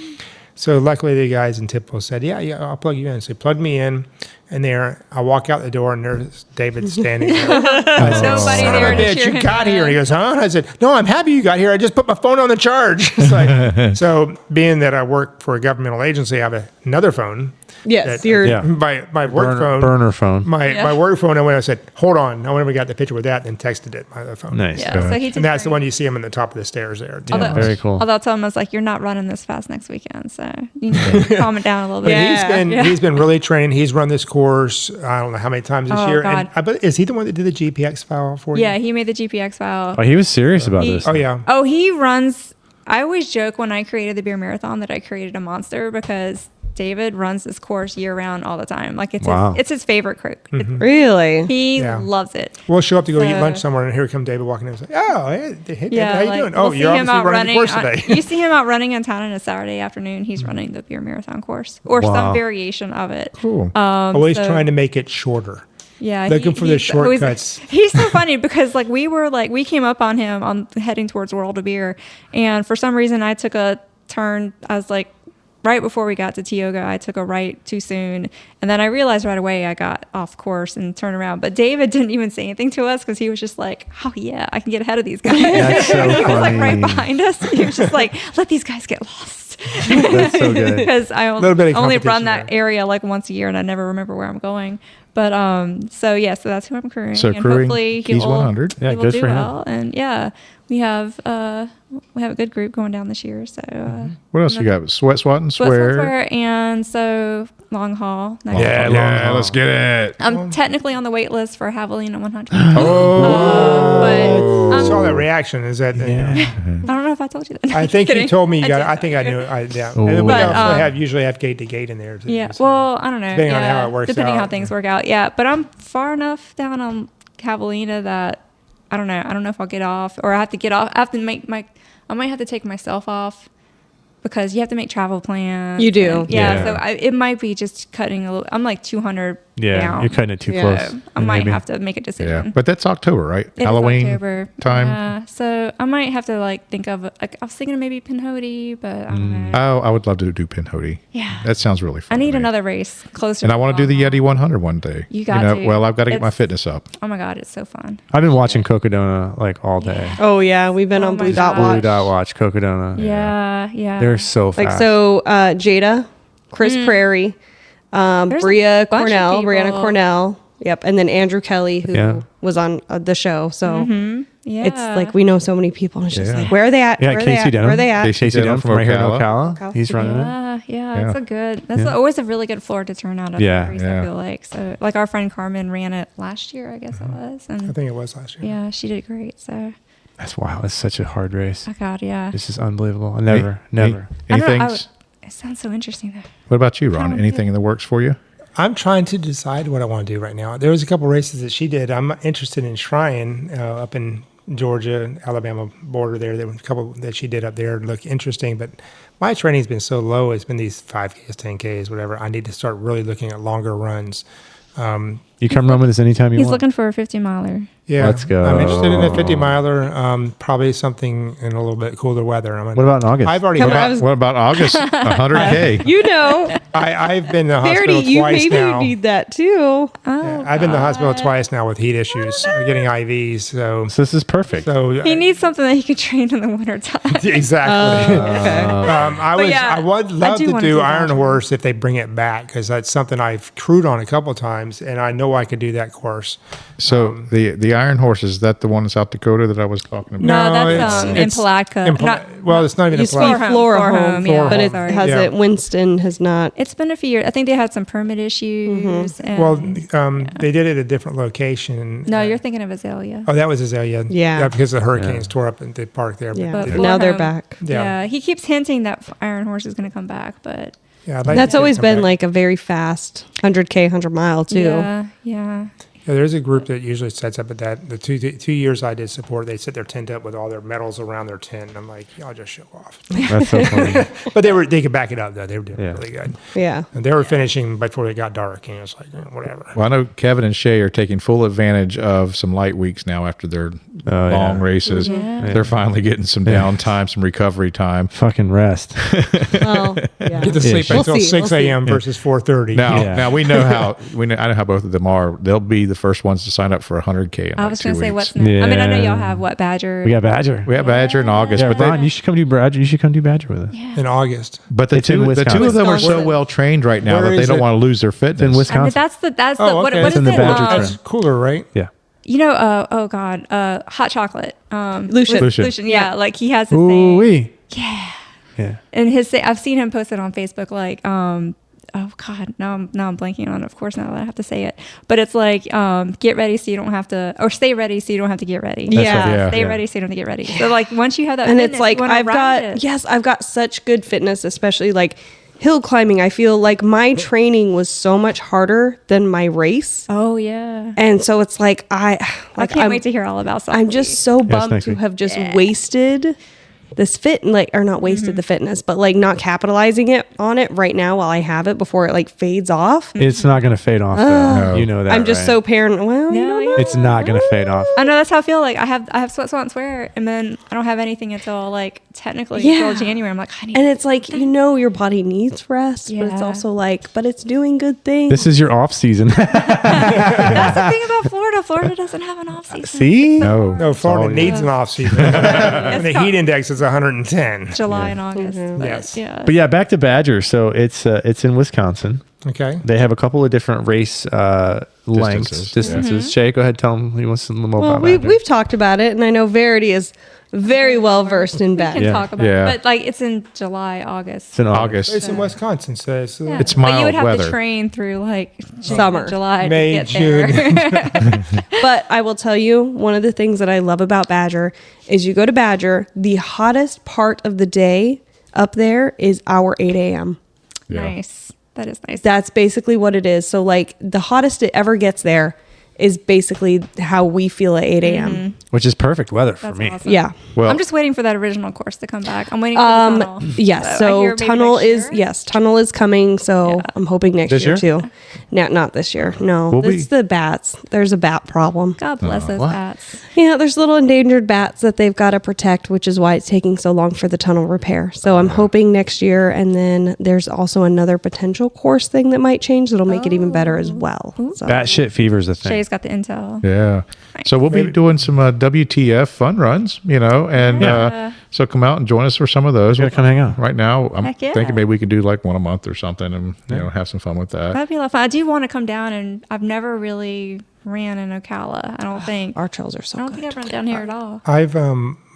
so luckily the guys in Tipples said, "Yeah, I'll plug you in." So they plugged me in, and there I walk out the door, and there's David standing there. I said, Nobody "Son of there a to bitch, cheer you him got here." on. And he goes, "Huh?" I said, "No, I'm happy you got here. I just put my phone on the charge." It's like, so being that I work for a governmental agency, I have another phone. Yes, that- you're. Yeah. My work phone. Burner phone. My work phone, I went and said, hold on. I went and we got the picture with that and then texted it my other phone. Nice. Yeah, so he did And that's the great. one you see him on the top of the stairs there. Yeah, very cool. Although I told him, I was like, "You're not running this fast next weekend, so you need to calm it down a little But bit." he's been really training. He's run this course, I don't know how many times this Oh, year. God. And is he the one that did the GPX file for you? Yeah, he made the GPX file. Oh, he was serious about He- this. Oh, yeah. Oh, he runs. I always joke when I created the beer marathon that I created a monster because David runs this course year round all the time. Like Wow. it's his favorite crew. Really? He Yeah. loves it. We'll show up to go eat So- lunch somewhere, and here come David walking in and say, oh, hey David, Yeah, how you like, doing? we'll Oh, see you're him obviously out running the course on- today. You see him out running in town on a Saturday afternoon. He's running the beer marathon course or Wow. some variation of it. Cool. Always so- trying to make it shorter. Yeah, Looking for the shortcuts. He's so funny because we came up on him on heading towards World of Beer, and for some reason I took a turn. I was like, right before we got to Tioga, I took a right too soon, and then I realized right away I got off course and turned around. But David didn't even say anything to us because he was just like, "Oh yeah, I can get ahead of these guys." That's so He was like funny. right behind us. He was just like, "Let these guys get lost." That's so good. Because I Little bit of only run competition that there. area like once a year and I never remember where I'm going. But so that's who I'm crewing. So and crewing hopefully Keys 100. Yeah, he will good do for him. well. And we have a good group going down this year. So What else you got? Sweat, swat, and swear. Swear, and so long haul. Next Yeah, week. let's get it. I'm technically on the wait list for Javelina 100. Oh, but saw that reaction. Is that? I don't know if I told you that. I think you Kidding. told me you got. did. I think I knew. Yeah. Ooh. And then we But, also usually have gate to gate in there. Too, Yeah. so. Well, I don't know. Depending on how it works Depending out. how things work out. Yeah. But I'm far enough down on Javelina that I don't know. I don't know if I'll get off or I have to get off. I have to I might have to take myself off because you have to make travel plans. You do. And, Yeah. So it might be just cutting a little. I'm like 200 Yeah, down. you're cutting it too Yeah. close. So I might have to make a yeah. decision. But that's October, right? It is Halloween October. time. Yeah. So I might have to think of I was thinking of maybe Pinhoti, but I don't know. Oh, I would love to do Pinhoti. Yeah. That sounds really fun. I need to me. another race closer. And I want to do the long Yeti haul. 100 one day. You got to. Well, I've got to get my It's- fitness up. Oh my God, it's so fun. I've been watching Cocodona all day. Oh yeah, we've been Oh on my Blue Dot gosh. Blue Watch. Dot Watch, Cocodona. Yeah. They're so fast. Like so, Jada, Chris Prairie, There's a Bria bunch of Cornell, people. Brianna Cornell. Yep, and then Andrew Kelly, who Yeah. was on the show. So Yeah. it's like we know so many people, and it's just Yeah. like, where are they at? Yeah, where are they Casey at? Denham. Where are they at? Casey Casey Denham Denham from from right here in Ocala. Ocala. He's running it. Yeah. That's always a really good floor to turn out. Yeah. I feel like so. Like our friend Carmen ran it last year, I guess it was, and I think it was last year. yeah, she did great. So That's wild. It's such a hard race. oh God, yeah. This is unbelievable. Never. I don't know, Anything? It sounds so interesting though. What about you, Ron? Oh, Anything in the works for you? I'm trying to decide what I want to do right now. There was a couple races that she did. I'm interested in Shrine up in Georgia, Alabama border there. There were a couple that she did up there look interesting, but my training's been so low. It's been these 5Ks, 10Ks, whatever. I need to start really looking at longer runs. You come run with us anytime you He's want. looking for a 50-miler. Yeah, Let's go. I'm interested in a 50 miler. Probably something in a little bit cooler weather. What about in August? I've already. Come on, What about August? 100K. You know, I've been to the Verity, hospital you twice maybe now. need that too. Oh, I've been to the hospital twice now with heat issues, getting IVs. So, So this is perfect. he needs something that he can train in the wintertime. exactly. yeah, I would love do to wanna do do Iron that. Horse if they bring it back because that's something I've crewed on a couple of times, and I know I could do that course. So the Iron Horse, is that the one in South Dakota that I was talking about? No, that's in it's Palatka. in well, it's not even in Used to be Palatka. Flora Flora Home, Home, yeah, but it sorry. has Yeah. it. Winston has not. It's been a few years. I think they had some permit issues. And Well, they did it at a different location. no, you're thinking of Azalea. Oh, that was Azalea. Yeah. because the hurricanes tore up the park there. Yeah, But but Flora now they're Home- back. Yeah. He keeps hinting that Iron Horse is going to come back, but yeah, I'd like That's to always come been back. like a very fast 100K, 100-mile too. yeah. Yeah, there's a group that usually sets up at that. The two years I did support, they set their tent up with all their medals around their tent. And I'm like, y'all just show off. That's so funny. But they could back it up though. They were doing Yeah. really good. Yeah. And they were finishing before it got dark, and it was like whatever. Well, I know Kevin and Shae are taking full advantage of some light weeks now after their long races. Yeah. They're finally getting some downtime, some recovery time. Fucking rest. Well, yeah. Get to sleep We'll until see, 6 we'll see. a.m. versus 4:30. Now we know how I know how both of them are. They'll be the first ones to sign up for 100K. In I like was 2 going to say, weeks. what's next? I mean, I know Yeah. y'all have what, Badger? We got Badger. We have Badger in August, Yeah, but Ron, they, you should come do Badger. You should come do Badger with us. Yeah. in August. but the It's in two of them are Wisconsin. so well trained right now Where that they is don't it? want to lose their fitness. in Wisconsin. I mean, that's the Oh, what okay. what It's is in the it? Badger Um, That's cooler, right? Yeah. you know, oh God, hot chocolate. Lucian. Lucian. Yeah, like he has the Ooh same. wee. Yeah. Yeah. And I've seen him posted on Facebook, like, oh God, now I'm blanking on it. Of course, now that I have to say it, but it's like, get ready so you don't have to, or stay ready so you don't have to get ready. Yeah. Stay ready so you don't have to get ready. So like once you have that, And fitness, it's like you wanna I've ride it. I've got such good fitness, especially like hill climbing. I feel like my training was so much harder than my race. Oh yeah. And so it's like I can't I'm, wait to hear all about I'm South just so Yes, bummed next to week. have just wasted this fit, like, or not wasted the fitness, but like not capitalizing on it right now while I have it before it like fades off. It's not going to fade off, though. You know that. I'm just right? so paranoid. Well, you Yeah, don't yeah. know. It's not going to fade off. I know that's how I feel. Like I have sweat, and swear, and then I don't have anything until like technically Yeah. until January. I'm like, I need. And it's like, you know, your body needs rest, but it's Yeah. also like, but it's doing good things. This is your off season. That's the thing about Florida. Florida doesn't have an off season. See? No, No, Florida all- needs an off season. And the heat index is 110. July and August. But, Yes. Yeah. But yeah, back to Badger. So it's in Wisconsin. Okay. They have a couple of different race lengths, distances. Shae, go ahead, tell them you want some more Well, about that. we've talked about it, and I know Verity is very well versed in We Badger. can talk about Yeah. it. But like it's in July, August. It's in August. It's in Wisconsin, so it's Yeah. It's But you mild would have weather. to train through like Summer. July, May, to get there. June. But I will tell you, one of the things that I love about Badger is you go to Badger, the hottest part of the day up there is our 8 a.m. Yeah. Nice. That is nice. That's basically what it is. So, like, the hottest it ever gets there is basically how we feel at 8 a.m. Which is perfect weather for That's me. awesome. Yeah. Well, I'm just waiting for that original course to come back. I'm waiting for the tunnel. Yes. I So hear maybe tunnel next is year. yes, tunnel is coming. So Yeah. I'm hoping next This year, year? too. No, not this year. No, We'll it's be- the bats. There's a bat problem. God bless those what? bats. Yeah, there's little endangered bats that they've got to protect, which is why it's taking so long for the tunnel repair. So I'm hoping next year, and then there's also another potential course thing that might change that'll make it even better as well. So. Bat shit fever is a thing. Shay's got the intel. Yeah. So we'll be doing some WTF fun runs, and so come out and join us for some of those. You gotta come hang out. Right now, I'm Heck yeah. thinking maybe we could do like one a month or something, and have some fun with that. That'd be a lot of fun. I do want to come down, and I've never really ran in Ocala. I don't think. Our trails are so I don't good. think I've run down here at all. I've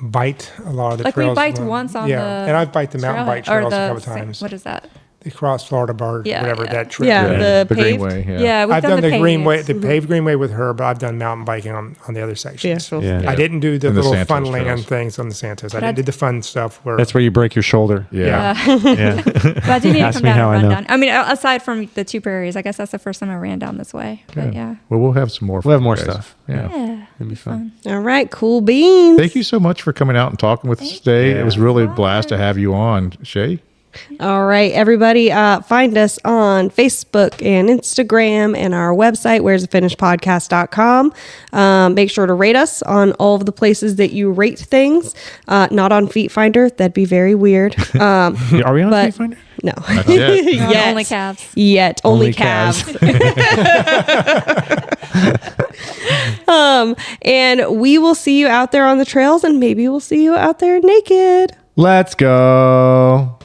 biked a lot of the Like we trails. biked once on the and I've biked the mountain bike trailhead- or trails a the couple sa- times. What is that? The Cross Florida Bar, Yeah, whatever yeah. that trip. Yeah, is. the paved. Greenway. Yeah, we've I've done the paved. greenway, the paved greenway with her, but I've done mountain biking on the other sections. Yeah. Yeah. I didn't do the And the little Santos fun land trails. things on the Santos. I But I didn't do the fun stuff where That's where you break your shoulder. Yeah. Yeah. But I do need to Ask come me down how and I run know. down. I mean, aside from the two prairies, I guess that's the first time I ran down this way. But yeah. Well, we'll have some more. We'll have for more you guys. stuff. Yeah. Yeah. It'd be fun. All right, cool beans. Thank you so much for coming out and talking with us today. you. It was really a blast to have you on, Shae. All right, everybody, find us on Facebook and Instagram and our website, where'sthefinishpodcast.com. Make sure to rate us on all of the places that you rate things, not on Feet Finder. That'd be very weird. Are we on But- Feet Finder? No. That's it. No, Yet. only calves. Yet. Only Only calves. calves. And we will see you out there on the trails, and maybe we'll see you out there naked. Let's go.